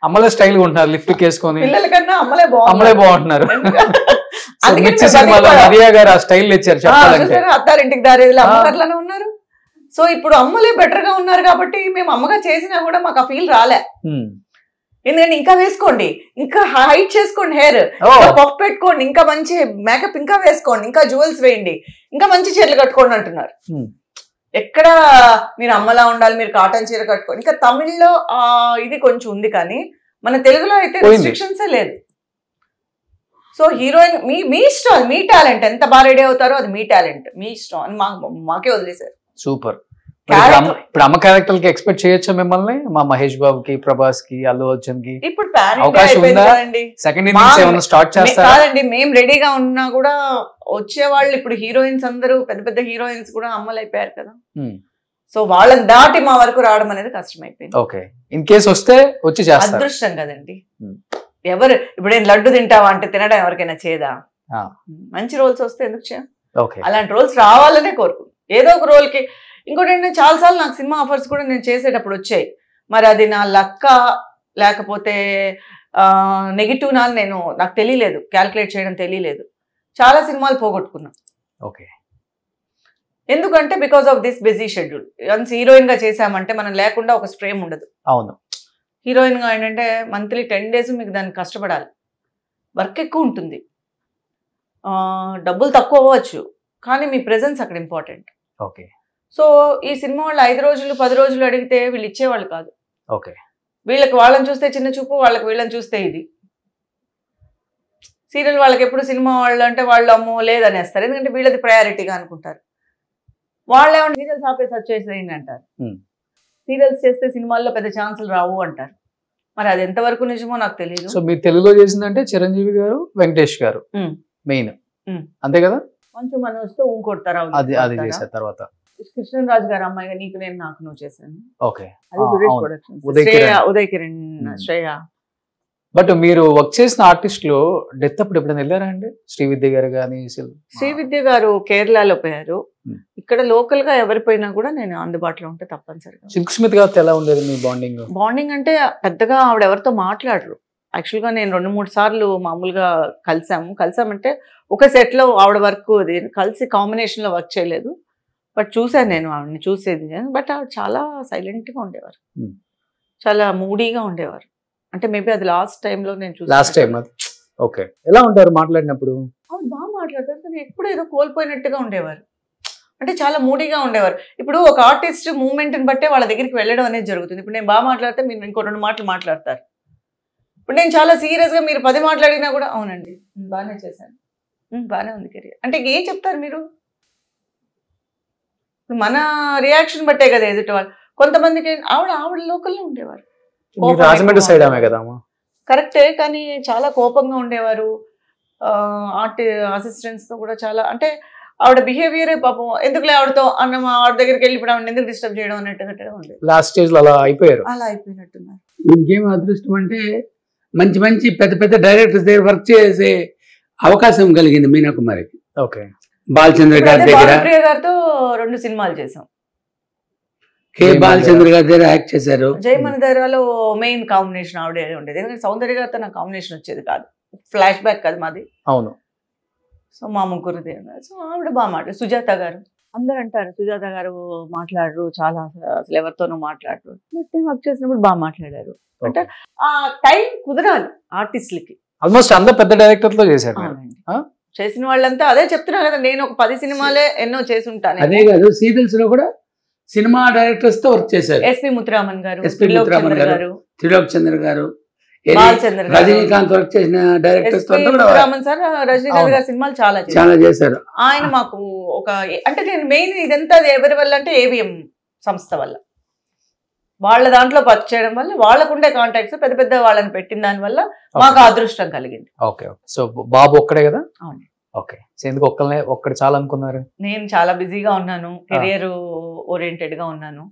[SPEAKER 2] అమ్మలే స్టైల్ గా ఉంటున్నారు, లిఫ్ట్ వేసుకొని.
[SPEAKER 3] పిల్లల కన్నా అమ్మలే
[SPEAKER 2] బాగుంటున్నారు. మరియా గారు ఆ స్టైల్ ఇచ్చారు చెప్పాలంటే.
[SPEAKER 3] అత్తారింటికి దారేదిలో అమ్మగారులానే ఉన్నారు. సో ఇప్పుడు అమ్మలే బెటర్ గా ఉన్నారు కాబట్టి మేము అమ్మగా చేసినా కూడా మాకు ఆ ఫీల్ రాలే. ఎందుకంటే ఇంకా వేసుకోండి, ఇంకా హైట్ చేసుకోండి, హెయిర్ పఫ్ పెట్టుకోండి, ఇంకా మంచి మేకప్ ఇంకా వేసుకోండి, ఇంకా జ్యువెల్స్ వేయండి, ఇంకా మంచి చీరలు కట్టుకోండి అంటున్నారు. ఎక్కడ మీరు అమ్మలా ఉండాలి, మీరు కాటన్ చీర కట్టుకోండి. ఇంకా తమిళ్లో ఇది కొంచెం ఉంది, కానీ మన తెలుగులో అయితే రెస్ట్రిక్షన్సే లేదు. సో హీరోయిన్ మీ ఇష్టం, మీ టాలెంట్, ఎంత బాగా రెడీ అవుతారో అది మీ టాలెంట్, మీ ఇష్టం అని మాకే వదిలేశారు.
[SPEAKER 2] సూపర్. ఇప్పుడు అమ్మ క్యారెక్టర్ కి ఎక్స్పెక్ట్ చేయొచ్చా మిమ్మల్ని? మా మహేష్ బాబుకి, ప్రభాస్ కి, అల్లు అర్జున్ కి
[SPEAKER 3] ఇప్పుడు
[SPEAKER 2] అవకాశం ఉందా? సెకండ్ ఇన్నింగ్స్ ఏమైనా స్టార్ట్ చేస్తారా?
[SPEAKER 3] కాదండి, మేము రెడీగా ఉన్నా కూడా వచ్చేవాళ్ళు ఇప్పుడు హీరోయిన్స్ అందరూ పెద్ద పెద్ద హీరోయిన్స్ కూడా అమ్మలు అయిపోయారు కదా. సో వాళ్ళని దాటి మా వరకు రావడం అనేది కష్టమైపోయింది.
[SPEAKER 2] ఓకే, ఇన్ కేసు వస్తే వచ్చి చేస్తారు.
[SPEAKER 3] అదృష్టం కదండి. ఎవరు ఇప్పుడు లడ్డు తింటావా అంటే తినడం ఎవరికైనా చేదా? మంచి రోల్స్ వస్తే ఎందుకు చేయ, అలాంటి రోల్స్ రావాలనే కోరుకుంటాం. ఏదో ఒక రోల్ కి. ఇంకోటి ఏంటంటే చాలాసార్లు నాకు సినిమా ఆఫర్స్ కూడా నేను చేసేటప్పుడు వచ్చాయి. మరి అది నా లక్క లేకపోతే నెగిటివ్ నాకు తెలియలేదు, క్యాల్కులేట్ చేయడం తెలియలేదు. చాలా సినిమాలు పోగొట్టుకున్నాం.
[SPEAKER 2] ఓకే.
[SPEAKER 3] ఎందుకంటే because of this busy schedule. Once heroine గా చేసామంటే మనం లేకుండా ఒక స్ట్రేమ్ ఉండదు.
[SPEAKER 2] అవును.
[SPEAKER 3] హీరోయిన్ గా ఏంటంటే మంత్లీ 10 days మీకు దానికి కష్టపడాలి, వర్క్ ఎక్కువ ఉంటుంది, డబ్బులు తక్కువ అవ్వచ్చు, కానీ మీ ప్రెజెన్స్ అక్కడ ఇంపార్టెంట్.
[SPEAKER 2] ఓకే.
[SPEAKER 3] సో ఈ సినిమా వాళ్ళు 5 రోజులు 10 రోజులు అడిగితే వీళ్ళు ఇచ్చేవాళ్ళు కాదు.
[SPEAKER 2] ఓకే.
[SPEAKER 3] వీళ్ళకి వాళ్ళని చూస్తే చిన్న చూపు, వాళ్ళకి వీళ్ళని చూస్తే ఇది. సీరియల్ వాళ్ళకి ఎప్పుడు సినిమా వాళ్ళు అంటే వాళ్ళు అమ్మో లేదనేస్తారు, ఎందుకంటే వీళ్ళది ప్రయారిటీగా అనుకుంటారు. వాళ్ళు ఏమన్నా సీరియల్స్ ఆపేసి వచ్చేసేయండి అంటారు. సీరియల్స్ చేస్తే సినిమాల్లో పెద్ద ఛాన్సులు రావు అంటారు. మరి అది ఎంతవరకు నిజమో నాకు తెలియదు.
[SPEAKER 2] సో మీరు తెలుగులో చేసిందంటే చిరంజీవి గారు, వెంకటేష్ గారు మెయిన్, అంతే కదా?
[SPEAKER 3] కొంచెం మనం వస్తే ఊంకొడతారా,
[SPEAKER 2] అది చేశారు. తర్వాత
[SPEAKER 3] కృష్ణరాజు గారు అమ్మాయిగా నీకు నేను నాకు నువ్వు చేశాను.
[SPEAKER 2] ఓకే.
[SPEAKER 3] అది సురేష్ ప్రొడక్షన్స్, ఉదయ్ కిరణ్, శ్రేయ.
[SPEAKER 2] బట్ మీరు వర్క్ చేసిన ఆర్టిస్టులు డెత్ అప్పుడు ఎప్పుడైనా వెళ్ళారా అండి? శ్రీవిద్య గారు కానీ?
[SPEAKER 3] శ్రీవిద్య గారు కేరళలో పోయారు. ఇక్కడ లోకల్ గా ఎవరి పోయినా కూడా నేను అందుబాటులో ఉంటే తప్పనిసరిగా.
[SPEAKER 2] సుస్మిత గారితో ఎలా ఉండేది మీ బాండింగ్?
[SPEAKER 3] బాండింగ్ అంటే పెద్దగా ఆవిడ ఎవరితో మాట్లాడరు. యాక్చువల్ గా నేను 2-3 సార్లు మామూలుగా కలిసామంటే ఒక సెట్ లో ఆవిడ వర్క్ కలిసి కాంబినేషన్ లో వర్క్ చేయలేదు. బట్ చూసాను నేను ఆవిడని, చూసేది. బట్ ఆవిడ చాలా సైలెంట్ గా ఉండేవారు, చాలా మూడీగా ఉండేవారు. అంటే మేబీ అది లాస్ట్ టైంలో నేను చూసాను.
[SPEAKER 2] లాస్ట్ టైం అది. ఓకే. ఎలా ఉంటారు మాట్లాడినప్పుడు?
[SPEAKER 3] అవును, బాగా మాట్లాడతారు, కానీ ఎప్పుడు ఏదో కోల్పోయినట్టుగా ఉండేవారు. అంటే చాలా మూడీగా ఉండేవారు. ఇప్పుడు ఒక ఆర్టిస్ట్ మూమెంట్ని బట్టే వాళ్ళ దగ్గరికి వెళ్ళడం అనేది జరుగుతుంది. ఇప్పుడు నేను బాగా మాట్లాడితే మీరు ఇంకో 2 మాటలు మాట్లాడతారు. ఇప్పుడు నేను చాలా సీరియస్గా మీరు 10 మాట్లాడినా కూడా అవునండి బాగానే చేశాను, బాగానే ఉంది కెరీర్ అంటే ఏం చెప్తారు మీరు? మన రియాక్షన్ బట్టే కదా ఎదుటి వాళ్ళు. కొంతమందికి ఆవిడ లోకల్లో ఉండేవారు.
[SPEAKER 2] రాజమండ్రి సైడ్ ఆమె కదా?
[SPEAKER 3] కరెక్టే, కానీ చాలా కోపంగా ఉండేవారు. అసిస్టెంట్స్ తో కూడా చాలా, అంటే ఆవిడ బిహేవియరే పాపం ఎందుకులే ఆవిడతో అన్న ఆవిడ దగ్గరికి వెళ్ళి ఇప్పుడు ఆవిడ ఎందుకు డిస్టర్బ్ చేయడం అన్నట్టుగా ఉండేది.
[SPEAKER 2] లాస్ట్ స్టేజ్ లో అలా అయిపోయారు.
[SPEAKER 3] అలా అయిపోయినట్టున్నారు.
[SPEAKER 4] ఇంకేం అదృష్టం అంటే మంచి మంచి పెద్ద పెద్ద డైరెక్టర్స్ దగ్గర వర్క్ చేసే అవకాశం కలిగింది మీనా కుమారికి.
[SPEAKER 2] ఓకే.
[SPEAKER 4] బాలచంద్ర గారి దగ్గర,
[SPEAKER 3] ప్రియ గారితో 2 సినిమాలు చేసాం.
[SPEAKER 4] కే బాలచంద్ర గారి దగ్గర యాక్ట్ చేశారు.
[SPEAKER 3] జయమని దగ్గరలో మెయిన్ కాంబినేషన్ ఆవిడే ఉండేది, ఎందుకంటే సౌందర్య గారితో నాకు కాంబినేషన్ వచ్చేది కాదు. ఫ్లాష్ బ్యాక్ కదా మాది.
[SPEAKER 2] అవును.
[SPEAKER 3] సో మా ముగ్గురుది. సో ఆవిడ బాగా మాట్లాడు. సుజాత గారు అందరు అంటారు సుజాత గారు మాట్లాడరు, చాలా అసలు ఎవరితోనూ మాట్లాడరు. వర్క్ చేసినప్పుడు బాగా మాట్లాడారు. అంటే ఆ టైం కుదరాలి ఆర్టిస్టులకి.
[SPEAKER 2] ఆల్మోస్ట్ అందరు పెద్ద డైరెక్టర్తో చేశారు.
[SPEAKER 3] చేసిన వాళ్ళంతా అదే చెప్తున్నా కదా, నేను ఒక 10 సినిమాలే ఎన్నో చేసి ఉంటాను.
[SPEAKER 4] అదే కాదు, సీరియల్స్ లో కూడా సినిమా డైరెక్టర్స్ తో వర్క్ చేశారు.
[SPEAKER 3] ఎస్పి ముత్తురామన్ గారు,
[SPEAKER 4] త్రిలోక్ చంద్ర గారు, రజనీకాంత్ వర్క్ చేసిన డైరెక్టర్స్ తో
[SPEAKER 3] సార్ రజనీకాంత్ గారి సినిమాలు చాలా
[SPEAKER 4] చేశారు.
[SPEAKER 3] ఆయన మాకు ఒక, అంటే నేను మెయిన్ ఇదంతా ఎవరి వల్ల అంటే ఏవిఎం సంస్థ వల్ల, వాళ్ళ దాంట్లో వర్క్ చేయడం వల్ల, వాళ్ళకుండే కాంటాక్ట్స్ పెద్ద పెద్ద వాళ్ళని పెట్టిన దాని వల్ల మాకు అదృష్టం కలిగింది.
[SPEAKER 2] ఓకే. సో బాబు ఒక్కడే కదా?
[SPEAKER 3] అవును.
[SPEAKER 2] ఓకే. ఎందుకు ఒక్కడే చాలా అనుకున్నారు?
[SPEAKER 3] నేను చాలా బిజీగా ఉన్నాను, కెరియర్ ఓరియంటెడ్ గా ఉన్నాను.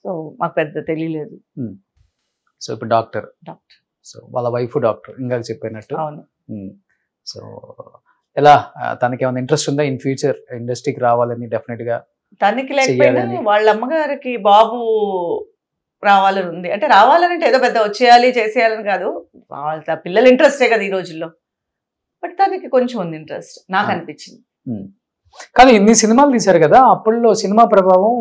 [SPEAKER 3] సో మాకు పెద్ద తెలియలేదు.
[SPEAKER 2] సో ఇప్పుడు డాక్టర్. సో వాళ్ళ వైఫ్ డాక్టర్, ఇంకా చెప్పినట్టు.
[SPEAKER 3] అవును.
[SPEAKER 2] సో ఎలా, తనకి ఏమైనా ఇంట్రెస్ట్ ఉందా ఇన్ ఫ్యూచర్ ఇండస్ట్రీకి రావాలని? డెఫినెట్ గా
[SPEAKER 3] తనకి లేకపోయినా వాళ్ళ అమ్మగారికి బాబు రావాలని ఉంది. అంటే రావాలంటే ఏదో పెద్ద వచ్చేయాలి చేసేయాలని కాదు, వాళ్ళ పిల్లల ఇంట్రెస్టే కదా ఈ రోజుల్లో. బట్ తనకి కొంచెం ఉంది ఇంట్రెస్ట్, నాకు అనిపించింది.
[SPEAKER 2] కానీ ఇన్ని సినిమాలు తీశారు కదా, అప్పట్లో సినిమా ప్రభావం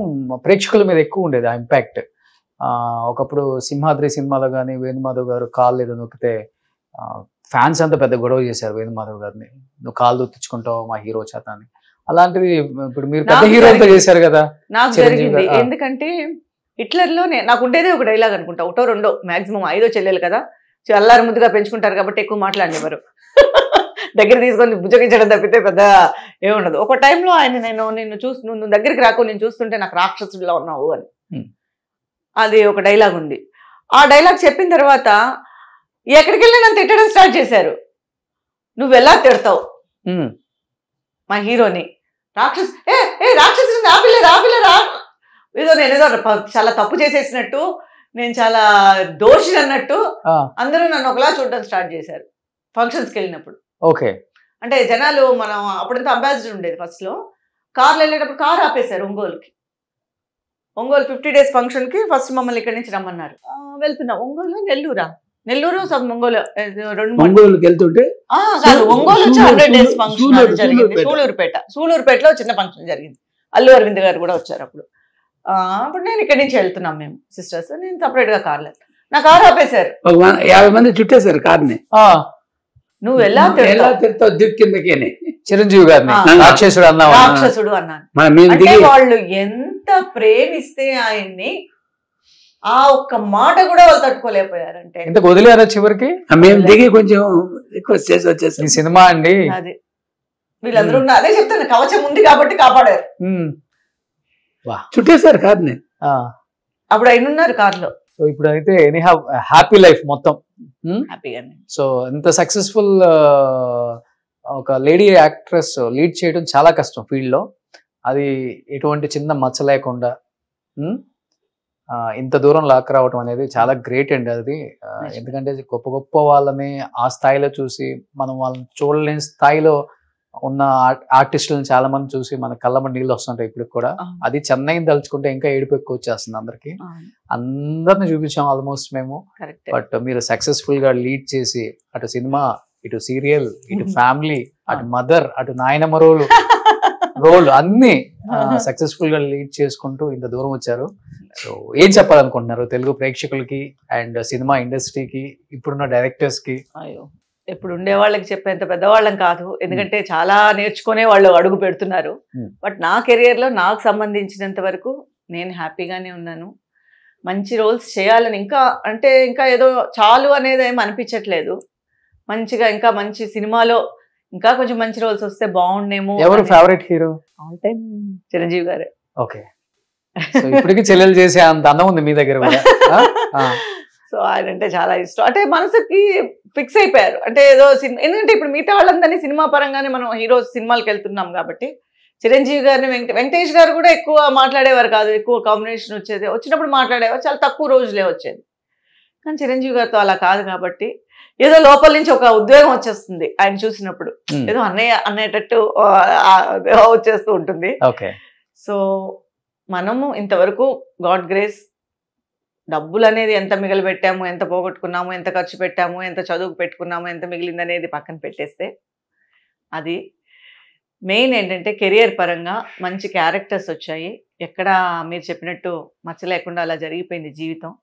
[SPEAKER 2] ప్రేక్షకుల మీద ఎక్కువ ఉండేది, ఆ ఇంపాక్ట్. ఒకప్పుడు సింహాద్రి సినిమాలో కానీ వేణుమాధవ్ గారు కాళ్ళు ఏదో నొక్కితే ఫ్యాన్స్ అంతా పెద్ద గొడవ చేశారు వేణుమాధవ్ గారిని, నువ్వు కాళ్ళు దొత్తించుకుంటావు మా హీరో చేత అని. అలాంటిది ఇప్పుడు మీరు పెద్ద హీరోలతో చేశారు కదా.
[SPEAKER 3] నాకు జరిగింది, ఎందుకంటే హిట్లర్లో నాకు ఉండేదే ఒక డైలాగ్ అనుకుంటా, 1, 2 మాక్సిమం 5 చెల్లెలు కదా, అల్లారు ముద్దుగా పెంచుకుంటారు కాబట్టి ఎక్కువ మాట్లాడినవారు, దగ్గర తీసుకొని భుజగించడం తప్పితే పెద్ద ఏముండదు. ఒక టైంలో ఆయన నిన్ను నువ్వు దగ్గరికి రాకు, నేను చూస్తుంటే నాకు రాక్షసుడిలా ఉన్నావు అని, అది ఒక డైలాగ్ ఉంది. ఆ డైలాగ్ చెప్పిన తర్వాత ఎక్కడికి వెళ్ళి నన్ను తిట్టడం స్టార్ట్ చేశారు. నువ్వు ఎలా తిడతావు మా హీరోని, రాక్షసు రాక్షసుని ఆపిల్లరా, ఏదో నేనేదో చాలా తప్పు చేసేసినట్టు, నేను చాలా దోషి అన్నట్టు అందరూ నన్ను ఒకలా చూడడం స్టార్ట్ చేశారు ఫంక్షన్స్కి వెళ్ళినప్పుడు.
[SPEAKER 2] ఓకే.
[SPEAKER 3] అంటే జనాలు, మనం అప్పుడంతా అంబాసిడర్ ఉండేది, ఫస్ట్ లో కార్లో వెళ్ళేటప్పుడు కార్ ఆపేశారు ఒంగోలు 50 days ఫంక్షన్కి. ఫస్ట్ మమ్మల్ని ఇక్కడి నుంచి రమ్మన్నారు, వెళ్తున్నాం. ఒంగోలు నెల్లూరా, నెల్లూరు ఒంగోలు 2
[SPEAKER 4] ఒంగోలుకి వెళ్తుంటే
[SPEAKER 3] కాదు ఒంగోలు వచ్చి 100 days ఫంక్షన్ జరిగింది.
[SPEAKER 4] సూళూరుపేట.
[SPEAKER 3] సూళూరుపేటలో చిన్న ఫంక్షన్ జరిగింది. అల్లు అరవింద్ గారు కూడా వచ్చారు అప్పుడు. అప్పుడు నేను ఇక్కడి నుంచి వెళ్తున్నాం మేము సిస్టర్స్, నేను సపరేట్ గా కార్లో, నా కారు ఆపేశారు.
[SPEAKER 4] 50 మంది చుట్టేశారు కార్ని.
[SPEAKER 3] నువ్వు ఎలా
[SPEAKER 4] తిరుగుతావు దిక్కు కిందకేనే.
[SPEAKER 2] చిరంజీవి గారిని రాక్షసుడు అన్నావు.
[SPEAKER 3] రాక్షసుడు అన్నాను. అంటే వాళ్ళు ఎంత ప్రేమిస్తే ఆయన్ని ఆ ఒక్క మాట కూడా వాళ్ళు తట్టుకోలేకపోయారంటే.
[SPEAKER 2] ఇంతకు వదిలేరా చివరికి?
[SPEAKER 4] మేము దిగి కొంచెం రిక్వెస్ట్ చేసి వచ్చేసాం.
[SPEAKER 2] ఈ సినిమా అండి
[SPEAKER 3] అదే వీళ్ళందరూ అదే చెప్తాను, కవచం ఉంది కాబట్టి కాపాడారు.
[SPEAKER 4] చుట్టేశారు కార్ని.
[SPEAKER 3] అప్పుడు ఆయన ఉన్నారు కార్లో.
[SPEAKER 2] సో ఇప్పుడు అయితే ఎనీహౌ హ్యాపీ లైఫ్ మొత్తం
[SPEAKER 3] హ్యాపీగానే.
[SPEAKER 2] సో ఇంత సక్సెస్ఫుల్ ఒక లేడీ యాక్ట్రెస్ లీడ్ చేయడం చాలా కష్టం ఫీల్డ్ లో. అది ఎటువంటి చిన్న మచ్చ లేకుండా ఇంత దూరం లాక్ రావటం అనేది చాలా గ్రేట్ అండి. అది ఎందుకంటే గొప్ప గొప్ప వాళ్ళని ఆ స్థాయిలో చూసి మనం వాళ్ళని చూడలేని స్థాయిలో ఉన్న ఆర్టిస్టులను చాలా మంది చూసి మన కళ్ళమ్మ నీళ్ళు వస్తుంటాయి ఇప్పుడు కూడా. అది చెన్నైని తలుచుకుంటే ఇంకా ఏడుపు ఎక్కువ వచ్చేస్తుంది అందరికి. అందరిని చూపించాం ఆల్మోస్ట్ మేము. బట్ మీరు సక్సెస్ఫుల్ గా లీడ్ చేసి అటు సినిమా, ఇటు సీరియల్, ఇటు ఫ్యామిలీ, అటు మదర్, అటు నాయనమ్మ రోల్ అన్ని సక్సెస్ఫుల్ గా లీడ్ చేసుకుంటూ ఇంత దూరం వచ్చారు. సో ఏం చెప్పాలనుకుంటున్నారు తెలుగు ప్రేక్షకులకి అండ్ సినిమా ఇండస్ట్రీకి, ఇప్పుడున్న డైరెక్టర్స్ కి?
[SPEAKER 3] అయ్యో, ఇప్పుడు ఉండే వాళ్ళకి చెప్పేంత పెద్దవాళ్ళం కాదు, ఎందుకంటే చాలా నేర్చుకునే వాళ్ళు అడుగు పెడుతున్నారు. బట్ నా కెరియర్ లో నాకు సంబంధించినంత వరకు నేను హ్యాపీగానే ఉన్నాను. మంచి రోల్స్ చేయాలని ఇంకా ఏదో చాలు అనేది ఏమి అనిపించట్లేదు. మంచిగా ఇంకా మంచి సినిమాలో ఇంకా కొంచెం మంచి రోల్స్ వస్తే బాగుండేమో.
[SPEAKER 2] ఎవరు favourite hero?
[SPEAKER 3] All time Chiranjeevi గారే.
[SPEAKER 2] ఓకే, ఇప్పటికీ చెల్లెలు చేసే అంత అందం ఉంది మీ దగ్గర కూడా.
[SPEAKER 3] సో ఆయన అంటే చాలా ఇష్టం. అంటే మనసుకి ఫిక్స్ అయిపోయారు. అంటే ఏదో సినిమా, ఎందుకంటే ఇప్పుడు మిగతా వాళ్ళందరినీ సినిమా పరంగానే మనం హీరో సినిమాలకు వెళ్తున్నాం కాబట్టి చిరంజీవి గారిని వెంకటేష్ గారు కూడా ఎక్కువ మాట్లాడేవారు కాదు. ఎక్కువ కాంబినేషన్ వచ్చేది, వచ్చినప్పుడు మాట్లాడేవారు, చాలా తక్కువ రోజులే వచ్చేది. కానీ చిరంజీవి గారితో అలా కాదు కాబట్టి ఏదో లోపల నుంచి ఒక ఉద్వేగం వచ్చేస్తుంది ఆయన చూసినప్పుడు. ఏదో అనేటట్టు వచ్చేస్తూ ఉంటుంది. సో మనము ఇంతవరకు గాడ్ గ్రేస్ డబ్బులు అనేది ఎంత మిగిలిపెట్టాము, ఎంత పోగొట్టుకున్నాము, ఎంత ఖర్చు పెట్టాము, ఎంత చదువుకు పెట్టుకున్నాము, ఎంత మిగిలింది అనేది పక్కన పెట్టేస్తే అది మెయిన్ ఏంటంటే కెరియర్ పరంగా మంచి క్యారెక్టర్స్ వచ్చాయి. ఎక్కడ మీరు చెప్పినట్టు మచ్చ లేకుండా అలా జరిగిపోయింది జీవితం.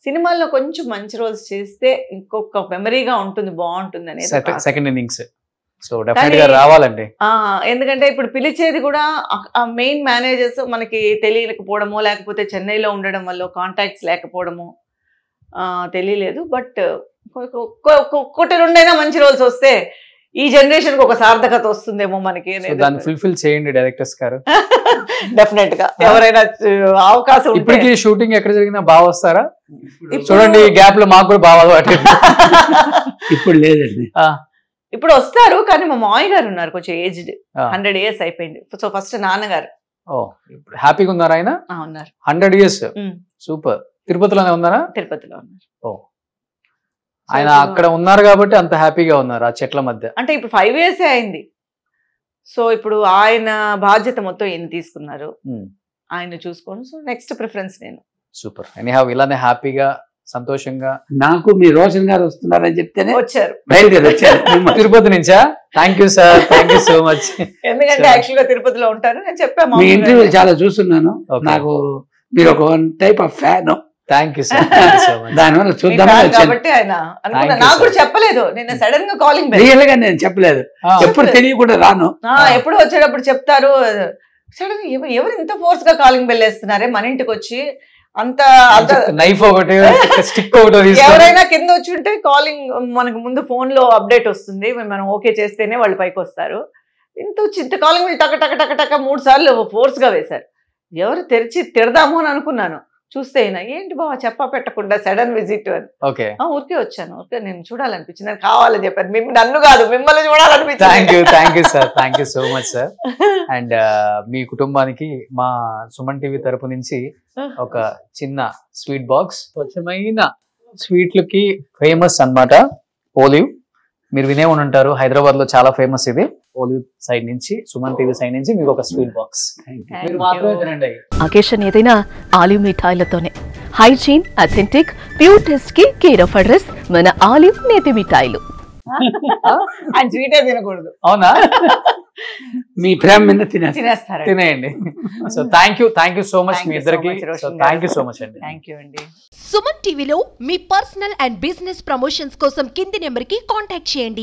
[SPEAKER 3] సినిమాల్లో కొంచెం మంచి రోల్స్ చేస్తే ఇంకొక మెమరీగా ఉంటుంది, బాగుంటుంది అనేది
[SPEAKER 2] సెకండ్ ఇన్నింగ్స్. సో డెఫినెట్ గా రావాలండి.
[SPEAKER 3] ఎందుకంటే ఇప్పుడు పిలిచేది కూడా మెయిన్ మేనేజర్స్ మనకి తెలియకపోవడమో, లేకపోతే చెన్నైలో ఉండడం వల్ల కాంటాక్ట్స్ లేకపోవడమో తెలియలేదు. బట్ ఒక్కటి రెండైనా మంచి రోల్స్ వస్తే ఈ జనరేషన్ కి ఒక సార్థకత వస్తుందేమో మనకి.
[SPEAKER 2] దాన్ని ఫుల్ఫిల్ చేయండి డైరెక్టర్స్ గారు.
[SPEAKER 3] డెఫినెట్ గా ఎవరైనా అవకాశం.
[SPEAKER 2] ఇప్పటికి షూటింగ్ ఎక్కడ జరిగినా బాగా వస్తారా? చూడండి గ్యాప్ లో మాకు కూడా బాగా
[SPEAKER 4] ఇప్పుడు లేదండి.
[SPEAKER 3] ఇప్పుడు వస్తారు, కానీ మా మామయ్య గారు ఉన్నారు, కొంచెం ఏజ్డ్, 100 years అయిపోయింది. సో ఫస్ట్ నాన్నగారు.
[SPEAKER 2] హ్యాపీగా ఉన్నారు ఆయన?
[SPEAKER 3] ఉన్నారు.
[SPEAKER 2] 100 years. సూపర్. తిరుపతిలోనే ఉన్నారా?
[SPEAKER 3] తిరుపతిలో ఉన్నారు.
[SPEAKER 2] ఆయన అక్కడ ఉన్నారు కాబట్టి అంత హ్యాపీగా ఉన్నారు ఆ చెట్ల మధ్య.
[SPEAKER 3] అంటే ఇప్పుడు 5 years అయింది. సో ఇప్పుడు ఆయన బాధ్యత మొత్తం ఈయన తీసుకున్నారు, ఆయన చూసుకోండి. సో నెక్స్ట్ ప్రిఫరెన్స్ నేను.
[SPEAKER 2] సూపర్. ఎనీహౌ ఇలానే హ్యాపీగా సంతోషంగా.
[SPEAKER 4] నాకు మీ రోషన్ గారు వస్తున్నారని చెప్తేనే
[SPEAKER 3] వచ్చారు,
[SPEAKER 4] బయలుదేరి వచ్చారు
[SPEAKER 2] తిరుపతి నుంచా? Thank you sir, thank you so much.
[SPEAKER 3] ఎందుకంటే యాక్చువల్ గా తిరుపతిలో ఉంటారు, నేను చెప్పాను.
[SPEAKER 4] మీ ఇంటర్వ్యూ చాలా చూస్తున్నాను, నాకు మీరు ఒక type of fan.
[SPEAKER 2] Thank you sir.
[SPEAKER 4] దానివల్ల చూద్దాం
[SPEAKER 3] కాబట్టి ఆయన నాకు కూడా చెప్పలేదు. నిన్న సడన్ గా కాలింగ్
[SPEAKER 4] రియల్ గా నేను చెప్పలేదు, ఎప్పుడు తెలియకుండా రాను.
[SPEAKER 3] ఎప్పుడు వచ్చేటప్పుడు చెప్తారు. సడన్ ఎవరు ఇంత ఫోర్స్ గా కాలింగ్ బెల్ వేస్తున్నారే మన ఇంటికి వచ్చి, అంత
[SPEAKER 2] నైఫ్ ఒకటి స్టిక్ ఒకటి.
[SPEAKER 3] ఎవరైనా కింద వచ్చి ఉంటే కాలింగ్ మనకు ముందు ఫోన్ లో అప్డేట్ వస్తుంది, మనం ఓకే చేస్తేనే వాళ్ళు పైకి వస్తారు. ఇంత కాలింగ్ బెల్ టక టక టక టక 3 సార్లు ఫోర్స్ గా వేశారు. ఎవరు తెరిచి తిడదాము అని అనుకున్నాను, చూస్తే ఏంటి బాబా చెప్పా పెట్టకుండా సడన్ విజిట్ అని. ఊరికే వచ్చాను, ఊరికే నేను చూడాలనిపించింది, నాకు కావాలని చెప్పాను. నన్ను కాదు, మిమ్మల్ని చూడాలనిపించింది.
[SPEAKER 2] Thank you sir, thank you so much sir. And మీ కుటుంబానికి మా సుమన్ టీవీ తరపు నుంచి ఒక చిన్న స్వీట్ బాక్స్. స్వచ్ఛమైన స్వీట్లకి ఫేమస్ అన్నమాట ఓలివ్. మీరు వినే ఉంటారు, హైదరాబాద్ లో చాలా ఫేమస్ ఇది. ఓలివ్ సైడ్ నుంచి, సుమన్ టీవీ సైడ్ నుంచి మీకు ఒక స్వీట్ బాక్స్.
[SPEAKER 7] అకేషన్ ఏదైనా ఆలివ్ మిఠాయిలతోనే. హైజీన్, అథెంటిక్, ప్యూర్ టెస్ట్ కి కేర్ ఆఫ్ అడ్రస్ మన ఆలివ్ నేతి మిఠాయిలు.
[SPEAKER 3] ఆయన స్వీటే తినకూడదు.
[SPEAKER 2] అవునా?
[SPEAKER 4] మీ ప్రేమ మీద
[SPEAKER 3] తినేస్తారు.
[SPEAKER 2] తినేయండి. So thank you so much మీ ఇద్దరికి. థ్యాంక్ యూ సో మచ్ అండి.
[SPEAKER 3] థ్యాంక్ యూ అండి.
[SPEAKER 7] సుమన్ టీవీలో మీ పర్సనల్ అండ్ బిజినెస్ ప్రమోషన్స్ కోసం కింది నెంబర్కి కాంటాక్ట్ చేయండి.